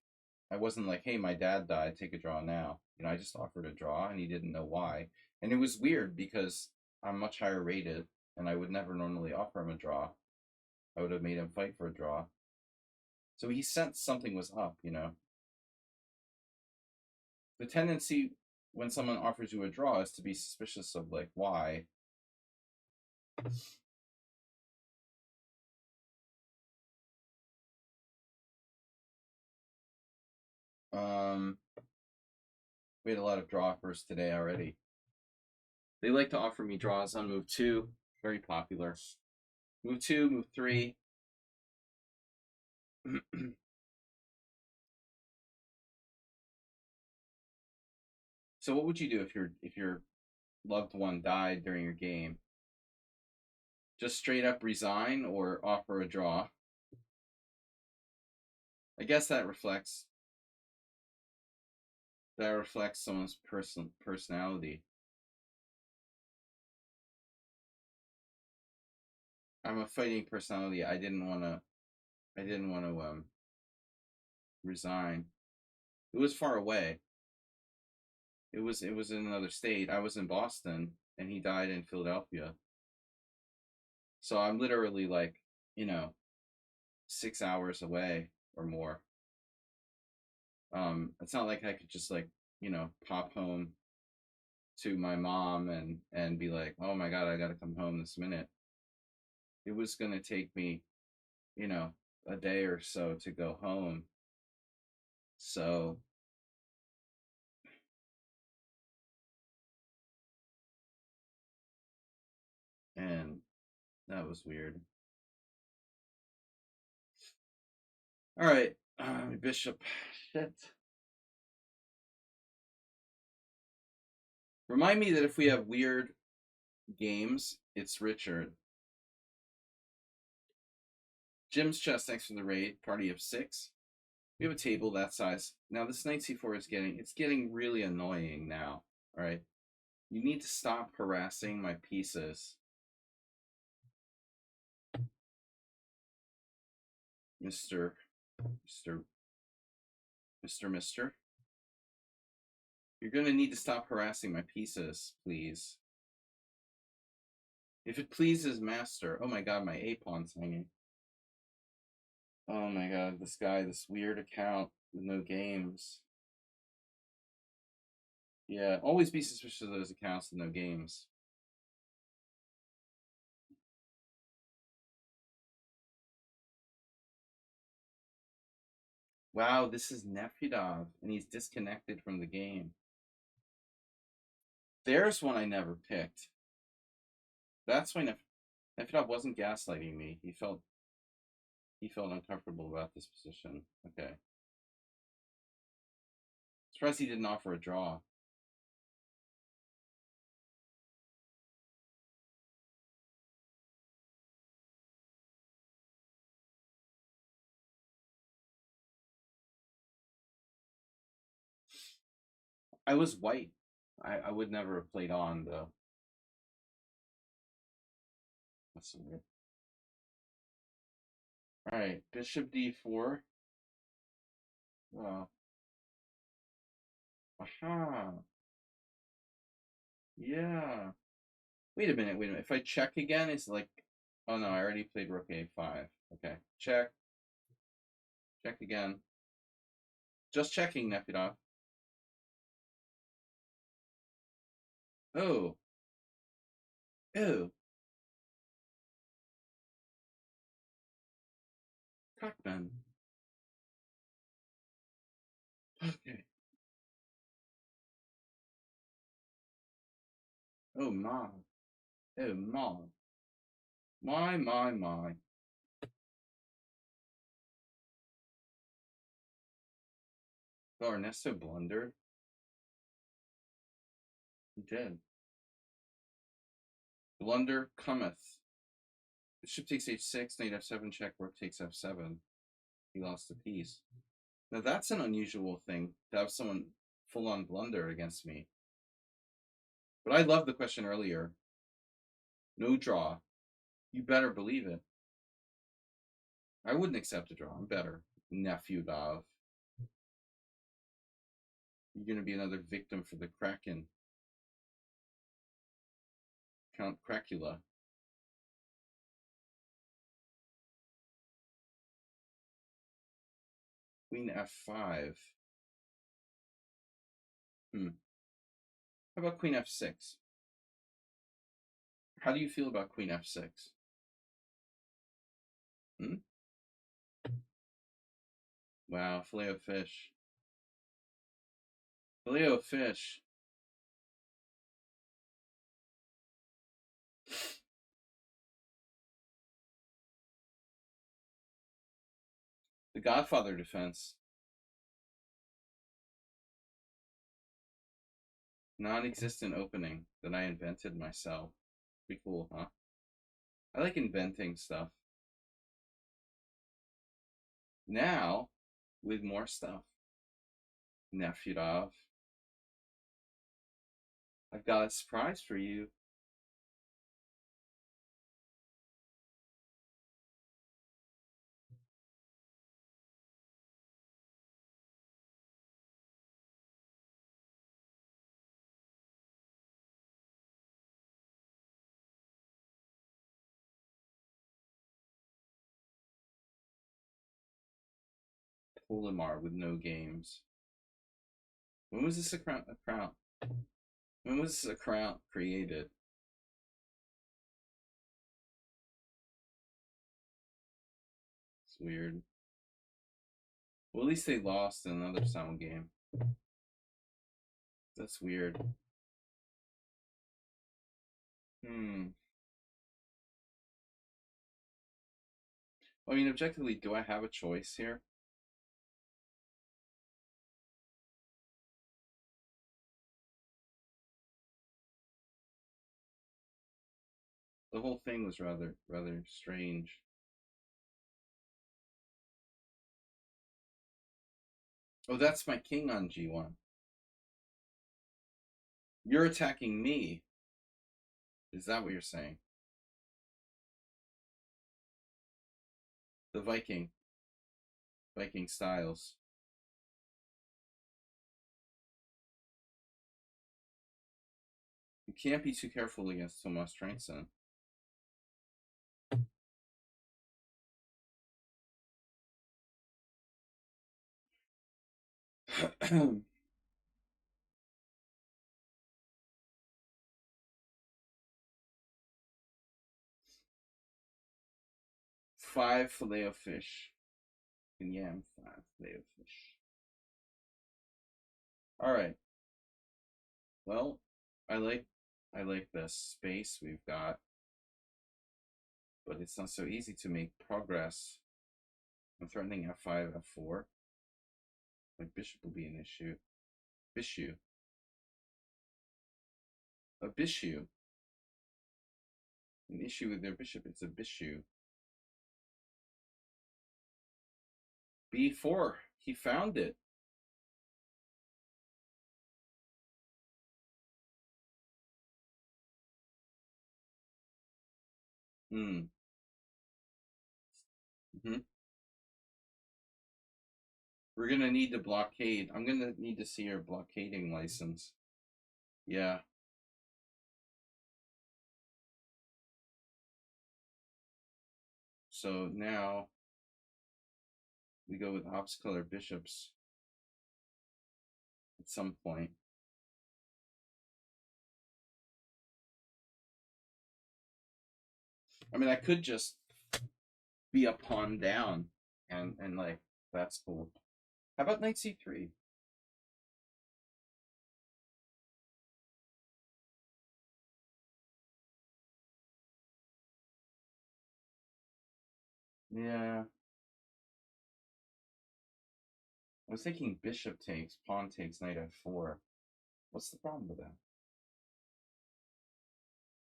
I wasn't like, hey, my dad died, take a draw now. I just offered a draw, and he didn't know why, and it was weird because I'm much higher rated, and I would never normally offer him a draw. I would have made him fight for a draw. So he sensed something was up. The tendency when someone offers you a draw is to be suspicious of like why. Um, we had a lot of draw offers today already. They like to offer me draws on move two, very popular. Move two, move three. So what would you do if your loved one died during your game? Just straight up resign or offer a draw? I guess that reflects someone's personality. I'm a fighting personality. I didn't want to resign. It was far away. It was in another state. I was in Boston, and he died in Philadelphia. So I'm literally like, you know, 6 hours away or more. It's not like I could just like, pop home to my mom and be like, oh my god, I gotta come home this minute. It was gonna take me, you know, a day or so to go home. So and that was weird. All right, Bishop. Shit. Remind me that if we have weird games, it's Richard. Jim's chess, thanks for the raid. Party of 6. We have a table that size. Now this knight c4 is getting really annoying now. All right. You need to stop harassing my pieces. Mr. Mr. Mr. You're going to need to stop harassing my pieces, please. If it pleases master. Oh my god, my A pawn's hanging. Oh my god, this guy, this weird account with no games. Yeah, always be suspicious of those accounts with no games. Wow, this is Nefedov, and he's disconnected from the game. There's one I never picked. That's why Nefedov wasn't gaslighting me. He felt uncomfortable about this position. Okay. Surprised he didn't offer a draw. I was white. I would never have played on though. That's so weird. All right, bishop d4. Oh. Aha. Yeah. Wait a minute. If I check again, it's like, oh no, I already played rook a5. Okay, check. Check again. Just checking, Nefedov. Oh. Oh. Cockman. Okay. Oh my. Oh my. My. Oh, Ernesto blundered. He did. Blunder cometh. Bishop takes h6, knight f7, check, rook takes f7. He lost a piece. Now that's an unusual thing to have someone full on blunder against me. But I love the question earlier. No draw. You better believe it. I wouldn't accept a draw. I'm better. Nephew Dov. You're going to be another victim for the Kraken. Count Cracula. Queen f5. How about Queen f6? How do you feel about Queen f6? Wow, filet of fish. Filet of fish. The Godfather defense. Non-existent opening that I invented myself. Pretty cool, huh? I like inventing stuff. Now, with more stuff. Nefedov. I've got a surprise for you. Polimar with no games. When was this a crown? When was this a crown created? It's weird. Well, at least they lost in another sound game. That's weird. I mean, objectively, do I have a choice here? The whole thing was rather strange. Oh, that's my king on G1. You're attacking me. Is that what you're saying? The Viking styles. You can't be too careful against Tomas Transon. 5 filet of fish. And yam, 5 filet of fish. All right. Well, I like this space we've got, but it's not so easy to make progress. I'm threatening f5, f4. My bishop will be an issue. Bishu. A bishu. An issue with their bishop. It's a bishu. b4. He found it. Hmm. We're gonna need to blockade. I'm gonna need to see your blockading license. Yeah. So now we go with ops color bishops at some point. I mean, I could just be a pawn down and like, that's cool. How about knight c3? Yeah. I was thinking bishop takes, pawn takes, knight f4. What's the problem with that?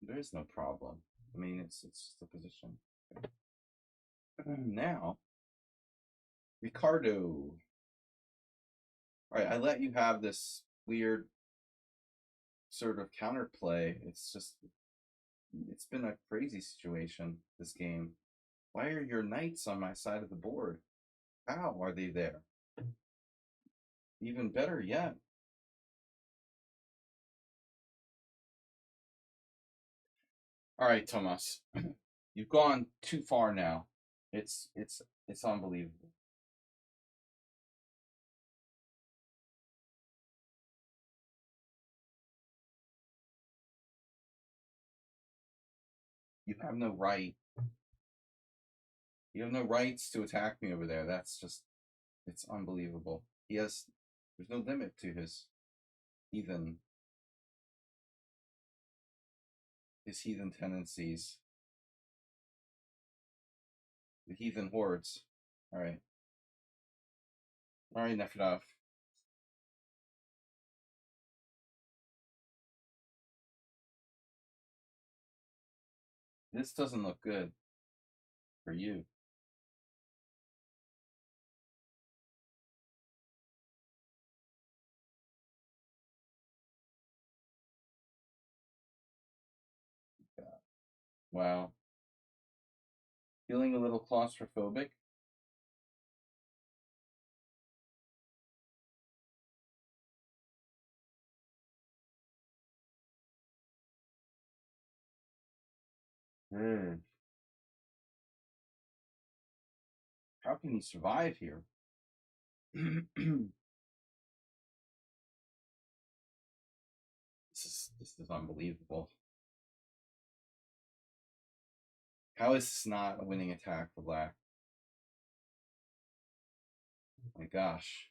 There is no problem. I mean, it's just a position. Now, Ricardo. All right, I let you have this weird sort of counterplay. It's been a crazy situation, this game. Why are your knights on my side of the board? How are they there? Even better yet. All right, Tomas. You've gone too far now. It's unbelievable. You have no right. You have no rights to attack me over there. That's just, it's unbelievable. There's no limit to heathen his heathen tendencies. The heathen hordes. All right. All right, Nefedov. This doesn't look good for you. Wow. Feeling a little claustrophobic? Hmm. How can he survive here? This is unbelievable. How is this not a winning attack for black? Oh my gosh.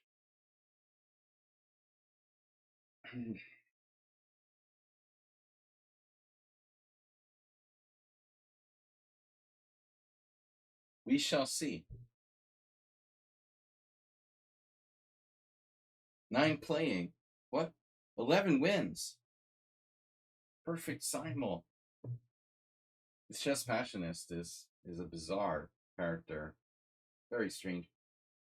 We shall see. 9 playing. What? 11 wins. Perfect Simul. This chess passionist is a bizarre character. Very strange.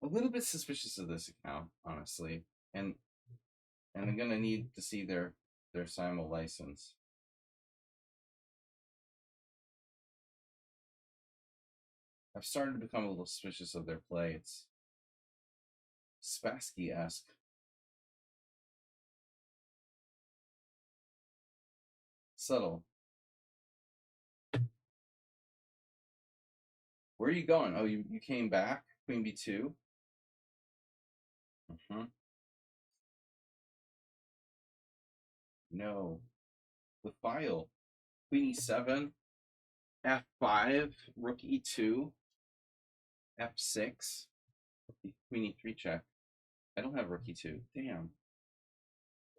A little bit suspicious of this account, honestly. And I'm gonna need to see their Simul license. I've started to become a little suspicious of their play. It's Spassky-esque. Subtle. Where are you going? Oh, you came back? Queen b2? No. The file. Queen e7. f5. Rook e2. f6. Queen e3 check. I don't have rook e2. Damn.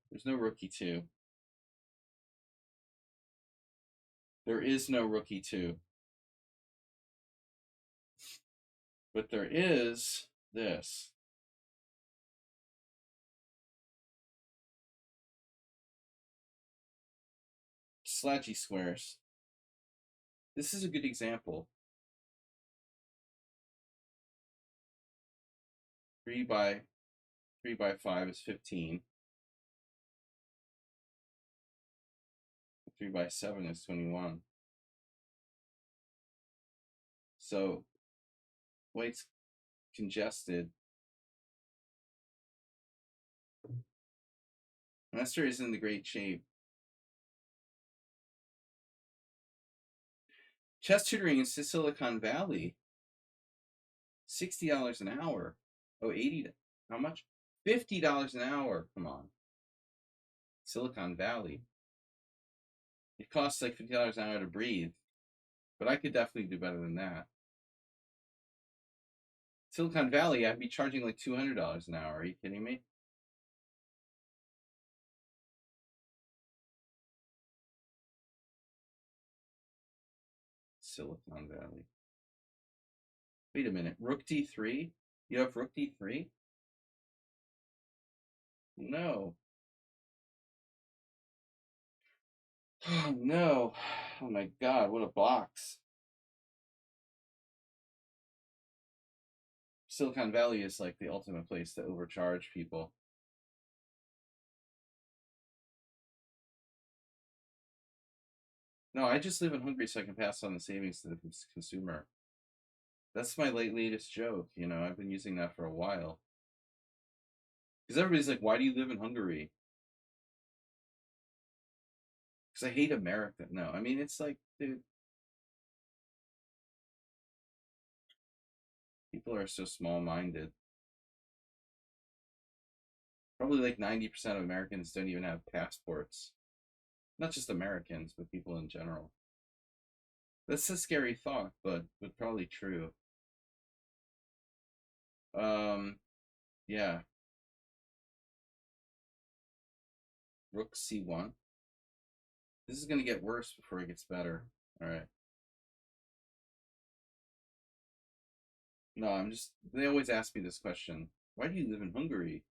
There's no rook e2. There is no rook e2. But there is this. Sludgy squares. This is a good example. 3 by 5 is 15. 3 by 7 is 21. So white's congested. Master is in the great shape. Chess tutoring in Silicon Valley. $60 an hour. Oh, 80. How much? $50 an hour. Come on. Silicon Valley. It costs like $50 an hour to breathe. But I could definitely do better than that. Silicon Valley, I'd be charging like $200 an hour. Are you kidding me? Silicon Valley. Wait a minute. Rook d3? You have rook d3? No. Oh, no. Oh, my God. What a box. Silicon Valley is like the ultimate place to overcharge people. No, I just live in Hungary so I can pass on the savings to the consumer. That's my latest joke. You know, I've been using that for a while. Because everybody's like, why do you live in Hungary? Because I hate America. No, I mean, it's like, dude, people are so small-minded. Probably like 90% of Americans don't even have passports. Not just Americans, but people in general. That's a scary thought, but probably true. Yeah. Rook c1. This is going to get worse before it gets better. All right. No, I'm just, they always ask me this question. Why do you live in Hungary?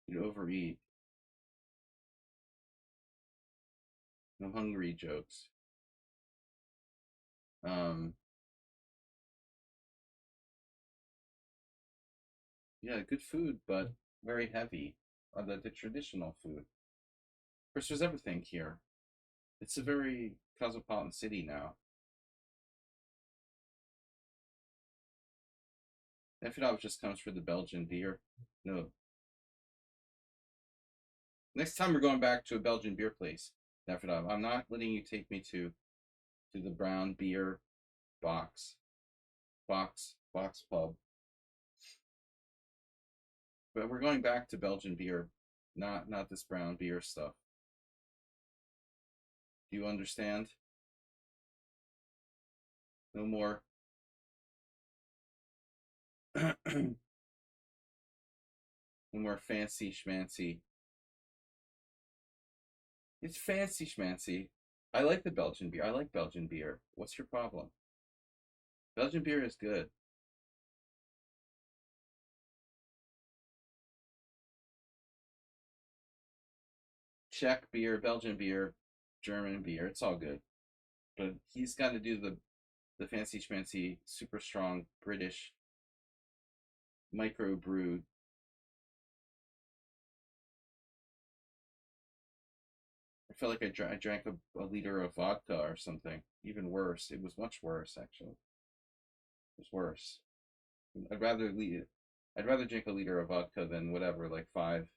You overeat. No Hungary jokes. Yeah, good food, but very heavy. The traditional food. Of course, there's everything here. It's a very cosmopolitan city now. Davidoff just comes for the Belgian beer. No. Next time we're going back to a Belgian beer place. Daffodil, I'm not letting you take me to the brown beer box. Box pub. But we're going back to Belgian beer, not this brown beer stuff. Do you understand? No more no more fancy schmancy. It's fancy schmancy. I like the Belgian beer. I like Belgian beer. What's your problem? Belgian beer is good. Czech beer, Belgian beer, German beer. It's all good. But he's got to do the fancy schmancy, super strong British micro brewed. I felt like I drank a liter of vodka or something. Even worse. It was much worse, actually. It was worse. I'd rather I'd rather drink a liter of vodka than whatever, like 5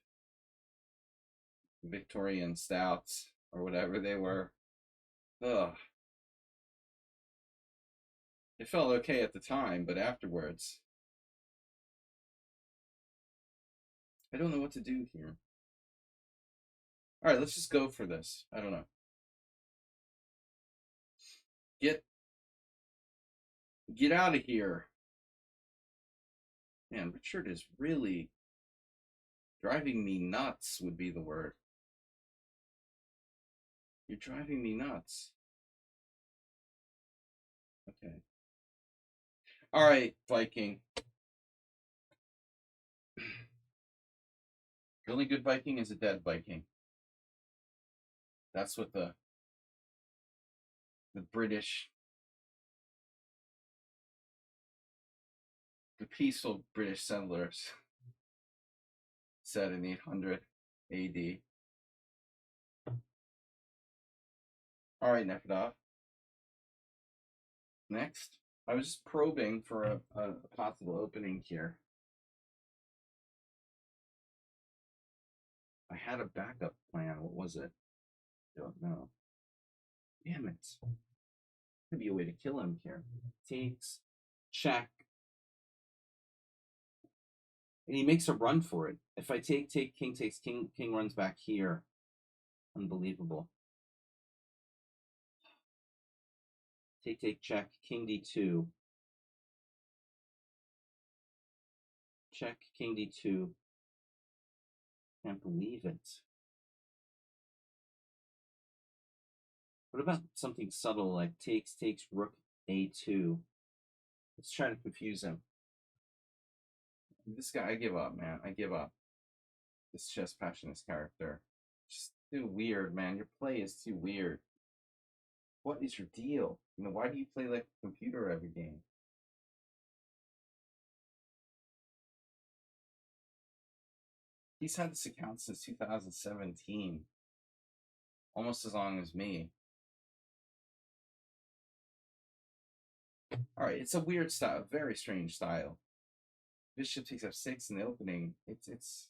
Victorian stouts or whatever they were. Ugh. It felt okay at the time, but afterwards, I don't know what to do here. All right, let's just go for this. I don't know. Get out of here. Man, Richard is really driving me nuts would be the word. You're driving me nuts. Okay. All right, Viking. The only good Viking is a dead Viking. That's what the British, the peaceful British settlers said in 800 AD. All right, Nekhidov. Next, I was just probing for a possible opening here. I had a backup plan. What was it? Don't know. Damn it. Could be a way to kill him here. Takes, check. And he makes a run for it. If I take, king takes, king runs back here. Unbelievable. Take, check, king d2. Check, king d2. Can't believe it. What about something subtle like takes, rook a2? Let's try to confuse him. This guy, I give up, man. I give up. This chess passionist character. Just too weird, man. Your play is too weird. What is your deal? You know, why do you play like a computer every game? He's had this account since 2017. Almost as long as me. All right, it's a weird style, very strange style. Bishop takes f6 in the opening. It's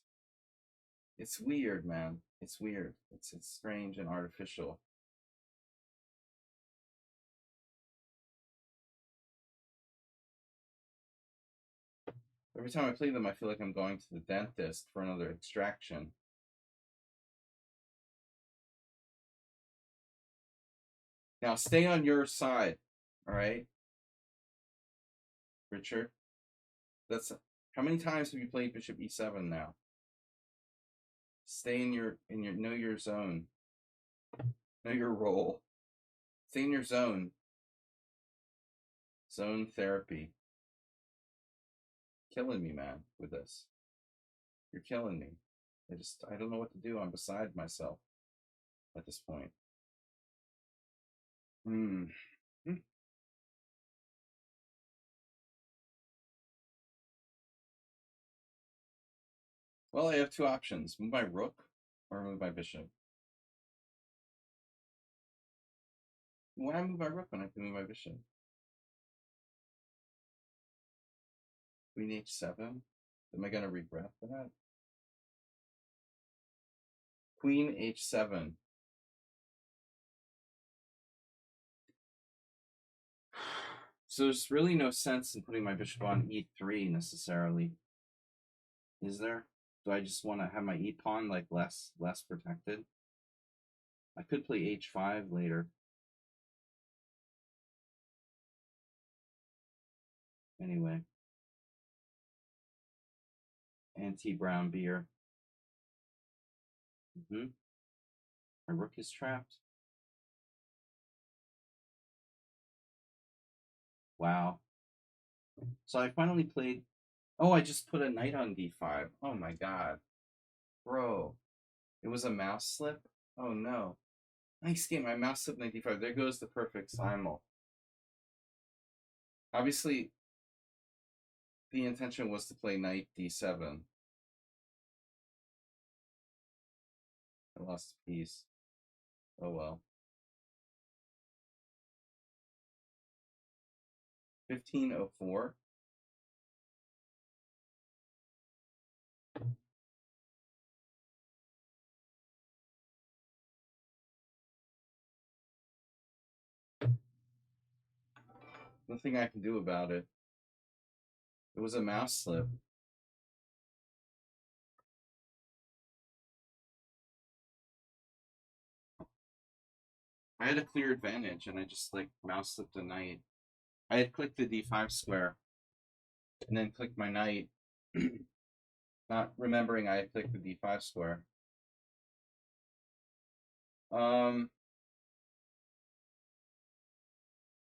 weird, man. It's weird. It's strange and artificial. Every time I play them, I feel like I'm going to the dentist for another extraction. Now stay on your side, all right, Richard. That's how many times have you played Bishop e7 now? Stay in your know your zone, know your role. Stay in your zone. Zone therapy. Killing me, man, with this. You're killing me. I don't know what to do. I'm beside myself at this point. Well, I have 2 options. Move my rook or move my bishop. Why move my rook when I can move my bishop? Queen h7. Am I going to regret that? Queen h7. So there's really no sense in putting my bishop on e3 necessarily, is there? Do I just want to have my e pawn like less protected? I could play h5 later. Anyway, anti-brown beer. My rook is trapped. Wow. So I finally played. Oh, I just put a knight on d5. Oh my god, bro! It was a mouse slip. Oh no. Nice game. I mouse slip knight d5. There goes the perfect simul. Obviously, the intention was to play knight d7. I lost a piece. Oh well. 1504. Nothing I can do about it. It was a mouse slip. I had a clear advantage and I just like mouse slipped a knight. I had clicked the d5 square and then clicked my knight, not remembering I had clicked the d5 square.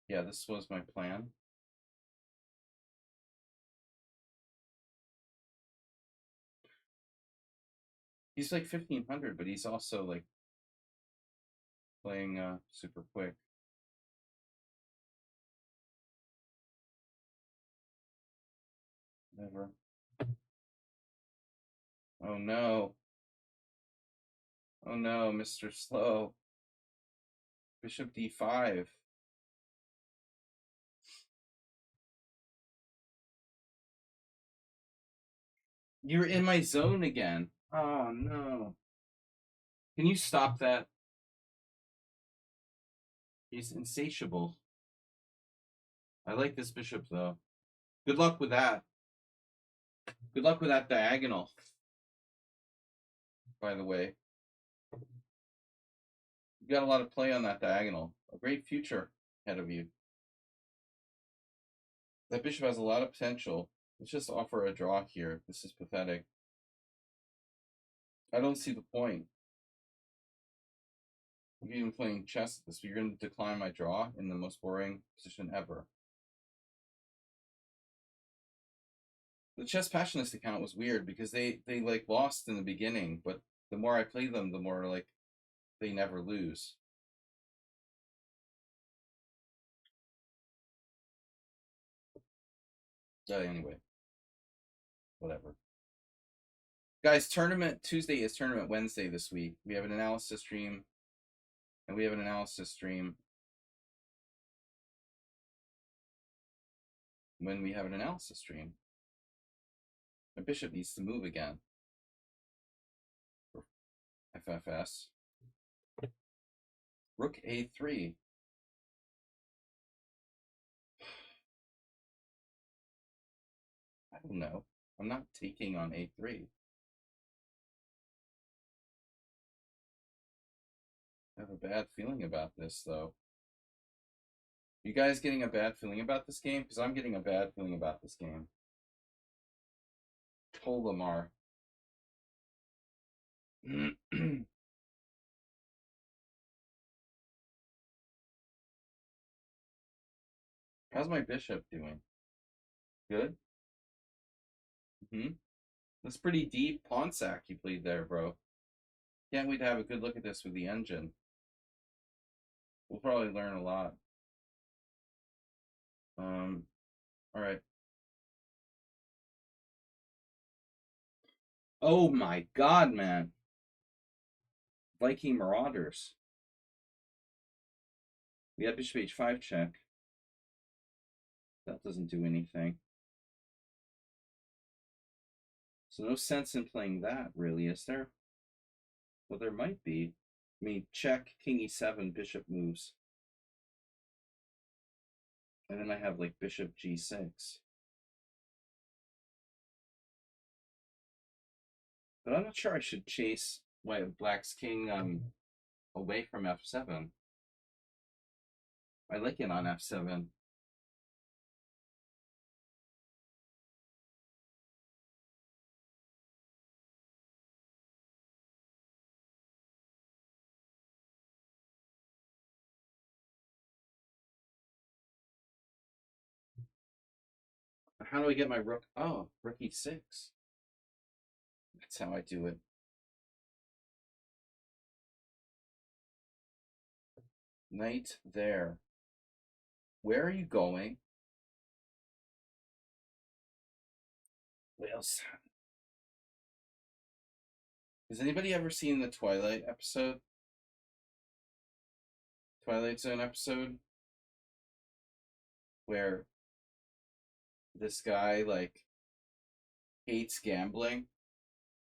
Yeah, this was my plan. He's like 1500, but he's also like playing super quick. Whatever. Oh no. Oh no, Mr. Slow. Bishop d5. You're in my zone again. Oh no. Can you stop that? He's insatiable. I like this bishop though. Good luck with that. Good luck with that diagonal. By the way, you got a lot of play on that diagonal. A great future ahead of you. That bishop has a lot of potential. Let's just offer a draw here. This is pathetic. I don't see the point. If you're even playing chess at this, you're going to decline my draw in the most boring position ever. The Chess Passionist account was weird because they like lost in the beginning, but the more I play them, the more like they never lose. Anyway, whatever. Guys, tournament Tuesday is tournament Wednesday this week. We have an analysis stream, and we have an analysis stream when we have an analysis stream. My bishop needs to move again. FFS. Rook a3. I don't know. I'm not taking on a3. I have a bad feeling about this, though. You guys getting a bad feeling about this game? Because I'm getting a bad feeling about this game. Lamar. How's my bishop doing? Good? That's pretty deep pawn sack you played there, bro. Can't wait to have a good look at this with the engine. We'll probably learn a lot. All right. Oh my god, man. Viking Marauders. We have bishop h5 check. That doesn't do anything. So no sense in playing that, really, is there? Well, there might be. I mean, check, king e7, bishop moves. And then I have like bishop g6. But I'm not sure I should chase black's king away from f7. I like it on f7. How do I get my rook? Oh, rook e6. That's how I do it. Knight there. Where are you going? Wales. Has anybody ever seen the Twilight episode? Twilight Zone episode? Where this guy like hates gambling,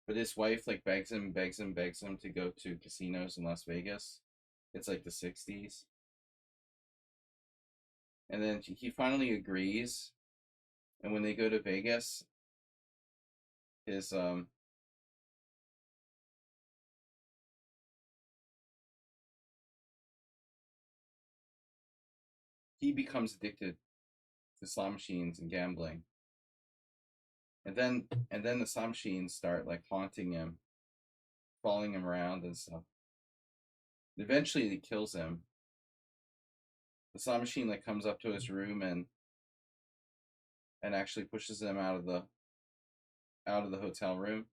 but his wife like begs him to go to casinos in Las Vegas. It's like the 60s. And then he finally agrees. And when they go to Vegas, his he becomes addicted to slot machines and gambling. And then the slot machines start like haunting him, following him around and stuff. Eventually it kills him. The slot machine like comes up to his room and actually pushes him out of the hotel room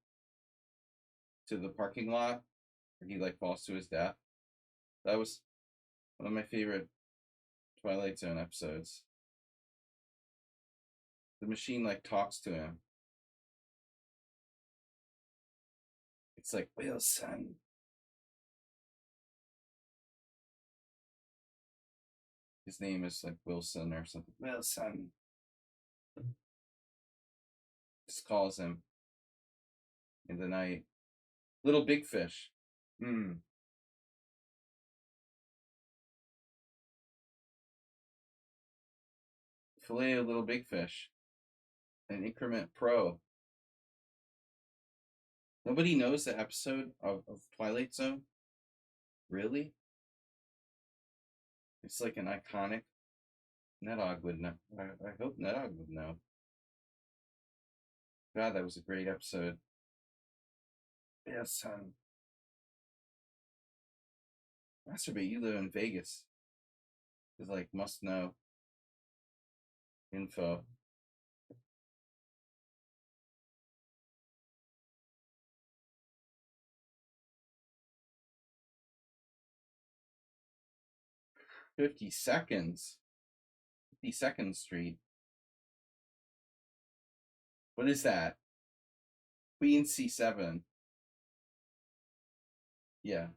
to the parking lot where he like falls to his death. That was one of my favorite Twilight Zone episodes. The machine like talks to him. It's like, Wilson. His name is like Wilson or something. Wilson. Just calls him in the night. Little big fish. Filet of little big fish. An increment pro. Nobody knows the episode of Twilight Zone? Really? It's like an iconic. Nedog would know. I hope Nedog would know. God, that was a great episode. Yes, son. Masturbate, you live in Vegas. It's like must know info. $50. 52nd Street. What is that? Queen C7. Yeah.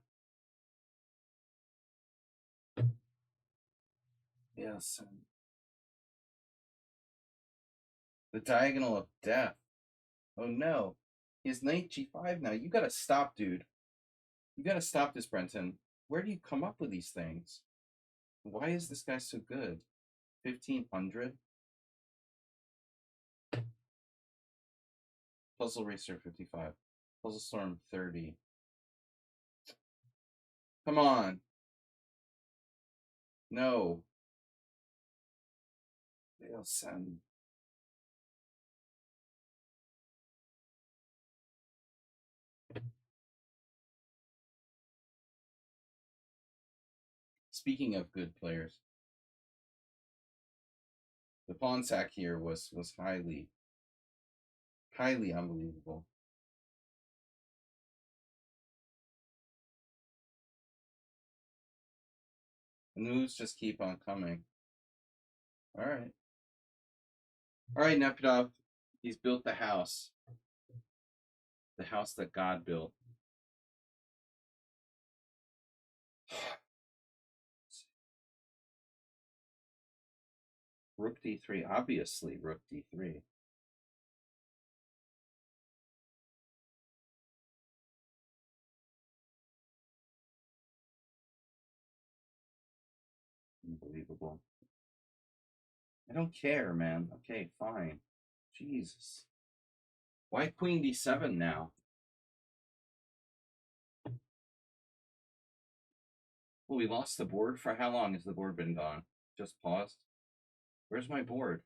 Yes. The diagonal of death. Oh no. He has knight G5 now. You gotta stop, dude. You gotta stop this, Brenton. Where do you come up with these things? Why is this guy so good? 1500? Puzzle Racer 55. Puzzle Storm 30. Come on. No. They'll send. Speaking of good players, the pawn sack here was highly unbelievable. The moves just keep on coming. All right. All right, Nepidov. He's built the house. The house that God built. Rook d3. Obviously, rook d3. Unbelievable. I don't care, man. Okay, fine. Jesus. Why queen d7 now? Well, we lost the board. For how long has the board been gone? Just paused? Where's my board?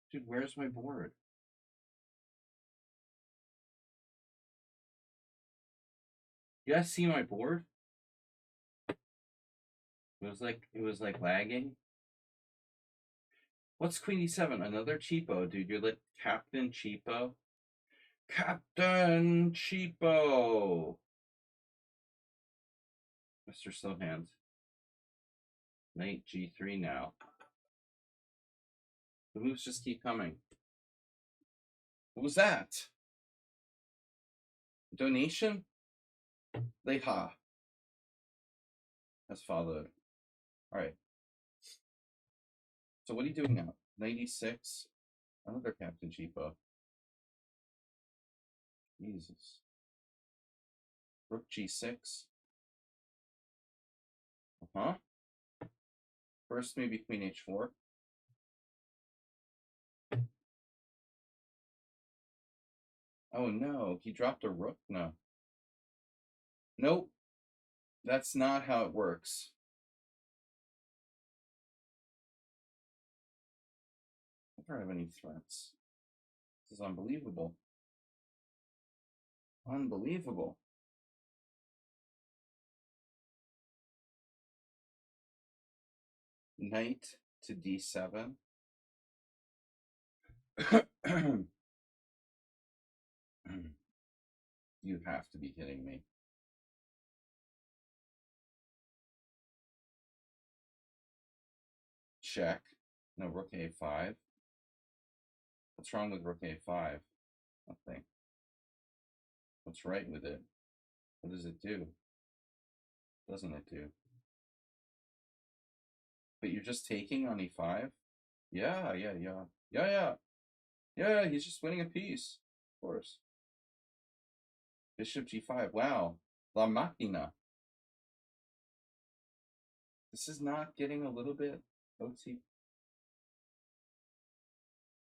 Dude, where's my board? You guys see my board? It was like lagging. What's queen d7? Another cheapo, dude. You're like Captain Cheapo. Captain Cheapo. Mr. Slowhands. Knight g3 now. The moves just keep coming. What was that? Donation? Leha has followed. All right. So what are you doing now? 96. Another Captain Cheapo. Jesus. Rook g6. Uh-huh. First, maybe queen h4. Oh no, he dropped a rook? No. Nope. That's not how it works. I don't have any threats. This is unbelievable. Unbelievable. Knight to d7. You have to be kidding me. Check. No, rook a5. What's wrong with rook a5? Nothing. What's right with it? What does it do? Doesn't it do? But you're just taking on e5? Yeah. Yeah, he's just winning a piece. Of course. Bishop g5. Wow. La Machina. This is not getting a little bit OT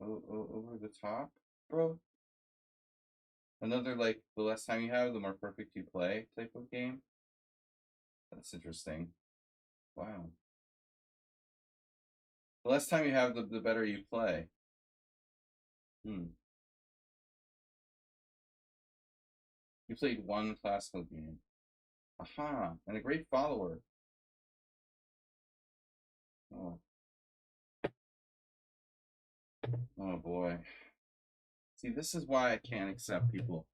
over the top, bro. Another, like, the less time you have, the more perfect you play type of game. That's interesting. Wow. The less time you have, the better you play. You played one classical game. Aha, and a great follower. Oh. Oh boy. See, this is why I can't accept people.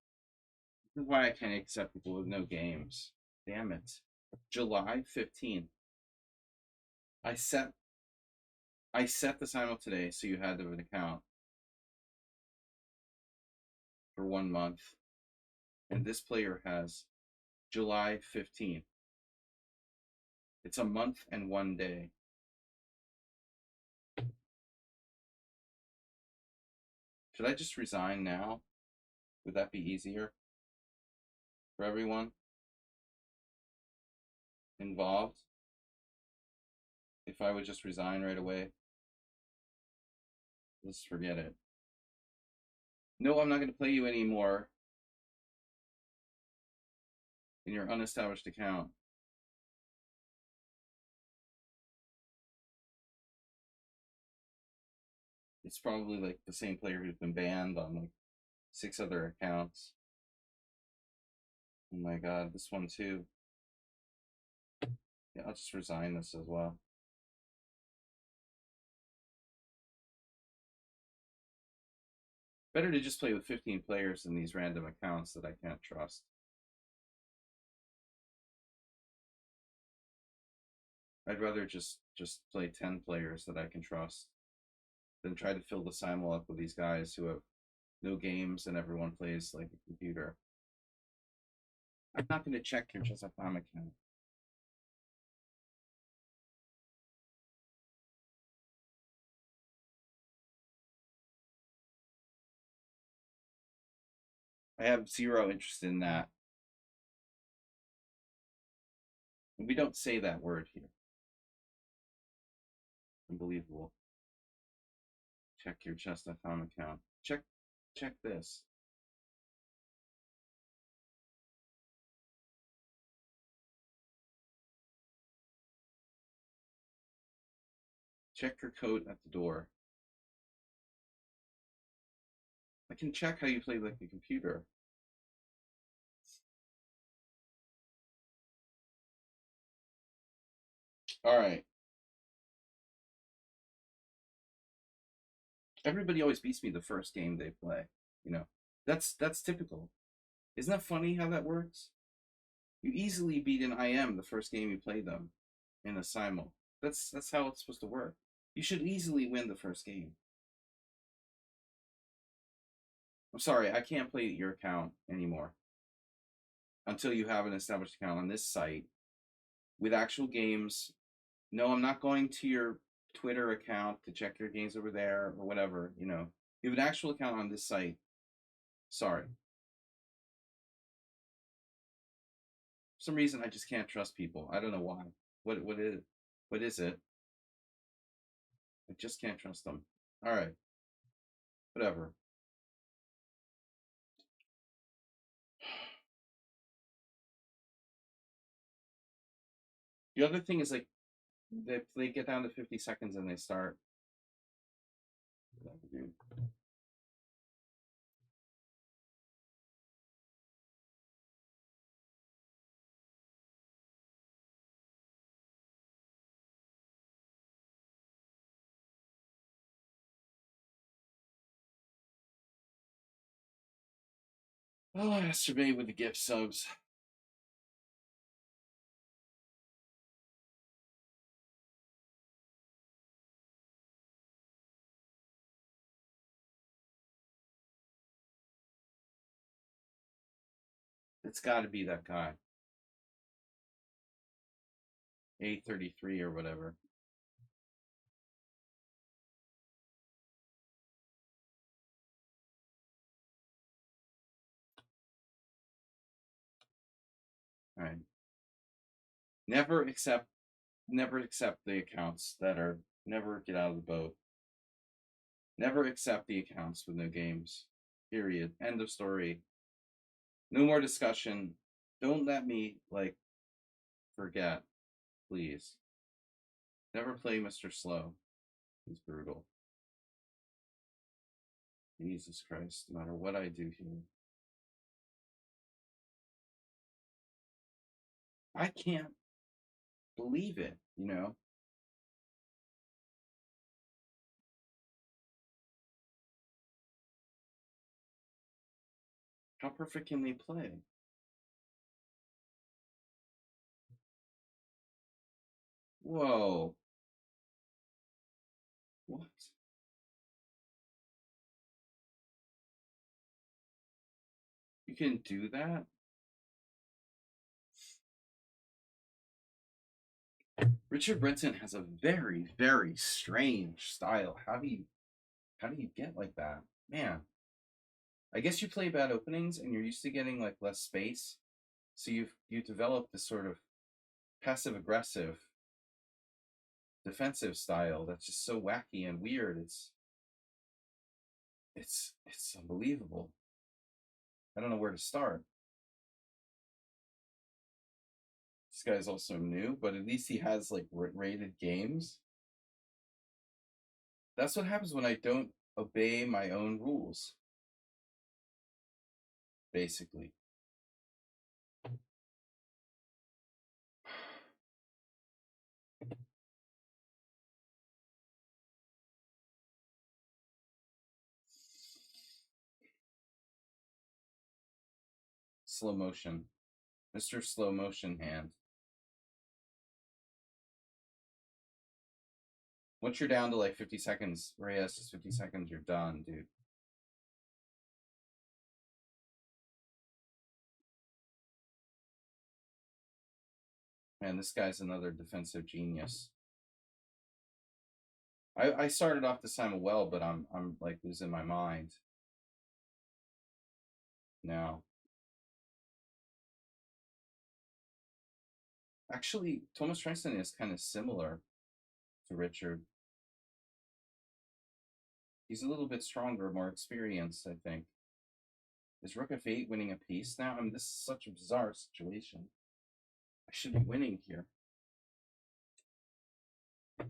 This is why I can't accept people with no games. Damn it. July 15th. I set the Simul today, so you had to have an account for 1 month. And this player has July 15th. It's a month and 1 day. Should I just resign now? Would that be easier for everyone involved? If I would just resign right away? Let's forget it. No, I'm not going to play you anymore in your unestablished account. It's probably like the same player who's been banned on like 6 other accounts. Oh my god, this one too. Yeah, I'll just resign this as well. Better to just play with 15 players than these random accounts that I can't trust. I'd rather just play 10 players that I can trust than try to fill the Simul up with these guys who have no games and everyone plays like a computer. I'm not going to check your Joseph.com account. I have zero interest in that. We don't say that word here. Unbelievable. Check your chess.com account. Check this. Check your code at the door. I can check how you play like the computer. All right. Everybody always beats me the first game they play. You know, that's typical. Isn't that funny how that works? You easily beat an IM the first game you play them in a Simul. That's how it's supposed to work. You should easily win the first game. I'm sorry, I can't play your account anymore until you have an established account on this site with actual games. No, I'm not going to your Twitter account to check your games over there or whatever. You know, you have an actual account on this site. Sorry. For some reason, I just can't trust people. I don't know why. What is it? I just can't trust them. All right. Whatever. The other thing is like they get down to 50 seconds and they start. Oh, masturbate with the gift subs. It's got to be that guy. A33 or whatever. All right. Never accept the accounts that are never get out of the boat. Never accept the accounts with no games. Period. End of story. No more discussion. Don't let me like forget, please. Never play Mr. Slow. He's brutal. Jesus Christ, no matter what I do here. I can't believe it, you know? How perfect can they play? Whoa. What? You can do that? Richard Brenton has a very, very strange style. How do you get like that? Man. I guess you play bad openings and you're used to getting like less space. So you develop this sort of passive aggressive defensive style that's just so wacky and weird. It's unbelievable. I don't know where to start. This guy's also new, but at least he has like rated games. That's what happens when I don't obey my own rules. Basically. Slow motion. Mr. Slow Motion Hand. Once you're down to like 50 seconds, Reyes, just 50 seconds, you're done, dude. Man, this guy's another defensive genius. I started off the Simul well, but I'm like losing my mind now. Actually, Thomas Transon is kind of similar to Richard. He's a little bit stronger, more experienced, I think. Is Rook F8 winning a piece now? I mean, this is such a bizarre situation. I should be winning here.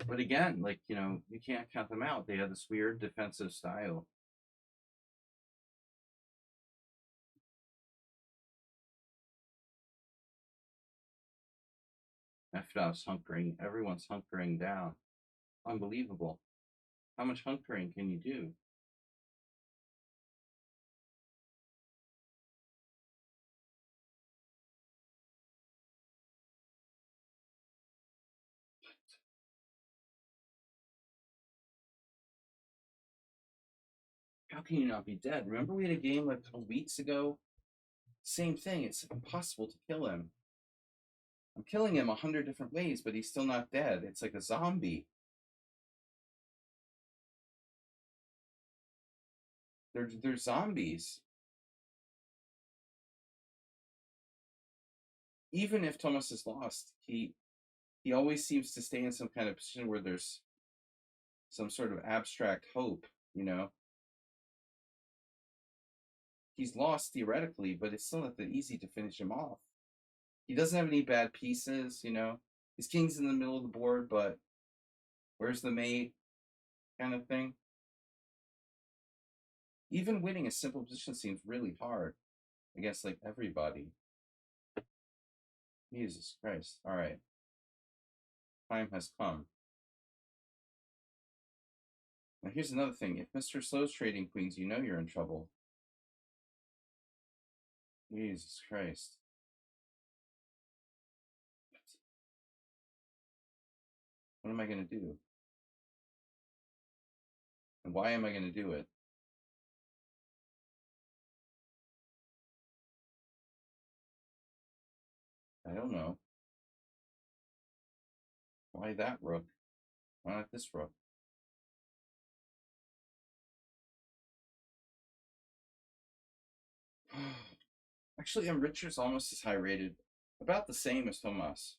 But again, like, you can't count them out. They have this weird defensive style. FDOF's hunkering. Everyone's hunkering down. Unbelievable. How much hunkering can you do? How can you not be dead? Remember we had a game like a couple weeks ago? Same thing. It's impossible to kill him. I'm killing him 100 different ways, but he's still not dead. It's like a zombie. They're zombies. Even if Thomas is lost, he always seems to stay in some kind of position where there's some sort of abstract hope, He's lost theoretically, but it's still not that easy to finish him off. He doesn't have any bad pieces, His king's in the middle of the board, but where's the mate kind of thing? Even winning a simple position seems really hard against like everybody. Jesus Christ. All right. Time has come. Now here's another thing. If Mr. Slow's trading queens, you know you're in trouble. Jesus Christ. What am I going to do? And why am I going to do it? I don't know. Why that rook? Why not this rook? Actually, Richard's almost as high rated. About the same as Tomas.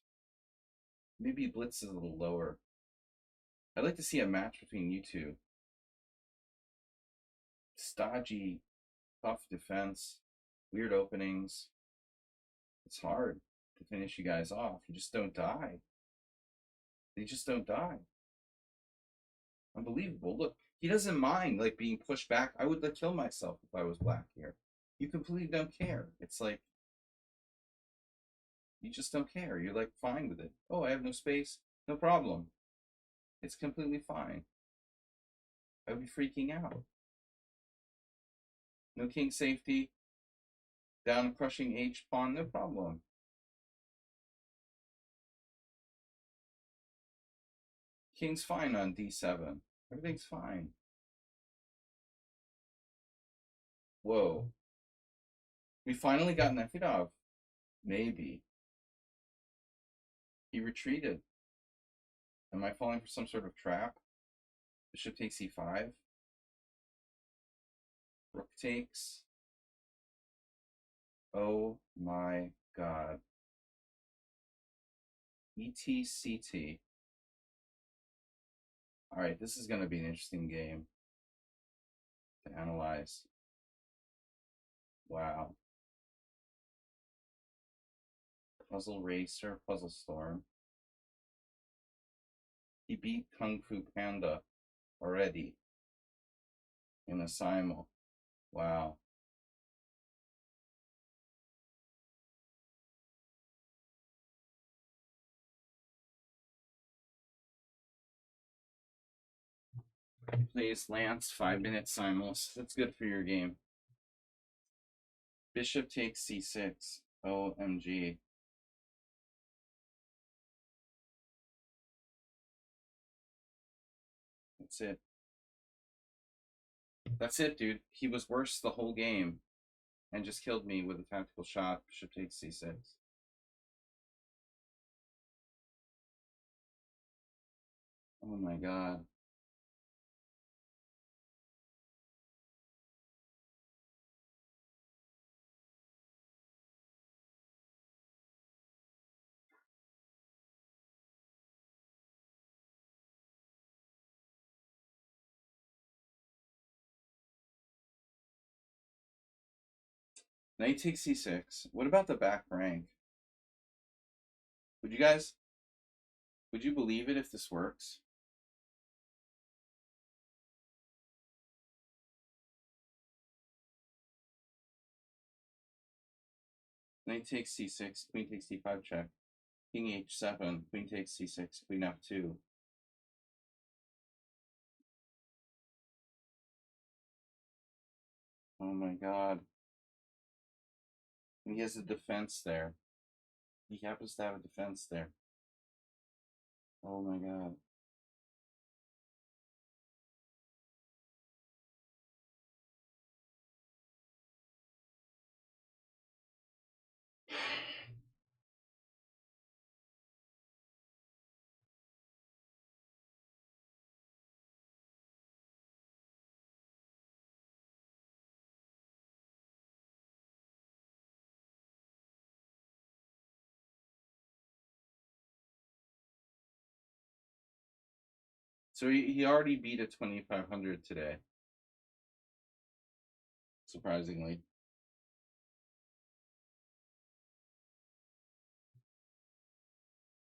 Maybe Blitz is a little lower. I'd like to see a match between you two. Stodgy, tough defense, weird openings. It's hard to finish you guys off. You just don't die. They just don't die. Unbelievable. Look, he doesn't mind like being pushed back. I would kill myself if I was black here. You completely don't care. It's like you just don't care. You're like fine with it. Oh, I have no space. No problem. It's completely fine. I would be freaking out. No king safety. Down crushing H pawn, no problem. King's fine on D7. Everything's fine. Whoa. We finally got Nefedov. Maybe. He retreated. Am I falling for some sort of trap? Bishop takes E5. Rook takes. Oh my god. ETCT. Alright, this is going to be an interesting game to analyze. Wow. Puzzle Racer, Puzzle Storm. He beat Kung Fu Panda already in a Simul. Wow. Plays Lance, 5-minute Simuls. That's good for your game. Bishop takes C6. OMG. That's it. That's it, dude. He was worse the whole game and just killed me with a tactical shot. Bishop takes C6. Oh my god. Knight takes c6. What about the back rank? Would you guys, would you believe it if this works? Knight takes c6, queen takes d5 check. King h7, queen takes c6, queen f2. Oh my god. And he has a defense there. He happens to have a defense there. Oh my god. So he already beat a 2500 today. Surprisingly.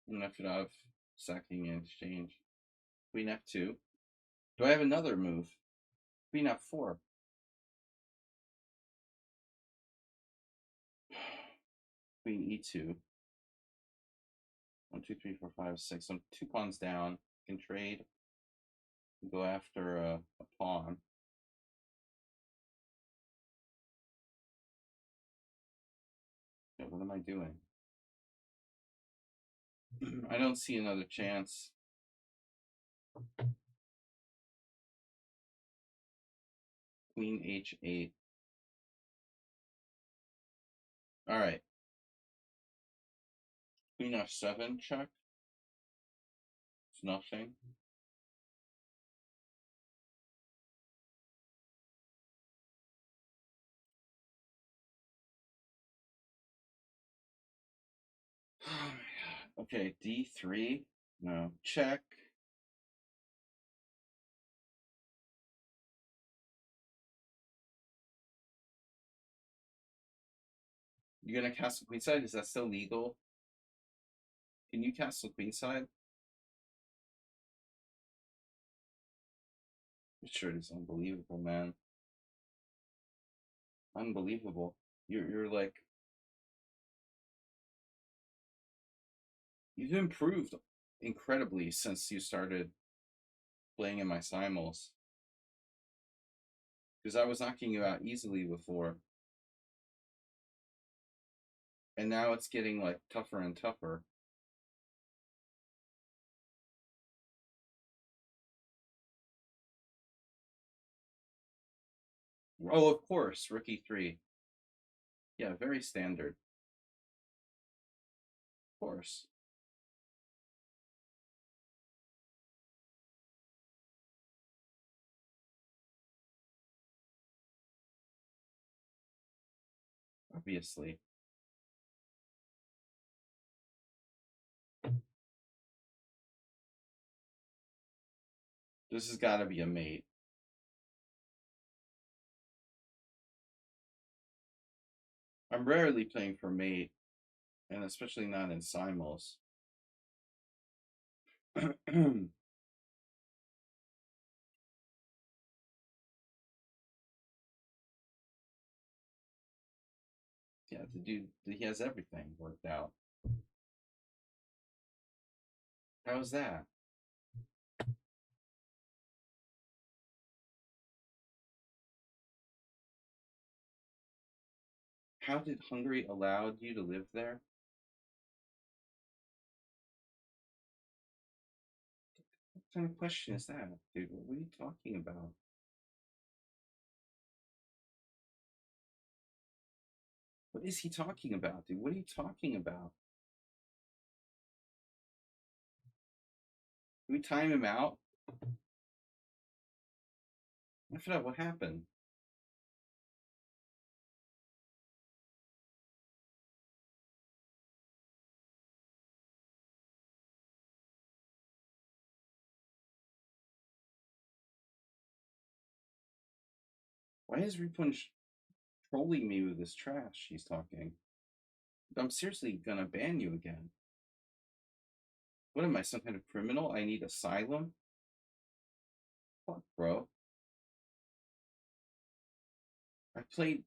Enough of sacking in exchange. Queen f2. Do I have another move? Queen f4. Queen e2. 1, 2, 3, 4, 5, 6. I'm 2 pawns down. Can trade. Go after a pawn. Yeah, what am I doing? I don't see another chance. Queen h8. All right. Queen f7 check. It's nothing. Oh my god. Okay, d3. No. Check. You're gonna castle queenside? Is that still legal? Can you castle queenside? This shirt is unbelievable, man. Unbelievable. You're like, you've improved incredibly since you started playing in my simuls. Because I was knocking you out easily before. And now it's getting like tougher and tougher. Oh, of course, Rook e3. Yeah, very standard. Of course. Obviously. This has got to be a mate. I'm rarely playing for mate, and especially not in simuls. Yeah, the dude, he has everything worked out. How's that? How did Hungary allow you to live there? What kind of question is that, dude? What are you talking about? What is he talking about, dude? What are you talking about? Can we time him out? I forgot what happened. Why is Repunch trolling me with this trash he's talking. I'm seriously gonna ban you again. What am I, some kind of criminal? I need asylum? Fuck, bro. I played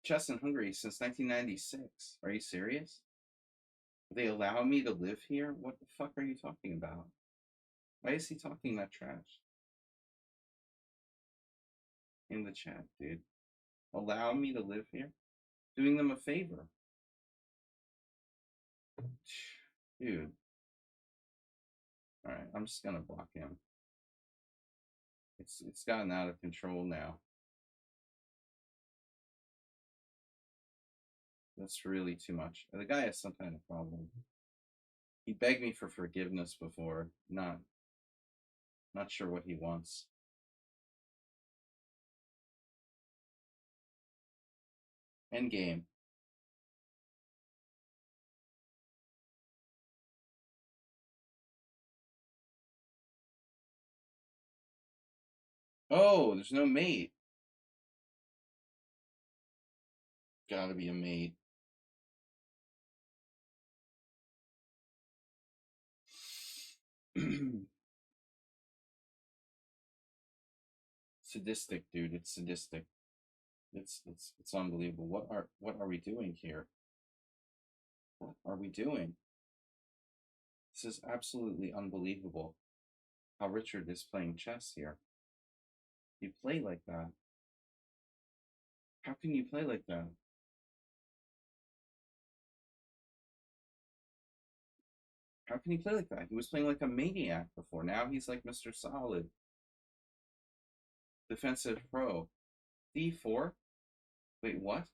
chess in Hungary since 1996. Are you serious? They allow me to live here? What the fuck are you talking about? Why is he talking that trash? In the chat, dude. Allow me to live here? Doing them a favor. Dude. Alright, I'm just gonna block him. It's gotten out of control now. That's really too much. The guy has some kind of problem. He begged me for forgiveness before. Not sure what he wants. End game. Oh, there's no mate. Gotta be a mate. Sadistic, dude. It's sadistic. It's unbelievable. What are we doing here? What are we doing? This is absolutely unbelievable. How Richard is playing chess here. You play like that. How can you play like that? How can he play like that? He was playing like a maniac before. Now he's like Mr. Solid. Defensive pro. D4? Wait, what?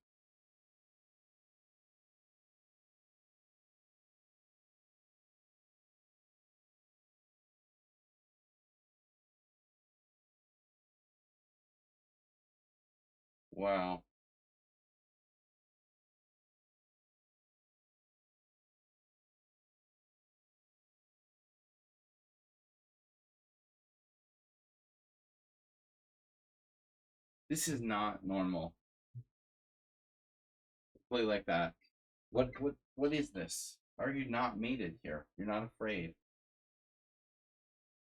Wow. This is not normal. Play like that. What is this? Are you not mated here? You're not afraid.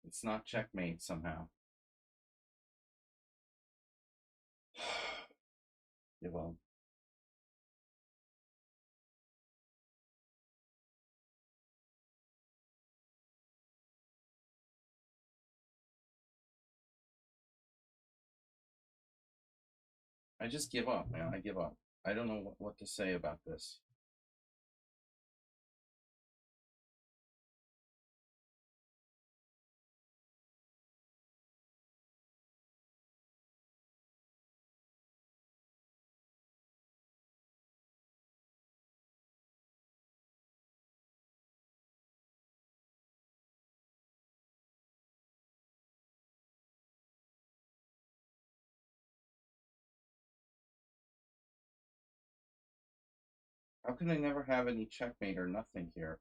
It's not checkmate somehow. Yeah, well. I just give up, man. I give up. I don't know what to say about this. How can I never have any checkmate or nothing here?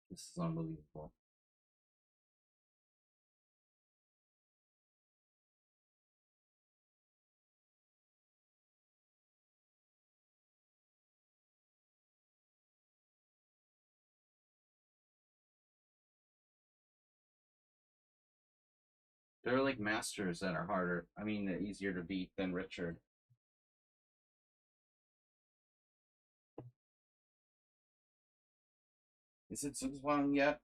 This is unbelievable. There are like masters that are harder. I mean, easier to beat than Richard. Is it 6-1 yet?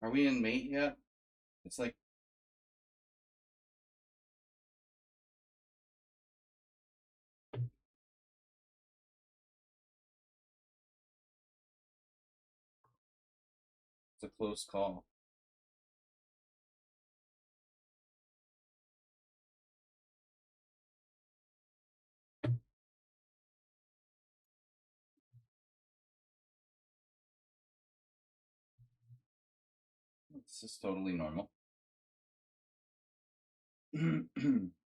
Are we in mate yet? It's like it's a close call. This is totally normal.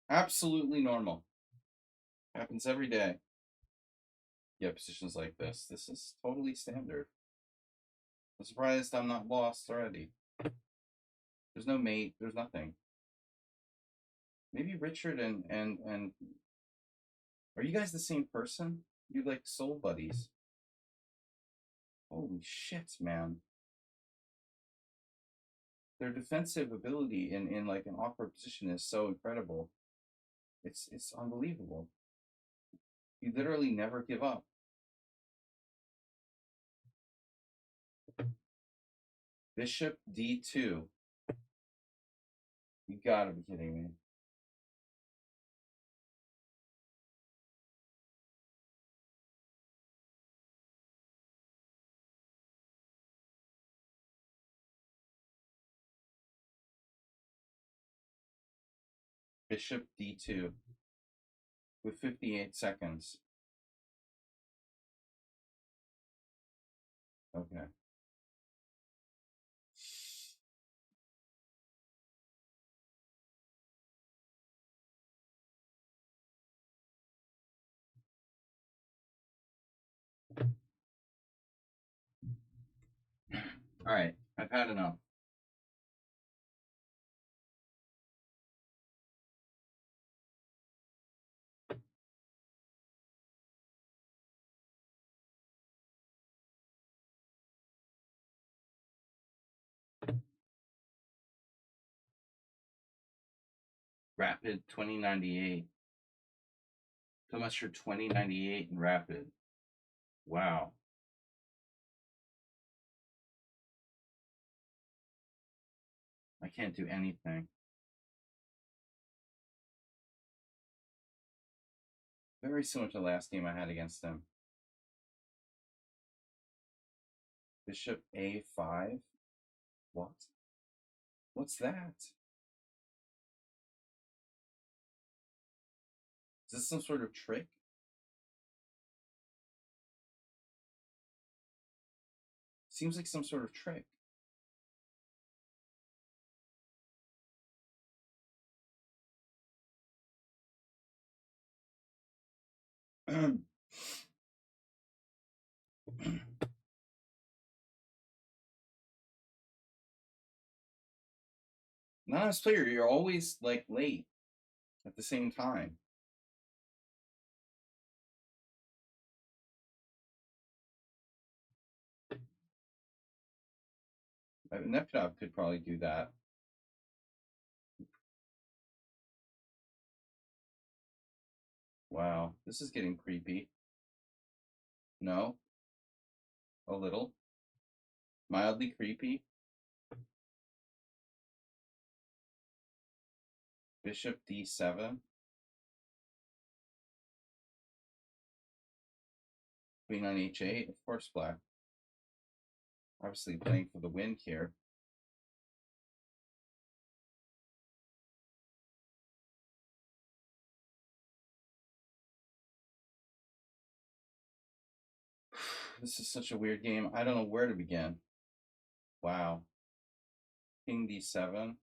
Absolutely normal. Happens every day. Yeah, positions like this. This is totally standard. I'm surprised I'm not lost already. There's no mate. There's nothing. Maybe Richard and are you guys the same person? You like soul buddies? Holy shit, man! Their defensive ability in like an awkward position is so incredible. It's unbelievable. You literally never give up. Bishop D2. You gotta be kidding me. Bishop D2 with 58 seconds. Okay. All right, I've had enough. Rapid 2098. So much for 2098 and Rapid. Wow. I can't do anything. Very similar to the last game I had against them. Bishop A5? What? What's that? Is this some sort of trick? Seems like some sort of trick. Anonymous player, you're always like late at the same time. Neptune could probably do that. Wow, this is getting creepy. No? A little? Mildly creepy? Bishop D7? Queen on H8? Of course, black. Obviously playing for the win here. This is such a weird game. I don't know where to begin. Wow. King D7.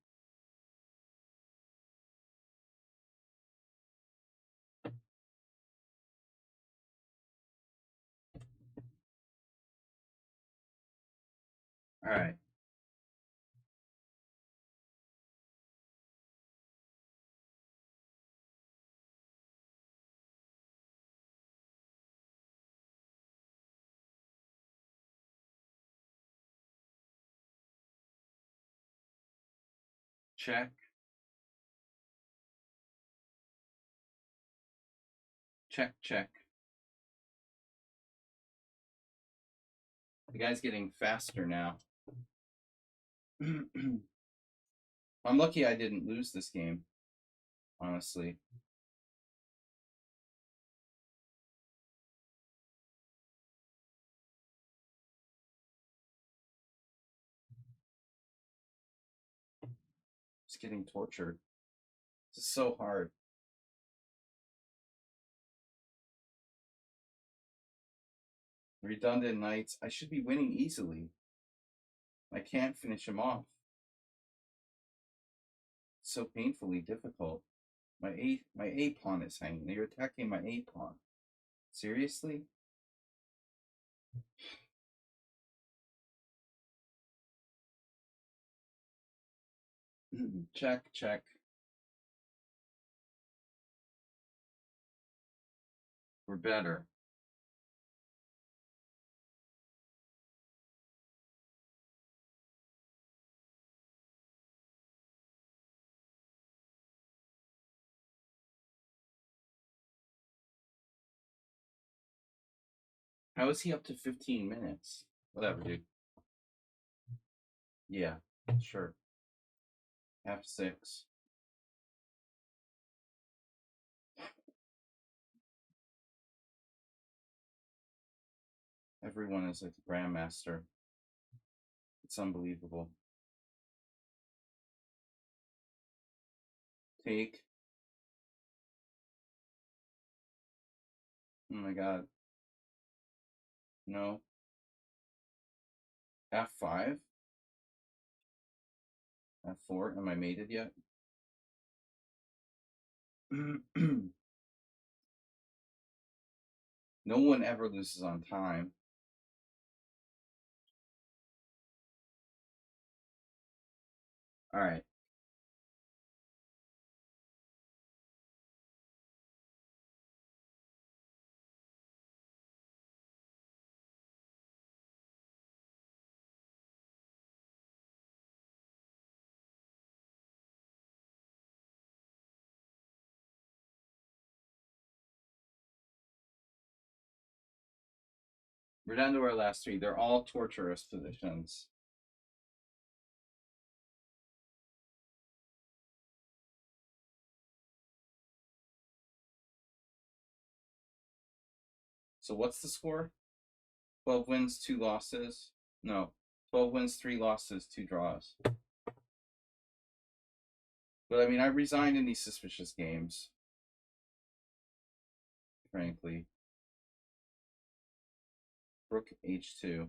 All right. Check. Check, check. The guy's getting faster now. I'm lucky I didn't lose this game, honestly. Just getting tortured. This is so hard. Redundant knights. I should be winning easily. I can't finish him off. It's so painfully difficult. My A pawn is hanging. You're attacking my A pawn. Seriously? Check, check. We're better. How is he up to 15 minutes? Whatever, dude. Yeah, sure. F6. Everyone is like the grandmaster. It's unbelievable. Take. Oh my god. No. F5? F4? Am I mated yet? No one ever loses on time. All right. We're down to our last three. They're all torturous positions. So what's the score? 12 wins, 2 losses. No, 12 wins, 3 losses, 2 draws. But I mean, I resigned in these suspicious games. Frankly. Rook H2.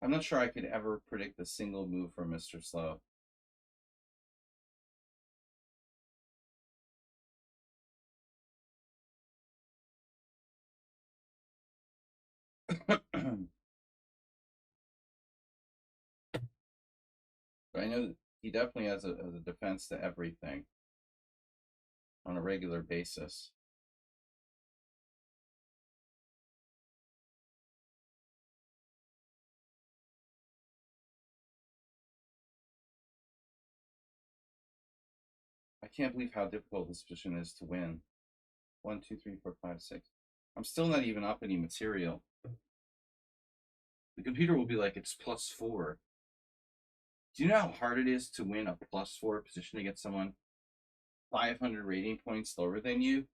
I'm not sure I could ever predict a single move from Mr. Slow. But I know that he definitely has a defense to everything on a regular basis. I can't believe how difficult this position is to win. 1, 2, 3, 4, 5, 6. I'm still not even up any material. The computer will be like, it's +4. Do you know how hard it is to win a +4 position against someone 500 rating points lower than you?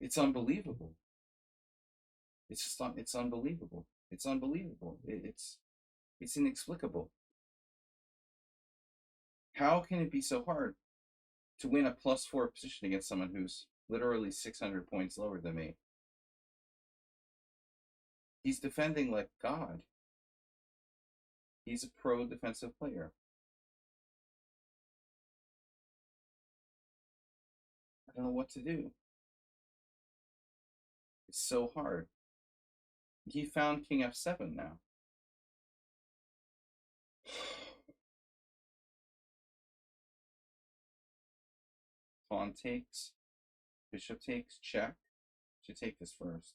It's unbelievable. It's just it's unbelievable. It's unbelievable. It's inexplicable. How can it be so hard to win a +4 position against someone who's literally 600 points lower than me? He's defending like God. He's a pro defensive player. I don't know what to do. It's so hard. He found King F7 now. Pawn takes, bishop takes, check. Should take this first.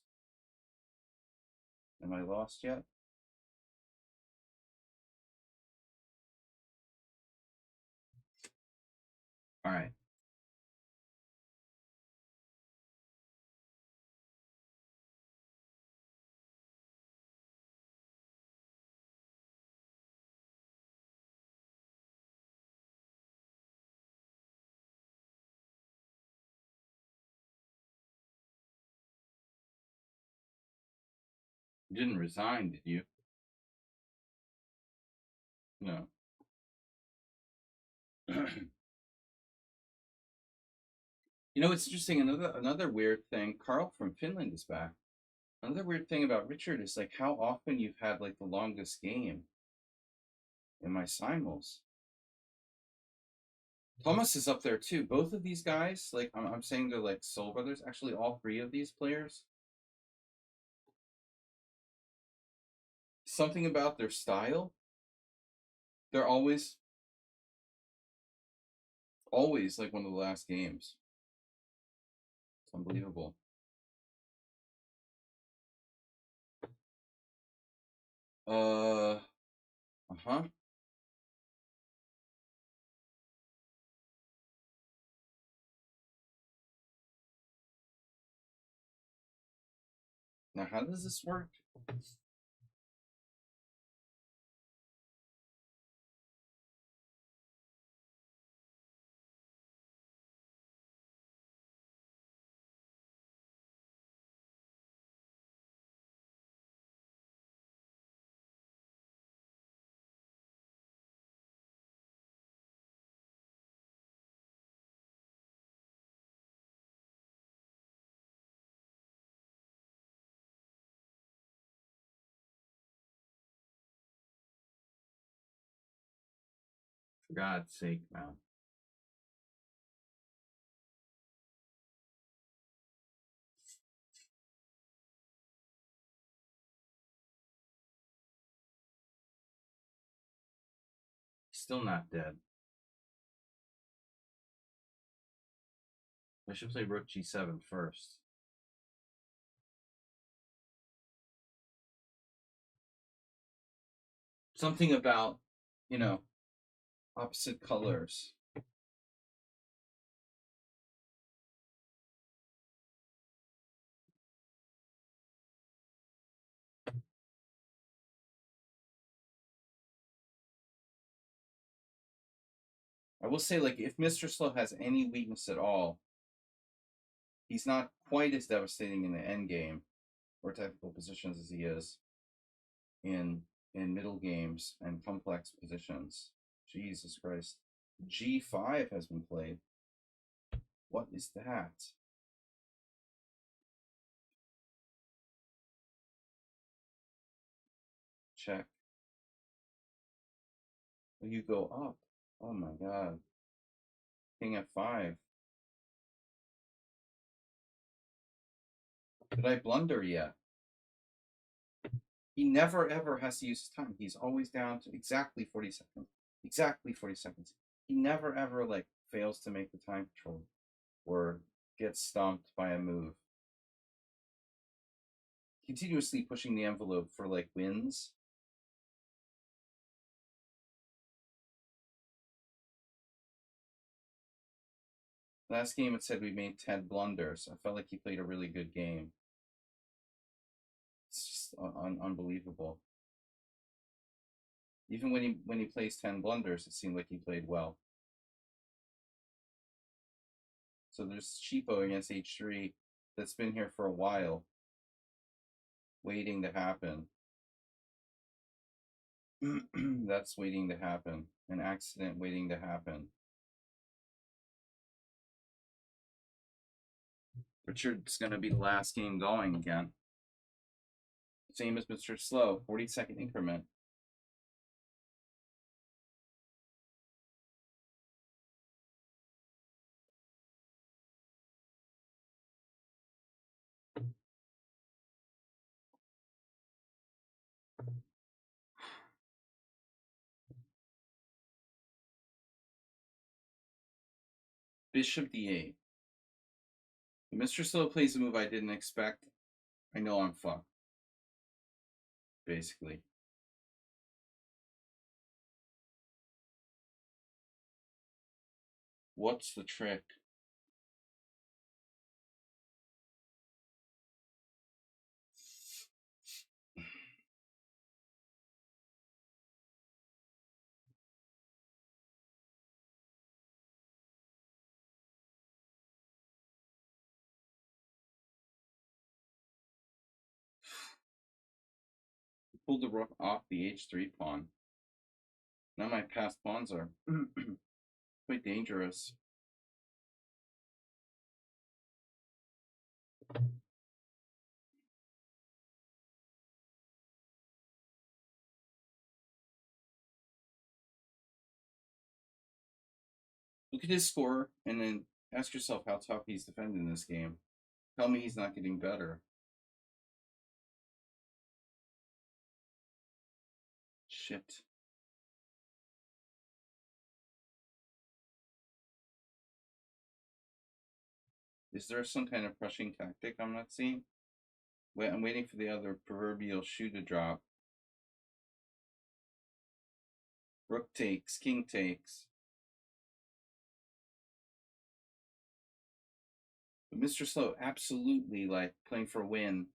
Am I lost yet? All right. You didn't resign, did you? No. You know, it's interesting. Another weird thing. Carl from Finland is back. Another weird thing about Richard is like how often you've had like the longest game in my simuls. Thomas is up there too. Both of these guys, like I'm saying, they're like soul brothers. Actually, all three of these players. Something about their style. They're always like one of the last games. It's unbelievable. Uh-huh. Now, how does this work? For God's sake, man. Still not dead. I should play rook g7 first. Something about, you know, opposite colors. I will say, like, if Mr. Slow has any weakness at all, he's not quite as devastating in the end game or technical positions as he is in middle games and complex positions. Jesus Christ. G5 has been played. What is that? Check. You go up. Oh my god. King f5. Did I blunder yet? He never ever has to use his time. He's always down to exactly 40 seconds. Exactly 40 seconds. He never ever like fails to make the time control or gets stomped by a move. Continuously pushing the envelope for like wins. Last game it said we made 10 blunders. I felt like he played a really good game. It's just unbelievable. Even when he plays 10 blunders, it seemed like he played well. So there's cheapo against h3 that's been here for a while, waiting to happen. That's waiting to happen. An accident waiting to happen. Richard's going to be the last game going again. Same as Mr. Slow, 40-second increment. Bishop d8. If Mr. Slow plays a move I didn't expect, I know I'm fucked. Basically. What's the trick? Pulled the rook off the h3 pawn. Now my passed pawns are quite dangerous. Look at his score and then ask yourself how tough he's defending this game. Tell me he's not getting better. Shit. Is there some kind of crushing tactic I'm not seeing? Wait, I'm waiting for the other proverbial shoe to drop. Rook takes, king takes. But Mr. Slow absolutely like playing for a win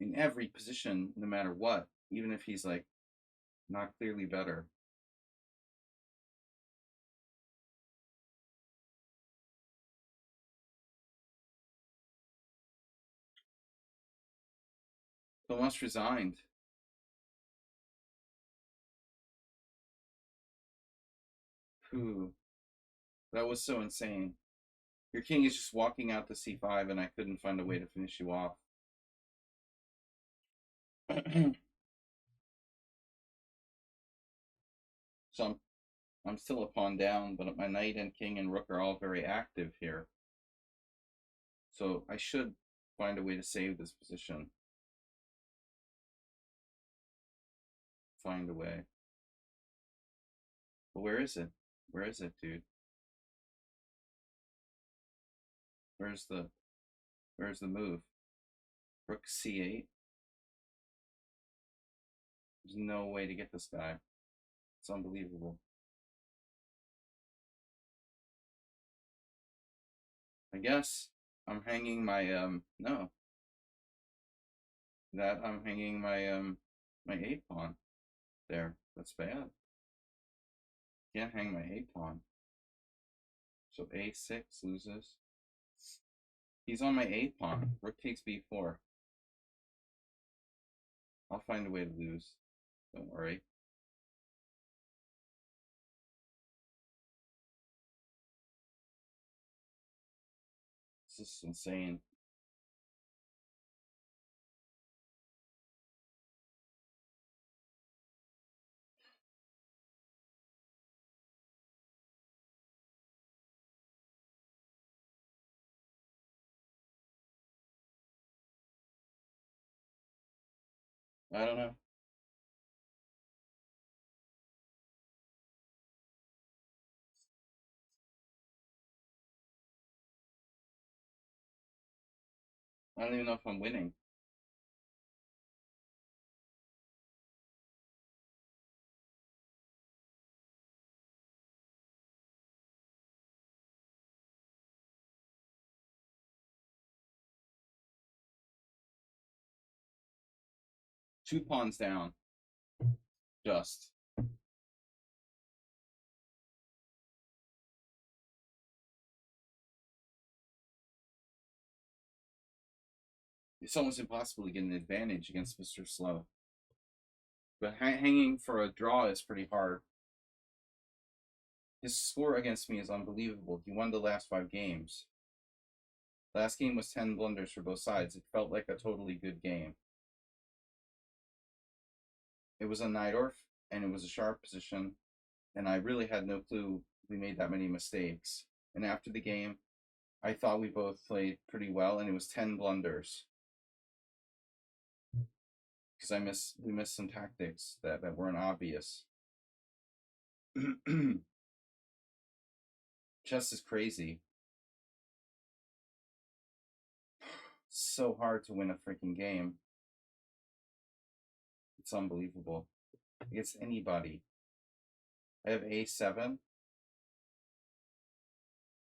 in every position, no matter what, even if he's like not clearly better. Almost resigned. Whew. That was so insane. Your king is just walking out to c5, and I couldn't find a way to finish you off. So I'm still a pawn down, but my knight and king and rook are all very active here. So I should find a way to save this position. Find a way. But where is it? Where is it, dude? Where's the move? Rook c8. There's no way to get this guy. It's unbelievable. I guess I'm hanging my no. That I'm hanging my my a pawn there. That's bad. Can't hang my a pawn. So a6 loses. He's on my a pawn. Rook takes b4. I'll find a way to lose. Don't worry. This is insane. I don't know. I don't even know if I'm winning. Two pawns down. Just. It's almost impossible to get an advantage against Mr. Slow. But hanging for a draw is pretty hard. His score against me is unbelievable. He won the last 5 games. Last game was 10 blunders for both sides. It felt like a totally good game. It was a Najdorf, and it was a sharp position, and I really had no clue we made that many mistakes. And after the game, I thought we both played pretty well, and it was 10 blunders. Because we missed some tactics that weren't obvious. Chess is crazy. So hard to win a freaking game. It's unbelievable. Against anybody. I have a7.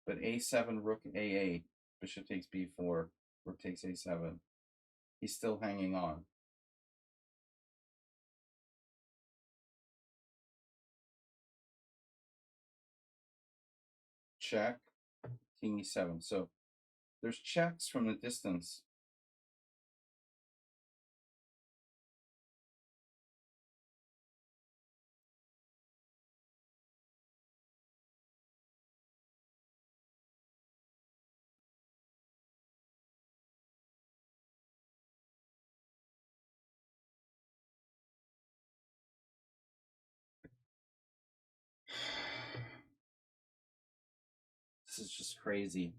But a7, rook a8. Bishop takes b4. Rook takes a7. He's still hanging on. Check. King e7. So there's checks from the distance. This is just crazy.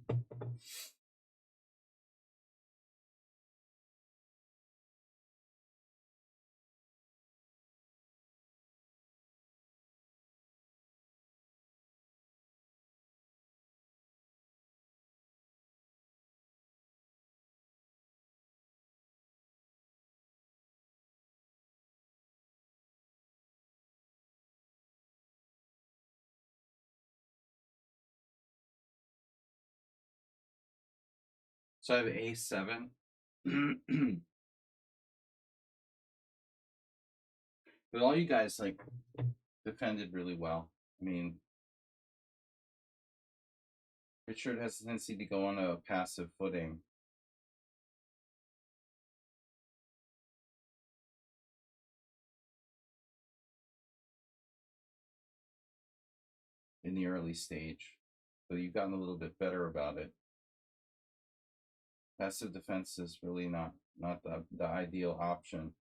So I have A7. But all you guys like defended really well. I mean, Richard has a tendency to go on a passive footing. In the early stage, but you've gotten a little bit better about it. Passive defense is really not the ideal option.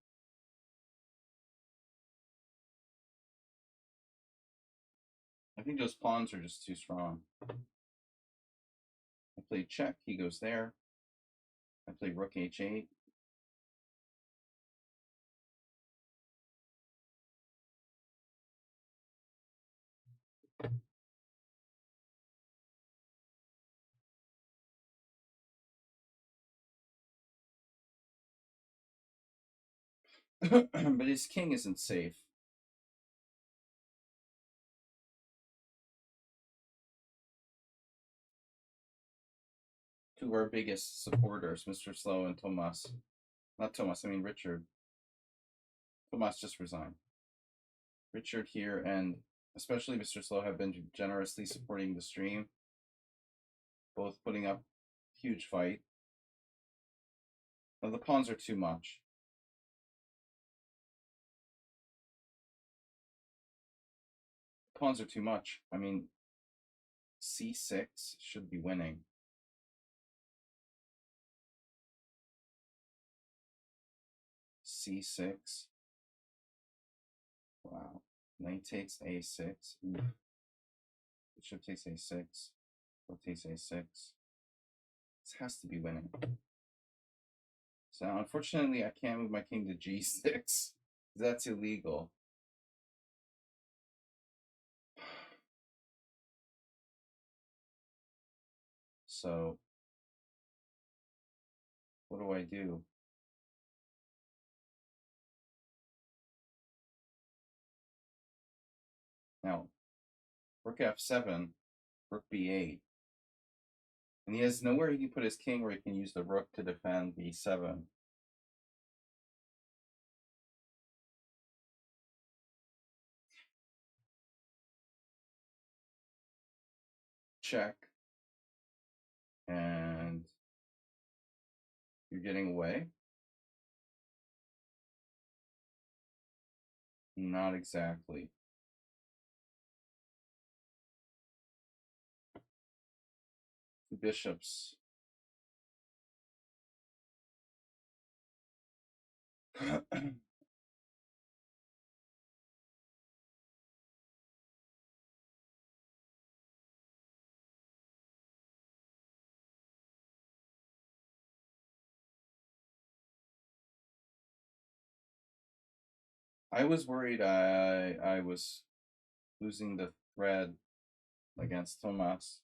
I think those pawns are just too strong. I play check, he goes there. I play rook h8. But his king isn't safe. Two of our biggest supporters, Mr. Slow and Tomas. Not Tomas, I mean Richard. Tomas just resigned. Richard here and especially Mr. Slow have been generously supporting the stream. Both putting up huge fight. Now the pawns are too much. Pawns are too much. I mean, c6 should be winning. c6. Wow. Knight takes a6. Bishop takes a6. Rook takes a6. This has to be winning. So unfortunately, I can't move my king to g6. That's illegal. So what do I do? Now, rook f7, rook b8. And he has nowhere he can put his king where he can use the rook to defend b7. Check. And you're getting away? Not exactly. The bishops. I was worried I was losing the thread against Tomas.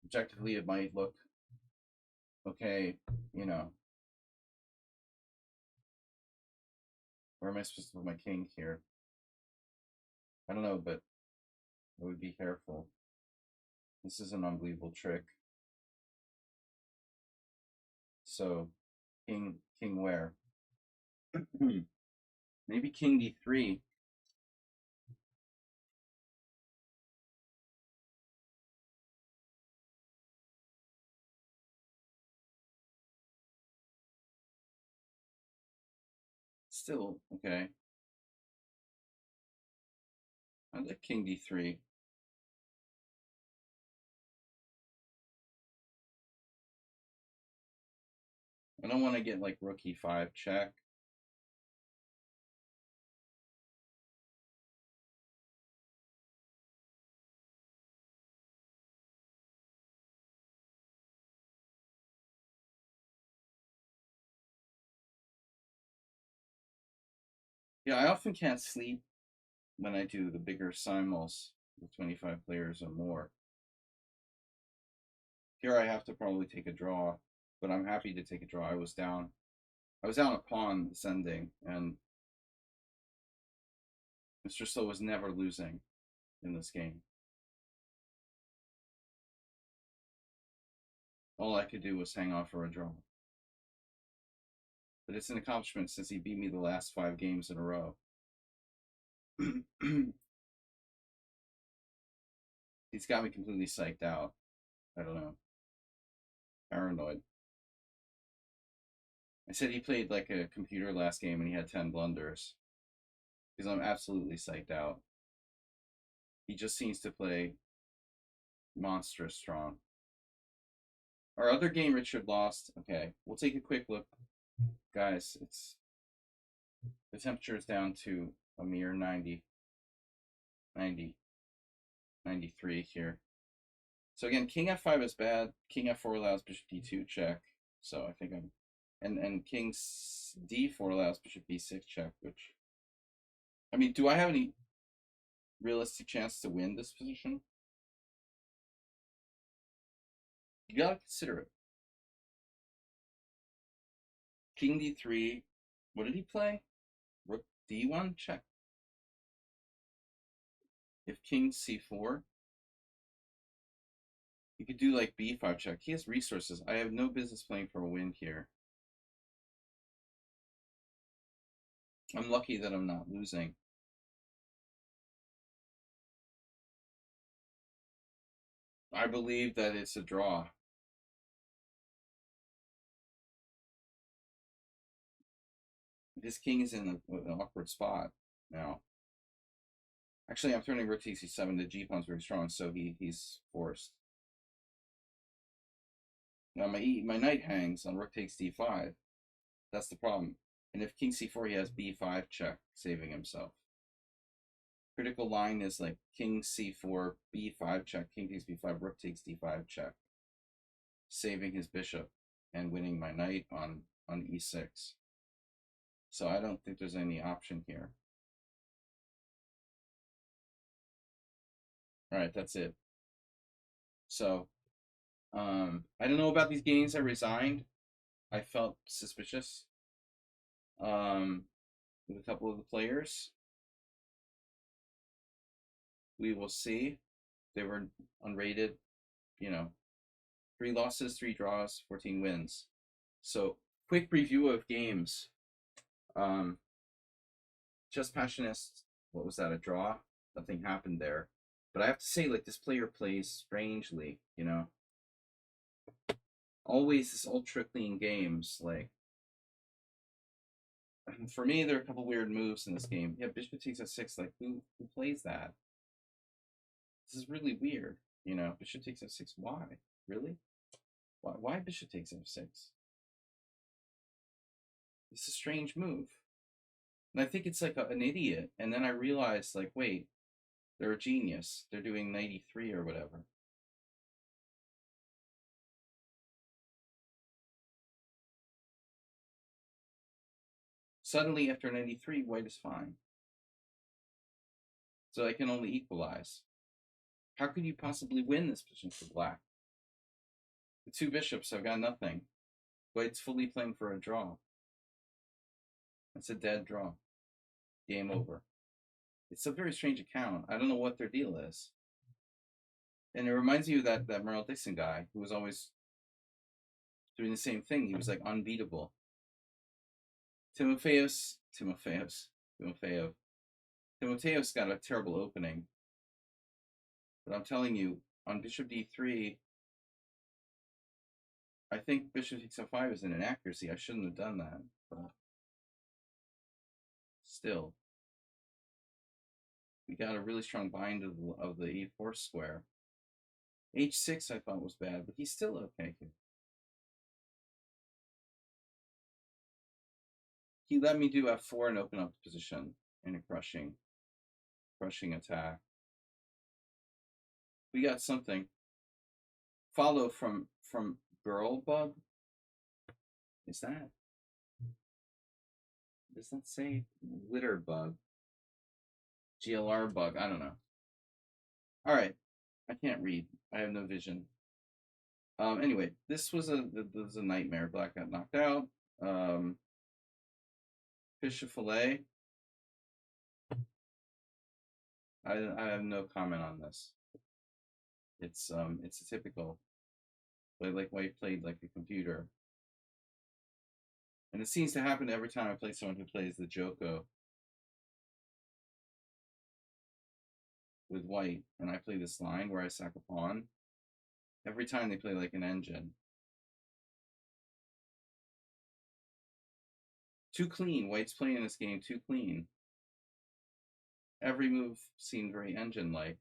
Objectively, it might look okay, you know. Where am I supposed to put my king here? I don't know, but I would be careful. This is an unbelievable trick. So, king where? Maybe king d3. Still, okay. I like king d3. I don't want to get like rook e5 check. Yeah, I often can't sleep when I do the bigger simuls with 25 players or more. Here I have to probably take a draw, but I'm happy to take a draw. I was down a pawn ascending, and Mr. Slow was never losing in this game. All I could do was hang on for a draw. But it's an accomplishment since he beat me the last 5 games in a row. He's got me completely psyched out. I don't know. Paranoid. I said he played like a computer last game and he had 10 blunders. Because I'm absolutely psyched out. He just seems to play monstrous strong. Our other game Richard lost. Okay, we'll take a quick look. Guys, the temperature is down to a mere 90, 93 here. So again, king f5 is bad. King f4 allows bishop d2 check. So I think I'm, and king d4 allows bishop b6 check. Which, I mean, do I have any realistic chance to win this position? You gotta consider it. King d3. What did he play? Rook d1 check. If king c4, you could do like b5 check. He has resources. I have no business playing for a win here. I'm lucky that I'm not losing. I believe that it's a draw. His king is in an awkward spot now. Actually, I'm turning rook to c7. The g-pawn's very strong, so he's forced. Now my knight hangs on rook takes d5. That's the problem. And if king c4, he has b5 check, saving himself. Critical line is like king c4, b5 check, king takes b5, rook takes d5 check, saving his bishop and winning my knight on e6. So I don't think there's any option here. All right, that's it. So I don't know about these games. I resigned. I felt suspicious with a couple of the players. We will see. They were unrated, 3 losses, 3 draws, 14 wins. So quick review of games. Just Passionist, what was that, a draw? Nothing happened there. But I have to say, like, this player plays strangely, Always this ultra clean games, like, for me, there are a couple weird moves in this game. Yeah, bishop takes f6, like, who plays that? This is really weird, Bishop takes f6, why? Really? Why bishop takes f6? It's a strange move. And I think it's like an idiot. And then I realized, like, wait, they're a genius. They're doing 93 or whatever. Suddenly, after 93, white is fine. So I can only equalize. How could you possibly win this position for black? The 2 bishops, I've got nothing. White's fully playing for a draw. It's a dead draw. Game over. It's a very strange account. I don't know what their deal is. And it reminds me of that Merrill Dixon guy who was always doing the same thing. He was like unbeatable. Timofeev's got a terrible opening. But I'm telling you, on bishop d3, I think bishop takes f5 is an inaccuracy. I shouldn't have done that. But still, we got a really strong bind of the e4 square. h6 I thought was bad, but he's still okay here. He let me do f4 and open up the position in a crushing attack. We got something. Follow from Girl Bug. Is that does that say? Litter bug. GLR bug. I don't know. All right. I can't read. I have no vision. Anyway, this was a nightmare. Black got knocked out. Fish fillet. I have no comment on this. It's a typical. Play like white played like a computer. And it seems to happen every time I play someone who plays the Joko with white, and I play this line where I sack a pawn. Every time they play like an engine. Too clean. White's playing this game too clean. Every move seemed very engine-like.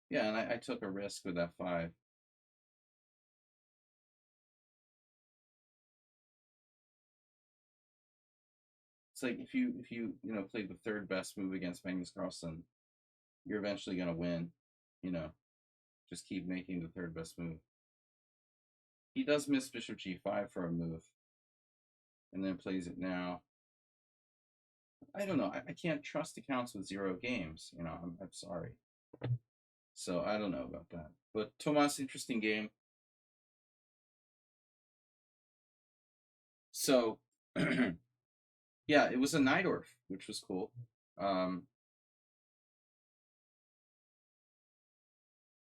Yeah, and I took a risk with F5. It's like if you play the third best move against Magnus Carlsen, you're eventually gonna win. Just keep making the third best move. He does miss Bishop G5 for a move, and then plays it now. I don't know. I can't trust accounts with 0 games. I'm sorry. So I don't know about that. But Tomas, interesting game. So, yeah, it was a Najdorf, which was cool. So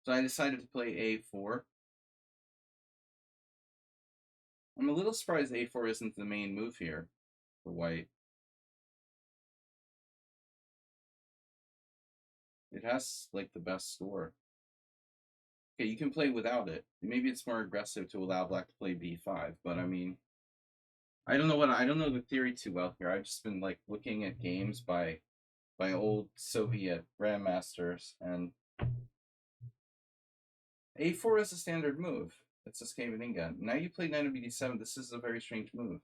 I decided to play A4. I'm a little surprised A4 isn't the main move here for white. It has like the best score. Okay, you can play without it. Maybe it's more aggressive to allow black to play B5, but I mean, I don't know the theory too well here. I've just been like looking at games by old Soviet grandmasters, and A4 is a standard move. It's a Skaveninga. Now you play knight of BD7. This is a very strange move.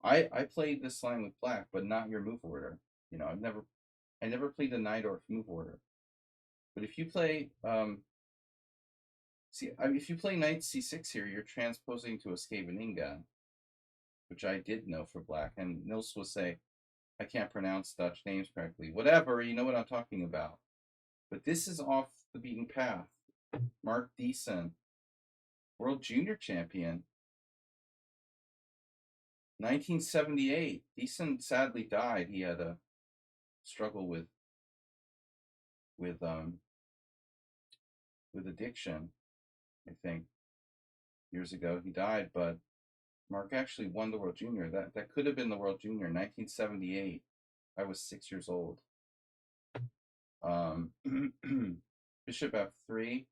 I played this line with black, but not your move order. I never played the Najdorf move order. But if you play if you play knight c6 here, you're transposing to a Skaveninga, which I did know for black. And Nils will say, I can't pronounce Dutch names correctly. Whatever, you know what I'm talking about. But this is off the beaten path. Mark Deason, world junior champion, 1978. Deason sadly died. He had a struggle with addiction, I think, years ago. He died, but Mark actually won the world junior. That could have been the world junior, 1978. I was 6 years old. Bishop F3,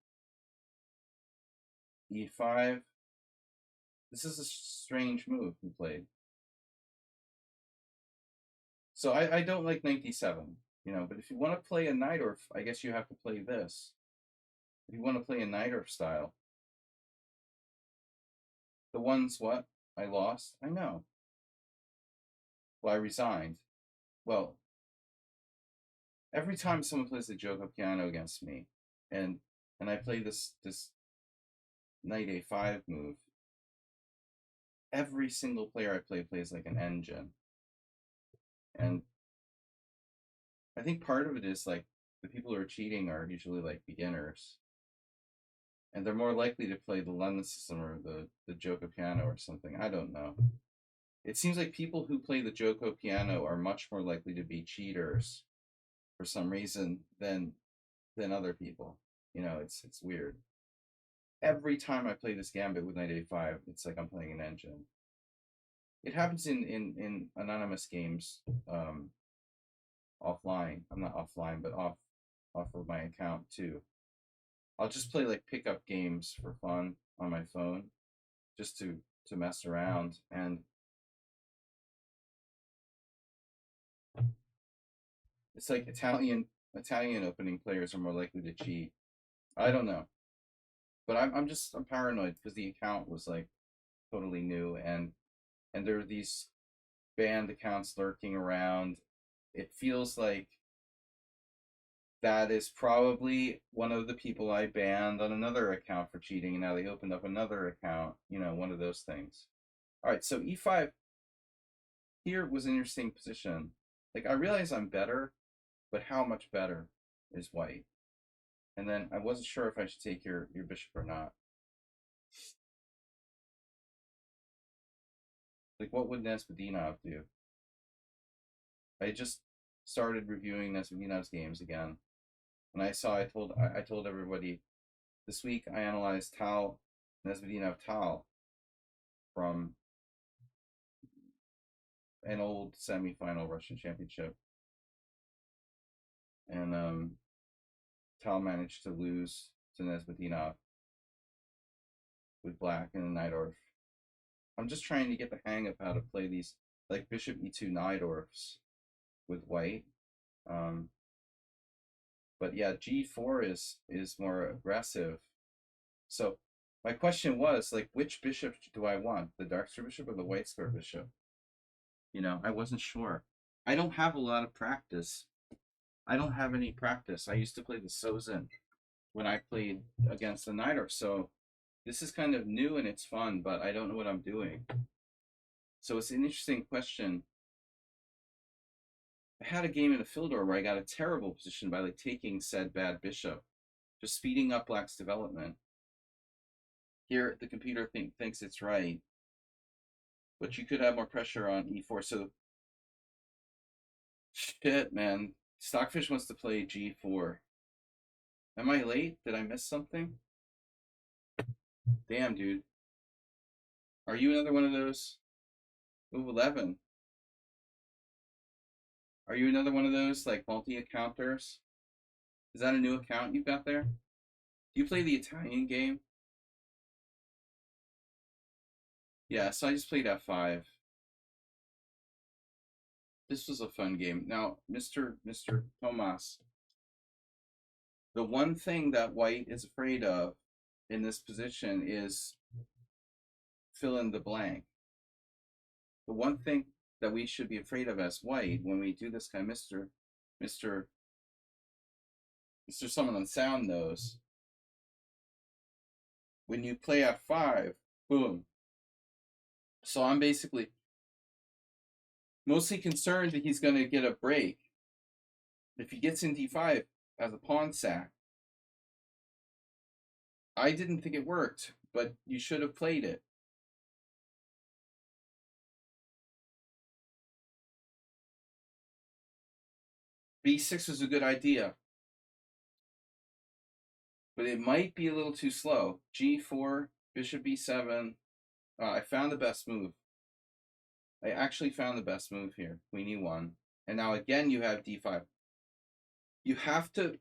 E5. This is a strange move he played. So I don't like knight d7, but if you want to play a Najdorf, I guess you have to play this. If you want to play a Najdorf style. The ones what? I lost? I know. Well, I resigned. Well, every time someone plays the Joko piano against me, and I play this knight a5 move, every single player I play plays like an engine. And I think part of it is like the people who are cheating are usually like beginners. And they're more likely to play the London system or the Joko piano or something. I don't know. It seems like people who play the Joko piano are much more likely to be cheaters for some reason than other people. It's weird. Every time I play this gambit with knight a5, it's like I'm playing an engine. It happens in anonymous games offline. I'm not offline, but off of my account too. I'll just play like pickup games for fun on my phone, just to mess around. And it's like Italian opening players are more likely to cheat. I don't know, but I'm paranoid because the account was like totally new, and there are these banned accounts lurking around. It feels like That is probably one of the people I banned on another account for cheating, and now they opened up another account. You know, one of those things. All right, so e5 here was an interesting position. Like, I realize I'm better, but how much better is white? And then I wasn't sure if I should take your bishop or not. Like, what would Nesvedinov do? I just started reviewing Nesvedinov's games again, and I told everybody this week I analyzed Tal Nesvedinov Tal from an old semifinal Russian championship, and Tal managed to lose to Nesvedinov with black and Najdorf. I'm just trying to get the hang of how to play these, like bishop e2 Najdorfs with white. But yeah, g4 is more aggressive. So my question was, like, which bishop do I want? The dark square bishop or the white square bishop? You know, I wasn't sure. I don't have a lot of practice. I don't have any practice. I used to play the Sozin when I played against the Najdorf. So this is kind of new and it's fun, but I don't know what I'm doing. So it's an interesting question. I had a game in a Philidor where I got a terrible position by like taking said bad bishop, just speeding up black's development. Here, the computer thinks it's right, but you could have more pressure on e4. So, shit, man. Stockfish wants to play g4. Am I late? Did I miss something? Damn, dude. Are you another one of those? Move 11. Are you another one of those, like, multi-accounters? Is that a new account you've got there? Do you play the Italian game? Yeah, so I just played f5. This was a fun game. Now, Mr. Tomas, the one thing that white is afraid of in this position is fill in the blank. The one thing that we should be afraid of as white when we do this kind of Mr. Someone on sound knows, when you play f5, boom. So I'm basically mostly concerned that he's going to get a break. If he gets in d5 as a pawn sack, I didn't think it worked, but you should have played it. b6 was a good idea, but it might be a little too slow. g4, bishop b7. I found the best move. I actually found the best move here. Queen e1. And now again you have d5. You have to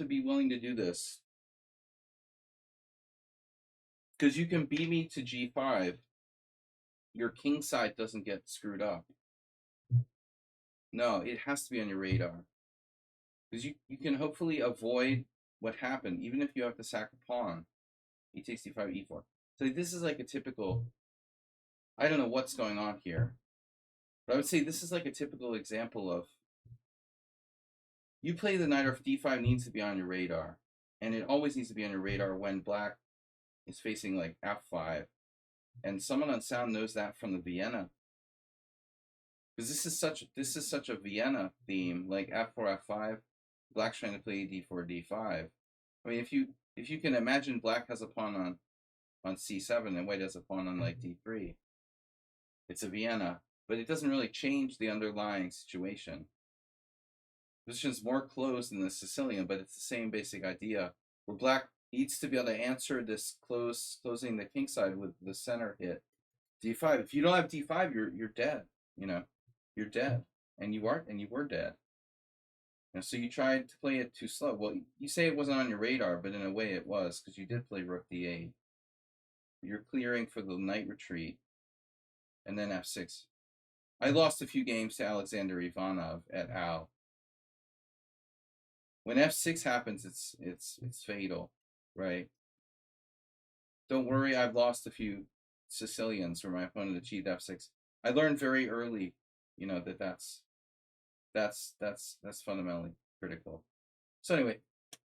be willing to do this. Because you can beat me to g5. Your king side doesn't get screwed up. No, it has to be on your radar. Because you can hopefully avoid what happened, even if you have to sack a pawn. E takes d5, e4. So this is like a typical, I don't know what's going on here, but I would say this is like a typical example of, you play the knight, or d5 needs to be on your radar. And it always needs to be on your radar when black is facing like f5. And someone on sound knows that from the Vienna. Because this is such a Vienna theme, like f4, f5. Black's trying to play d4, d5. I mean, if you can imagine, black has a pawn on c7 and white has a pawn on like d3. It's a Vienna, but it doesn't really change the underlying situation. The position's more closed than the Sicilian, but it's the same basic idea, where black needs to be able to answer this closing the king side with the center hit. d5. If you don't have d5, you're dead. You know, you're dead, and you were dead. And so you tried to play it too slow. Well, you say it wasn't on your radar, but in a way it was, because you did play rook d8. You're clearing for the knight retreat, and then f6. I lost a few games to Alexander Ivanov et al. When f6 happens, it's fatal, right? Don't worry, I've lost a few Sicilians where my opponent achieved f6. I learned very early, you know, that's fundamentally critical. So anyway,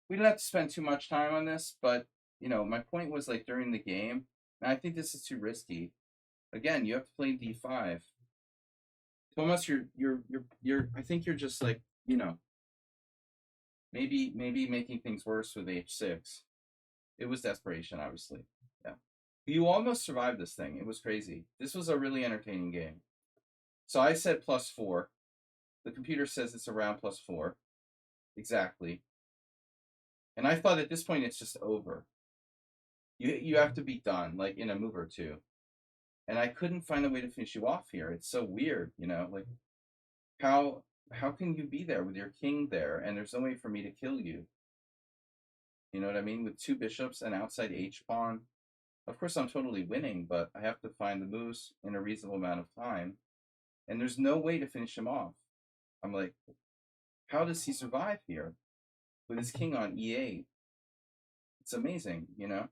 we didn't have to spend too much time on this, but you know, my point was like during the game, and I think this is too risky. Again, you have to play d5. Thomas, you're. I think you're just like, you know, maybe making things worse with h6. It was desperation, obviously. Yeah, you almost survived this thing. It was crazy. This was a really entertaining game. So I said +4. The computer says it's around +4, exactly. And I thought at this point it's just over. You have to be done like in a move or two. And I couldn't find a way to finish you off here. It's so weird, you know, like how how can you be there with your king there and there's no way for me to kill you? You know what I mean? With two bishops and outside H pawn. Of course I'm totally winning, but I have to find the moves in a reasonable amount of time. And there's no way to finish him off. I'm like, how does he survive here with his king on E8? It's amazing, you know?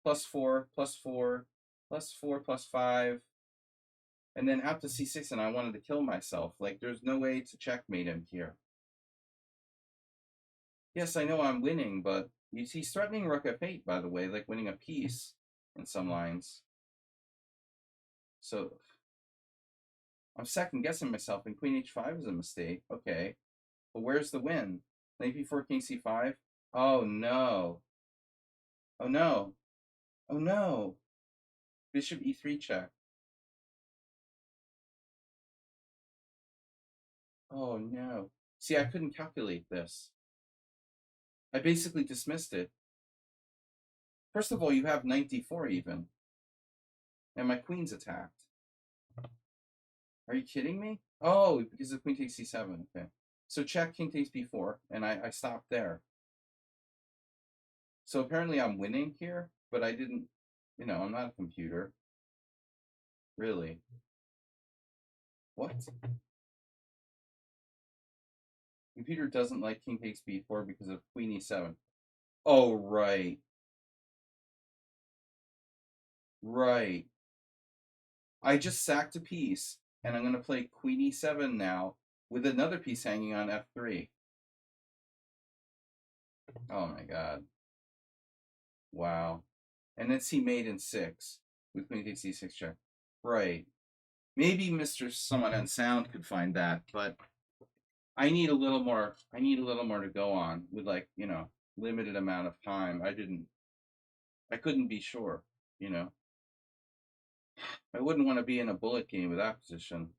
+4, +4, +4, +5, and then out to C6, and I wanted to kill myself. Like, there's no way to checkmate him here. Yes, I know I'm winning, but he's threatening rook f8, by the way, like winning a piece in some lines. So I'm second guessing myself, and queen h5 is a mistake. Okay, but where's the win? Knight b4, king c5. Oh no! Oh no! Oh no! Bishop e3 check. Oh no! See, I couldn't calculate this. I basically dismissed it. First of all, you have knight d4 even, and my queen's attacked. Are you kidding me? Oh, because the queen takes c7. Okay. So check, king takes b4, and I stopped there. So apparently I'm winning here, but I didn't, you know, I'm not a computer. Really? What? Computer doesn't like king takes b4 because of queen e7. Oh, right. Right. I just sacked a piece, and I'm going to play queen e7 now with another piece hanging on f3. Oh my god. Wow. And then c mate in 6 with queen takes c6 check. Right. Maybe Mr. Someone Unsound could find that, but I need a little more to go on with, like, you know, limited amount of time. I couldn't be sure, you know. I wouldn't want to be in a bullet game with that position.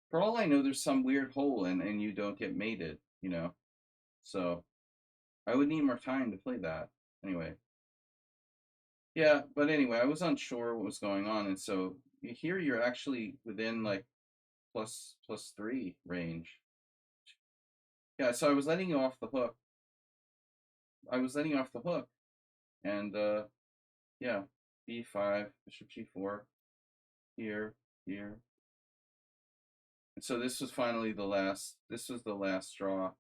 For all I know, there's some weird hole and you don't get mated, you know. So I would need more time to play that. Anyway. Yeah, but anyway, I was unsure what was going on, and so here you're actually within like +3 range. Yeah, so I was letting you off the hook. And yeah, b5, bishop g4, here, here. And so this was finally the last. This was the last straw.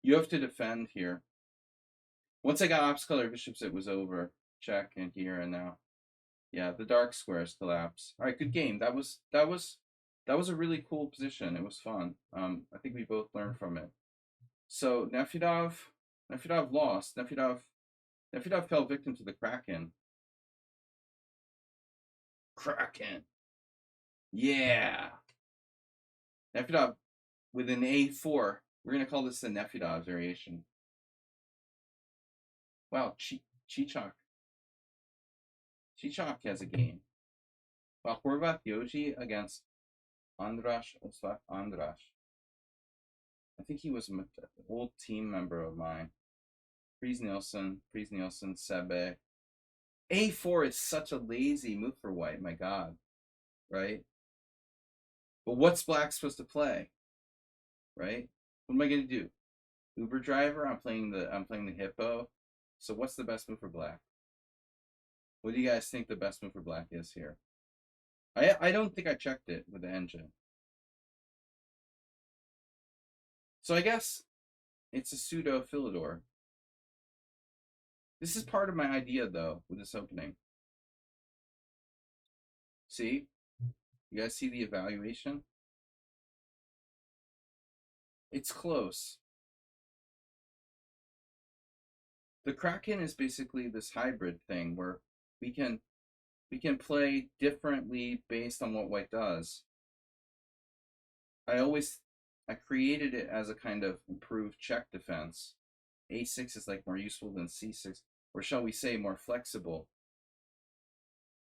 You have to defend here. Once I got ops color bishops, it was over. Check and here and now. Yeah, the dark squares collapse. All right, good game. That was a really cool position. It was fun. I think we both learned from it. So Nefedov lost. Nefedov fell victim to the Kraken. Kraken. Yeah. Nefedov with an A4. We're gonna call this the Nefedov variation. Wow, Chichok has a game. Wow, Horvath Yoji against Andras Andras. I think he was an old team member of mine. Fries Nielsen, Sebe. A4 is such a lazy move for white, my god. Right? But what's black supposed to play? Right? What am I gonna do? Uber driver? I'm playing the hippo. So what's the best move for black? What do you guys think the best move for black is here? I don't think I checked it with the engine. So I guess it's a pseudo Philidor. This is part of my idea, though, with this opening. See? You guys see the evaluation? It's close. The Kraken is basically this hybrid thing where we can play differently based on what white does. I created it as a kind of improved check defense. A6 is like more useful than C6, or shall we say more flexible.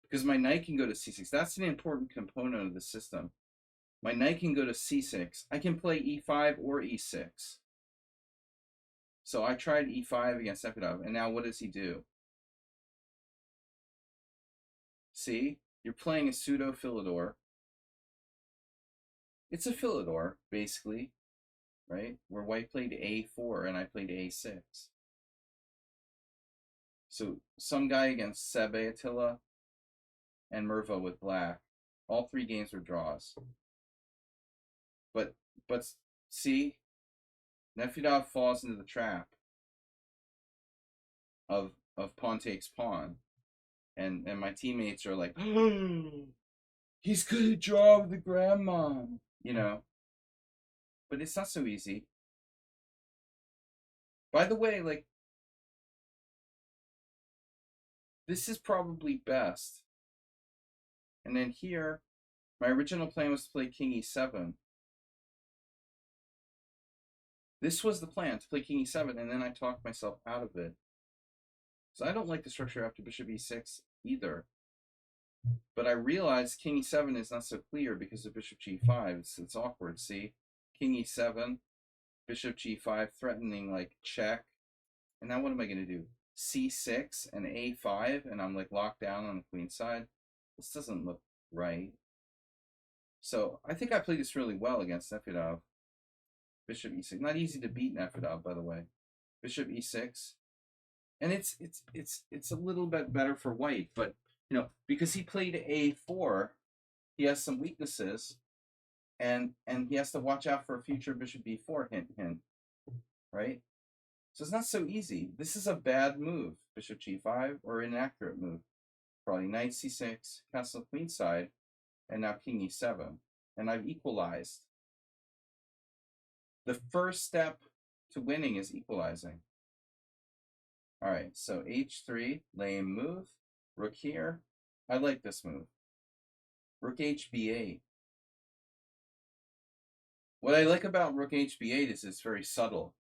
Because my knight can go to C6. That's an important component of the system. My knight can go to C6. I can play E5 or E6. So I tried E5 against Nefedov, and now what does he do? See? You're playing a pseudo Philidor. It's a Philidor, basically, right? Where white played A4 and I played A6. So some guy against Sebe Attila and Mervo with black. All 3 games were draws. But see, Nefedov falls into the trap of pawn takes pawn. And my teammates are like, he's gonna draw with the grandma, you know. But it's not so easy. By the way, like, this is probably best. And then here, my original plan was to play King E7. This was the plan, to play King E7, and then I talked myself out of it. So I don't like the structure after Bishop E6 either. But I realized King E7 is not so clear because of Bishop G5. It's awkward, see? King E7, Bishop G5, threatening, like, check. And now what am I going to do? C6 and A5, and I'm, like, locked down on the queen side? This doesn't look right. So I think I played this really well against Nefedov. Bishop E6. Not easy to beat Nefedov, by the way. Bishop E6. And it's a little bit better for white, but, you know, because he played A4, he has some weaknesses, and he has to watch out for a future Bishop B4 hint, right? So it's not so easy. This is a bad move, Bishop G5, or an inaccurate move. Probably Knight C6, Castle Queenside, and now King E7. And I've equalized. The first step to winning is equalizing. All right, so H3, lame move. Rook here. I like this move. Rook HB8. What I like about Rook HB8 is it's very subtle.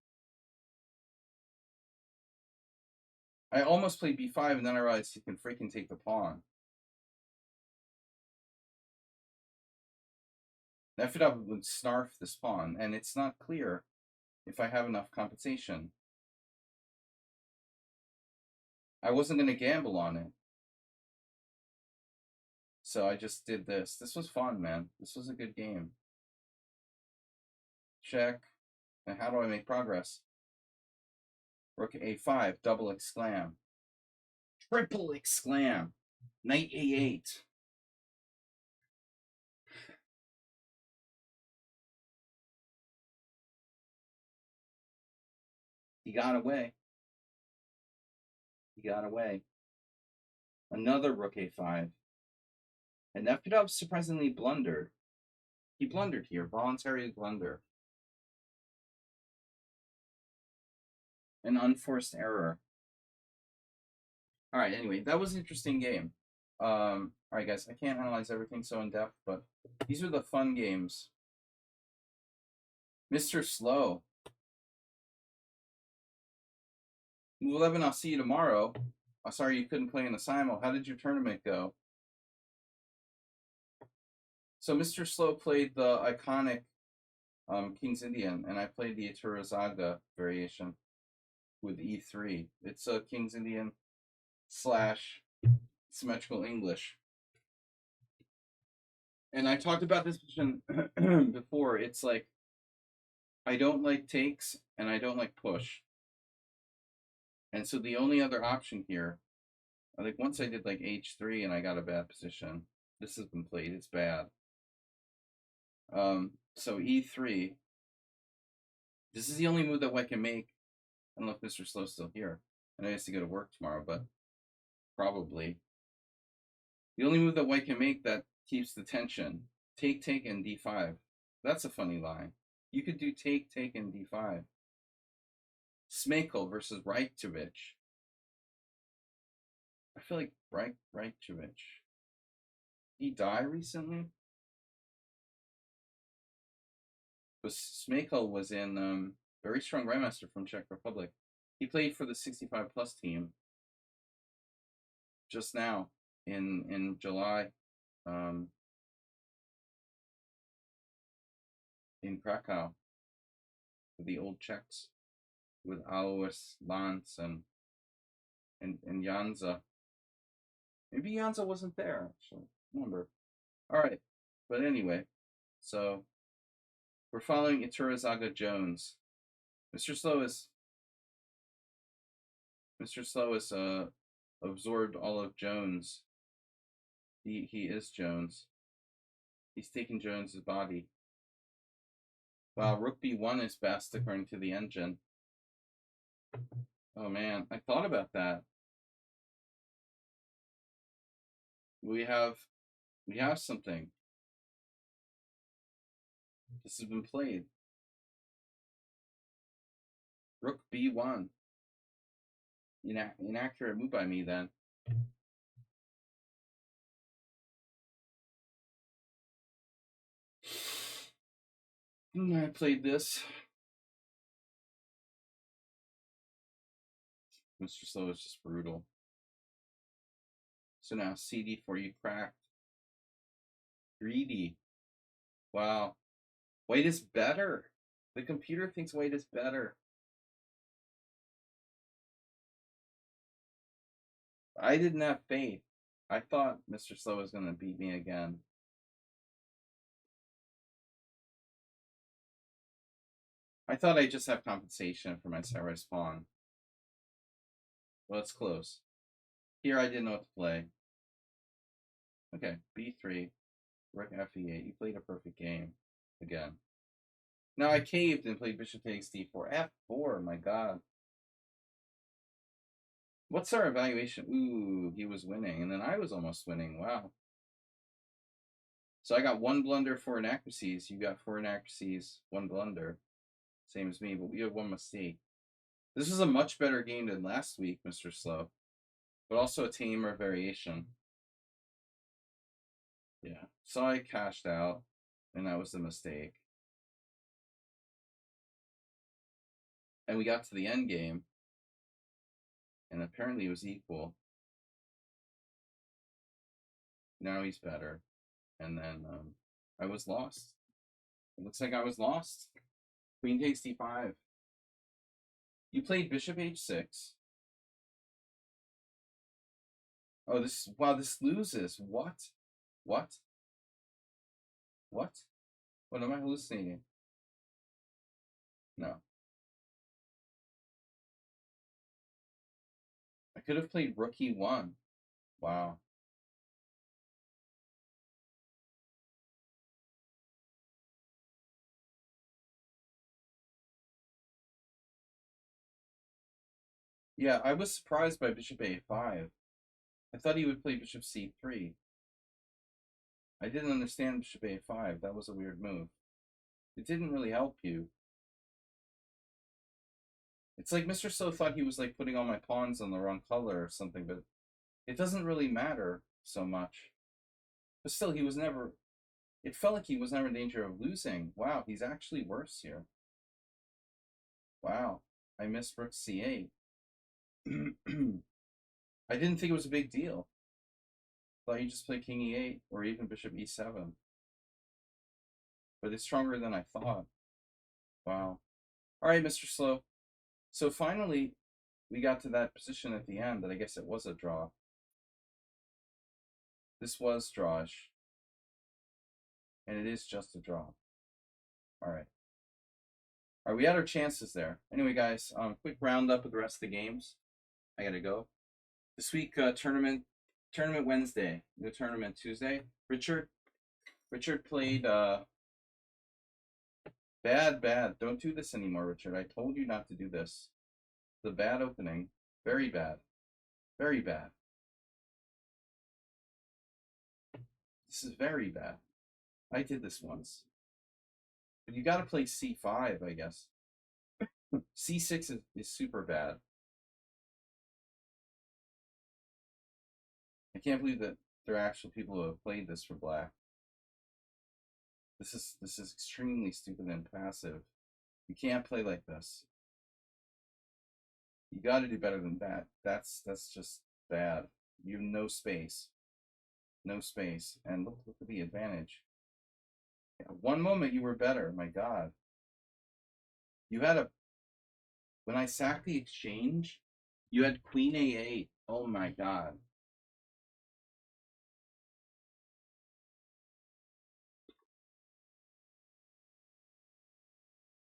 I almost played B5, and then I realized you can freaking take the pawn. Nefedov would snarf this pawn, and it's not clear if I have enough compensation. I wasn't going to gamble on it. So I just did this. This was fun, man. This was a good game. Check. And how do I make progress? Rook A5, double exclam. Triple exclam. Knight A8. He got away. He got away. Another Rook A5. And Nefedov surprisingly blundered. He blundered here, voluntary blunder. An unforced error. All right, anyway, that was an interesting game. All right, guys, I can't analyze everything so in depth, but these are the fun games. Mr. Slow. 11, I'll see you tomorrow. Sorry you couldn't play in the Simul. How did your tournament go? So Mr. Slow played the iconic King's Indian, and I played the Iturazaga variation with E3. It's a King's Indian / symmetrical English. And I talked about this before. It's like, I don't like takes, and I don't like push. And so the only other option here, I think once I did like H3 and I got a bad position. This has been played, it's bad. So E3. This is the only move that white can make. I don't know if Mr. Slow's still here. I know he has to go to work tomorrow, but probably. The only move that white can make that keeps the tension. Take, and D5. That's a funny line. You could do take, and D5. Smekel versus Rajtovic. feel like Reichevich. He died recently? But Smekel was in very strong Grandmaster from Czech Republic. He played for the 65 plus team just now in July in Krakow with the old Czechs with Alois Lance and Janza. Maybe Janza wasn't there actually. Remember. All right, but anyway, so we're following Iturazaga Jones. Mr. Slow has absorbed all of Jones. He is Jones. He's taken Jones's body. Wow, Rook B1 is best according to the engine. Oh man, I thought about that. We have something. This has been played. Rook B1. Inaccurate move by me then. I played this. Mr. Slow is just brutal. So now CD4 you cracked. Greedy. Wow. White is better. The computer thinks white is better. I didn't have faith. I thought Mr. Slow was going to beat me again. I thought I'd just have compensation for my side pawn. Well, it's close. Here I didn't know what to play. Okay, B3, Rook Fe8. You played a perfect game again. Now I caved and played Bishop takes D4. F4, my god. What's our evaluation? Ooh, he was winning, and then I was almost winning. Wow. So I got 1 blunder, 4 inaccuracies. You got 4 inaccuracies, 1 blunder. Same as me, but we have 1 mistake. This was a much better game than last week, Mr. Slow. But also a tamer variation. Yeah. So I cashed out, and that was the mistake. And we got to the end game, and apparently it was equal. Now he's better. And then I was lost. It looks like I was lost. Queen takes D5. You played Bishop H6. Oh, this loses. What? What am I hallucinating? No. I could have played Rook E1. Wow. Yeah, I was surprised by Bishop A5. I thought he would play Bishop C3. I didn't understand Bishop A5. That was a weird move. It didn't really help you. It's like Mr. So thought he was like putting all my pawns on the wrong color or something, but it doesn't really matter so much. But still, he was never... It felt like he was never in danger of losing. Wow, he's actually worse here. Wow, I missed Rook C8. I didn't think it was a big deal. Thought you just play King E8 or even Bishop E7. But it's stronger than I thought. Wow. All right, Mr. Slow. So finally, we got to that position at the end that I guess it was a draw. This was drawish. And it is just a draw. All right. All right, we had our chances there. Anyway, guys, quick roundup of the rest of the games. I gotta go. This week, tournament Wednesday. No tournament Tuesday. Richard played bad. Don't do this anymore, Richard. I told you not to do this. The bad opening. Very bad. Very bad. This is very bad. I did this once. But you gotta play C5, I guess. C6 is super bad. I can't believe that there are actual people who have played this for black. This is extremely stupid and passive. You can't play like this. You got to do better than that. That's just bad. You have no space, no space, and look at the advantage. Yeah, one moment you were better. My God, you had a when I sacked the exchange, you had Queen A8. Oh my God.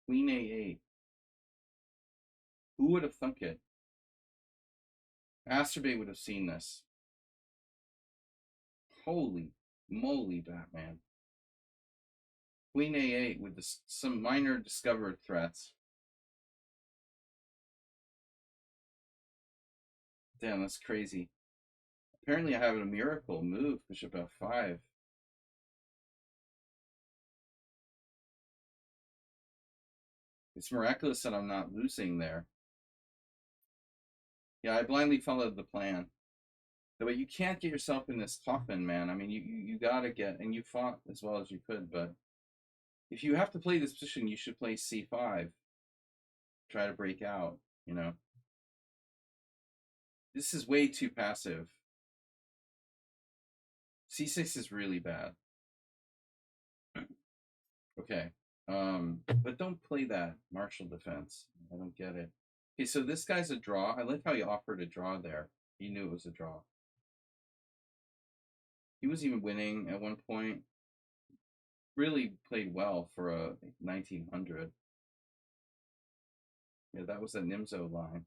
Queen A8. Who would have thunk it? Masturbate would have seen this. Holy moly, Batman. Queen A8 with some minor discovered threats. Damn, that's crazy. Apparently I have a miracle move, Bishop F5. It's miraculous that I'm not losing there. Yeah, I blindly followed the plan. But you can't get yourself in this coffin, man. I mean, you gotta get, and you fought as well as you could, but if you have to play this position, you should play C5. Try to break out, you know. This is way too passive. C6 is really bad. Okay. But don't play that martial defense. I don't get it. Okay, so this guy's a draw. I like how he offered a draw there. He knew it was a draw. He was even winning at one point. Really played well for a 1900. Yeah, that was a Nimzo line.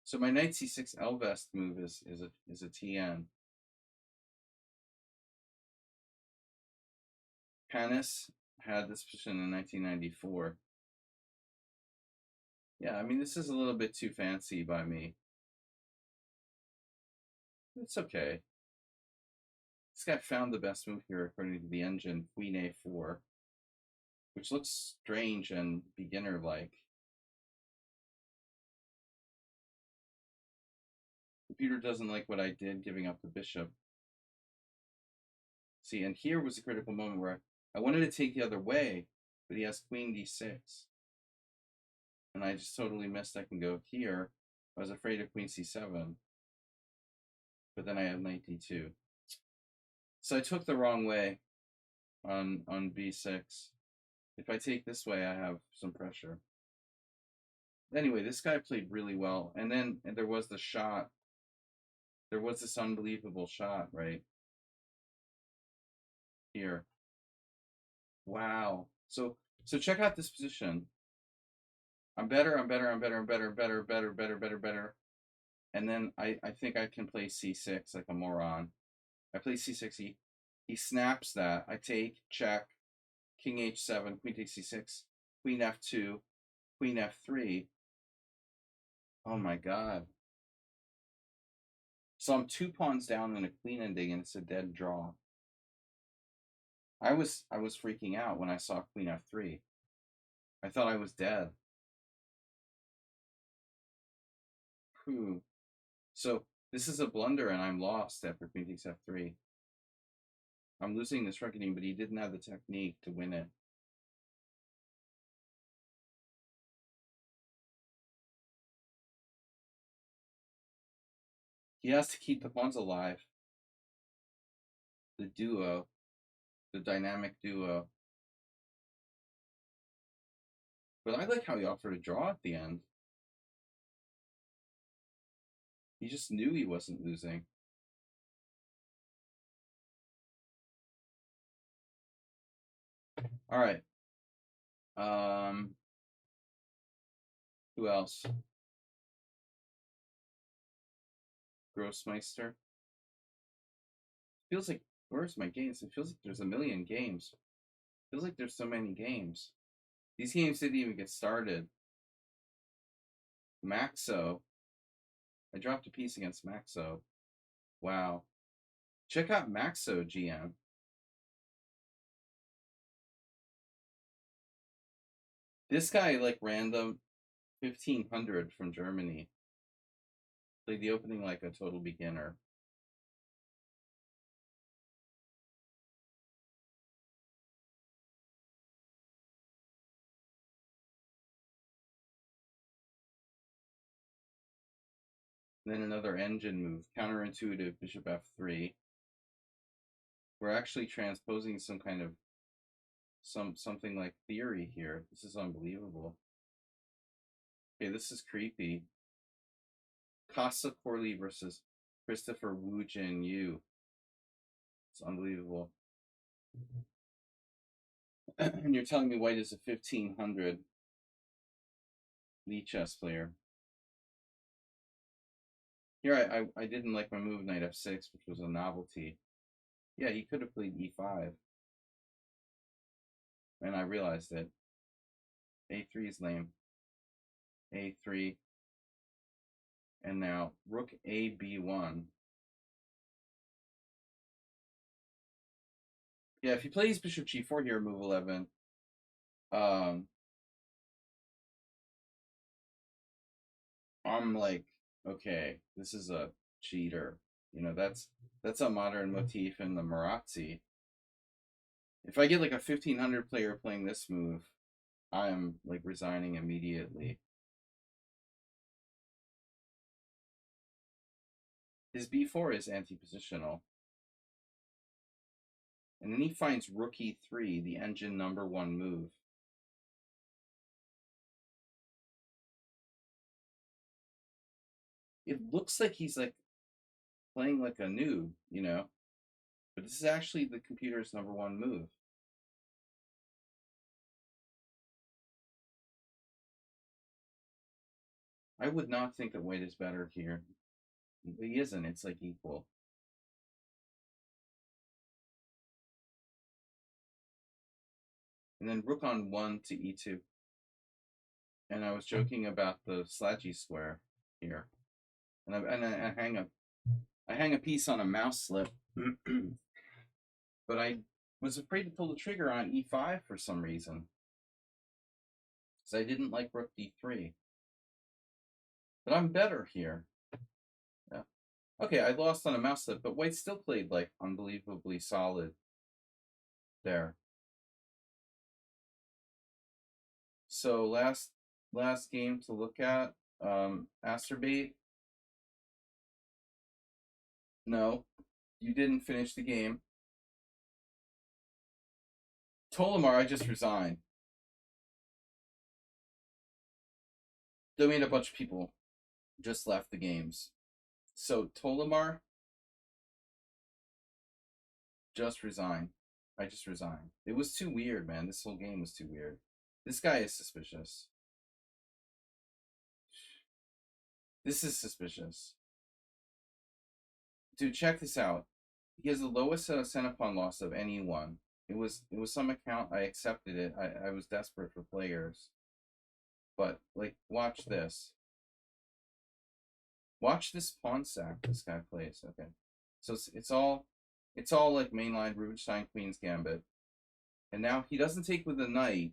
So my knight c6 Elvest move is a TN. Panis had this position in 1994. Yeah, I mean, this is a little bit too fancy by me. It's okay. This guy found the best move here according to the engine, Queen A4, which looks strange and beginner-like. Computer doesn't like what I did, giving up the bishop. See, and here was a critical moment where I wanted to take the other way, but he has Queen D6. And I just totally missed. I can go here. I was afraid of Queen C7. But then I have Knight D2. So I took the wrong way on B6. If I take this way, I have some pressure. Anyway, this guy played really well. And then there was the shot. There was this unbelievable shot, right? Here. Wow. So check out this position. I'm better. And then I think I can play C6 like a moron. I play C6. He snaps that. I take, check, King H7, Queen takes C6, Queen F2, Queen F3. Oh my God. So I'm 2 pawns down in a queen ending and it's a dead draw. I was freaking out when I saw Queen F3. I thought I was dead. Whew. So this is a blunder and I'm lost after Queen takes F3. I'm losing this reckoning, but he didn't have the technique to win it. He has to keep the pawns alive. The duo, the dynamic duo. But I like how he offered a draw at the end. He just knew he wasn't losing. All right. Who else? Grossmeister. Feels like, where's my games? It feels like there's a million games. Feels like there's so many games. These games didn't even get started. Maxo. I dropped a piece against Maxo. Wow. Check out Maxo GM. This guy like random 1500 from Germany. Played the opening like a total beginner. Then another engine move, counterintuitive, bishop f3. We're actually transposing some kind of something like theory here. This is unbelievable. Okay, this is creepy. Casa Corley versus Christopher Wu Jin Yu. It's unbelievable. And you're telling me White is a 1500 lichess player. Here I didn't like my move knight f6, which was a novelty. Yeah, he could have played e5. And I realized that a3 is lame. a3. And now rook a b1. Yeah, if he plays bishop g4 here, move 11, I'm like, okay, this is a cheater. You know, that's a modern motif in the Marazzi. If I get like a 1500 player playing this move, I'm like resigning immediately. His b4 is anti-positional. And then he finds rook e3, the engine #1 move. It looks like he's like playing like a noob, you know, but this is actually the computer's #1 move. I would not think that White is better here. He isn't. It's like equal. And then rook on 1 to e2. And I was joking about the Slaggy square here. And I hang a piece on a mouse slip. But I was afraid to pull the trigger on e5 for some reason. Because I didn't like rook d3. But I'm better here. Yeah. Okay, I lost on a mouse slip, but White still played like unbelievably solid there. So last game to look at, Asterbate. No, you didn't finish the game. Tolamar, I just resigned. I mean, a bunch of people just left the games. So Tolamar, just resign. I just resigned. It was too weird, man. This whole game was too weird. This guy is suspicious. This is suspicious. Dude, check this out. He has the lowest Centipon loss of anyone. It was some account. I accepted it. I was desperate for players. But like, watch this. Watch this pawn sack this guy plays. Okay, so it's all like mainline Rubinstein Queen's Gambit, and now he doesn't take with the knight.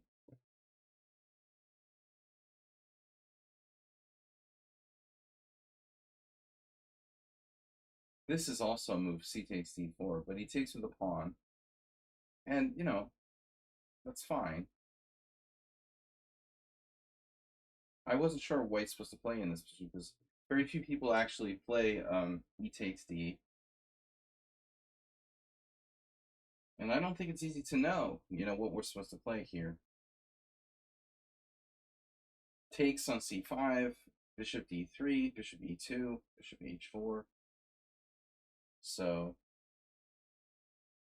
This is also a move c takes d4, but he takes with the pawn, and you know that's fine. I wasn't sure White's supposed to play in this position because very few people actually play e takes d. And I don't think it's easy to know, you know, what we're supposed to play here. Takes on c5, bishop d3, bishop e2, bishop h4. So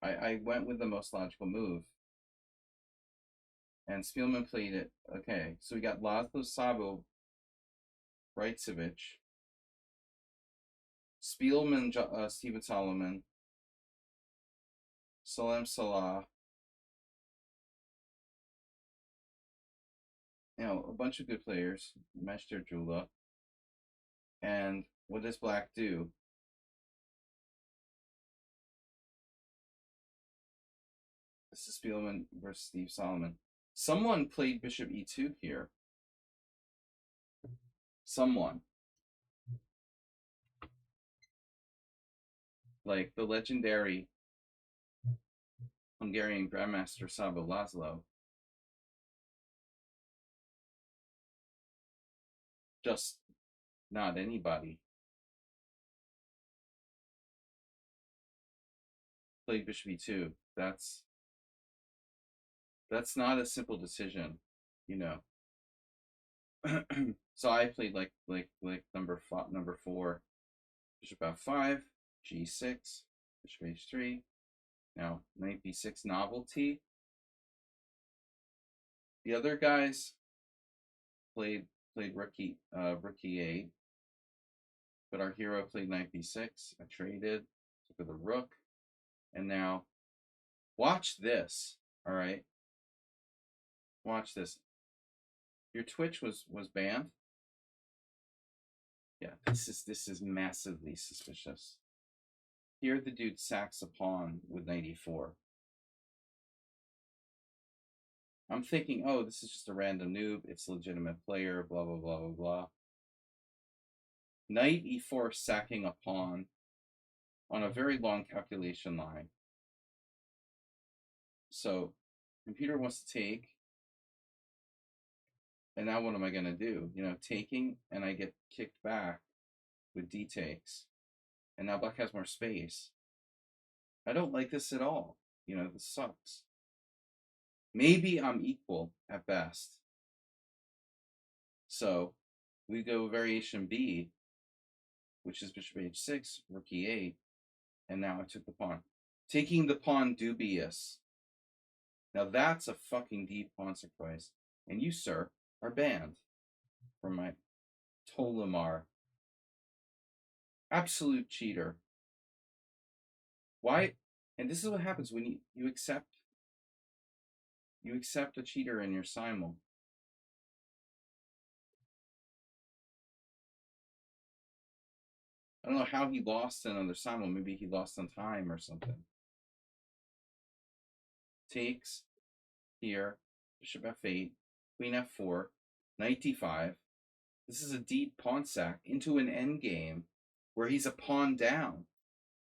I went with the most logical move. And Spielman played it. Okay, so we got Laszlo Sabo, Raicevic, Spielman, Steven Solomon, Salem Salah, you know, a bunch of good players, Mester Jula. And what does Black do? This is Spielman versus Steve Solomon. Someone played bishop e2 here. Someone. like the legendary Hungarian Grandmaster Sabo Laszlo. Just not anybody. Played bishop e2. That's not a simple decision, you know. So I played like number 4, bishop f5, g6, bishop h3. Now knight b6 novelty. The other guys played rook e8, but our hero played knight b6. I traded, took with the rook, and now watch this. All right, watch this. Your Twitch was banned. Yeah, this is massively suspicious. Here the dude sacks a pawn with knight e4. I'm thinking, oh, this is just a random noob. It's a legitimate player, blah, blah, blah, blah, blah. Knight e4 sacking a pawn on a very long calculation line. So computer wants to take. And now what am I going to do? You know, taking, and I get kicked back with d takes. And now black has more space. I don't like this at all. You know, this sucks. Maybe I'm equal at best. So we go variation B, which is bishop h6, rook e8, and now I took the pawn. Taking the pawn dubious. Now that's a fucking deep pawn sacrifice. And you, sir, are banned from my Tolemar. Absolute cheater. Why? And this is what happens when you accept a cheater in your Simul. I don't know how he lost another Simul. Maybe he lost on time or something. Takes here, bishop f8, queen f4, knight d5. This is a deep pawn sack into an endgame where he's a pawn down.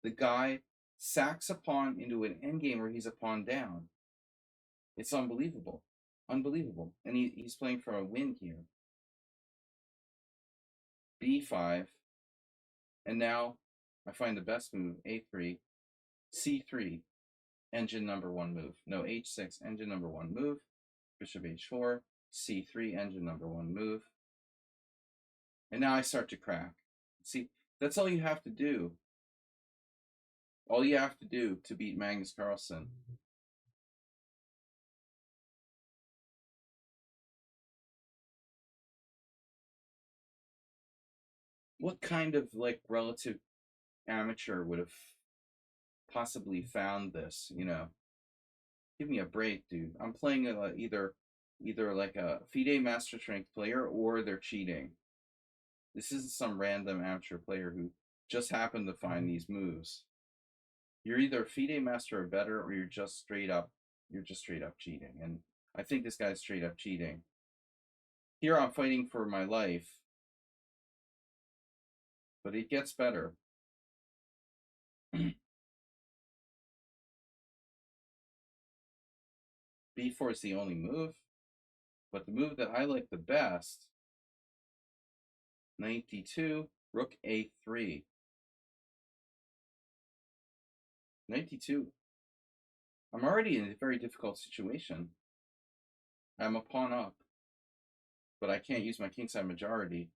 The guy sacks a pawn into an endgame where he's a pawn down. It's unbelievable. Unbelievable. And he's playing for a win here. b5. And now I find the best move, a3, c3, engine number 1 move. No, h6, engine number 1 move. Bishop h4, c3, engine number 1 move. And now I start to crack. See, that's all you have to do. All you have to do to beat Magnus Carlsen. What kind of like relative amateur would have possibly found this, you know? Give me a break, dude. I'm playing either like a FIDE Master Strength player or they're cheating. This isn't some random amateur player who just happened to find these moves. You're either a FIDE Master or better, or you're just straight up cheating. And I think this guy's straight up cheating. Here I'm fighting for my life, but it gets better. b4 is the only move, but the move that I like the best, knight d2, rook a3. Knight d2. I'm already in a very difficult situation. I'm a pawn up, but I can't use my kingside majority.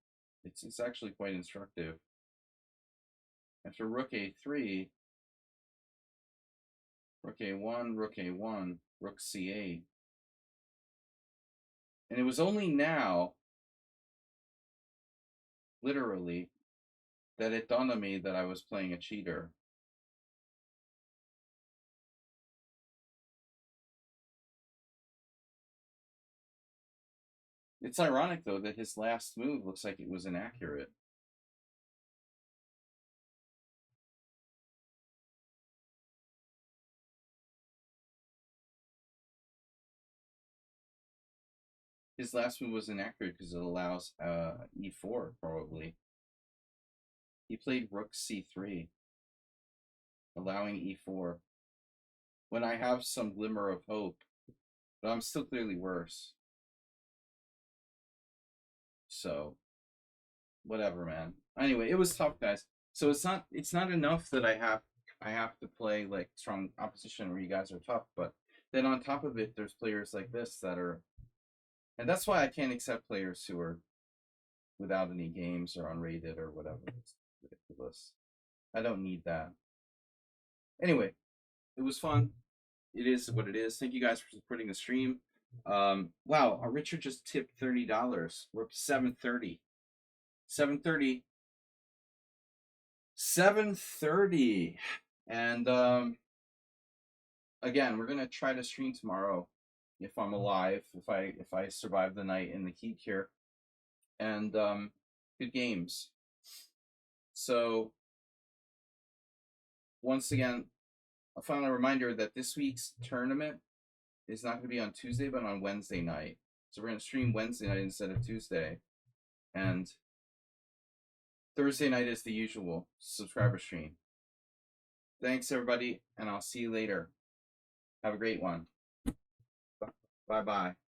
It's actually quite instructive. After rook a3, rook a1, rook c8. And it was only now, literally, that it dawned on me that I was playing a cheater. It's ironic, though, that his last move looks like it was inaccurate. His last move was inaccurate because it allows e4, probably. He played rook c3. allowing e4 when I have some glimmer of hope, but I'm still clearly worse. So whatever, man. Anyway, it was tough, guys. So it's not enough that I have to play like strong opposition where you guys are tough, but then on top of it, there's players like this that are, and that's why I can't accept players who are without any games or unrated or whatever. It's ridiculous. I don't need that. Anyway, it was fun. It is what it is. Thank you guys for supporting the stream. Wow, our Richard just tipped $30. We're up to 730. 730. 730. And again, we're gonna try to stream tomorrow if I'm alive, if I survive the night in the heat here. And good games. So once again, a final reminder that this week's tournament is not going to be on Tuesday, but on Wednesday night. So we're going to stream Wednesday night instead of Tuesday. And Thursday night is the usual subscriber stream. Thanks, everybody, and I'll see you later. Have a great one. Bye-bye.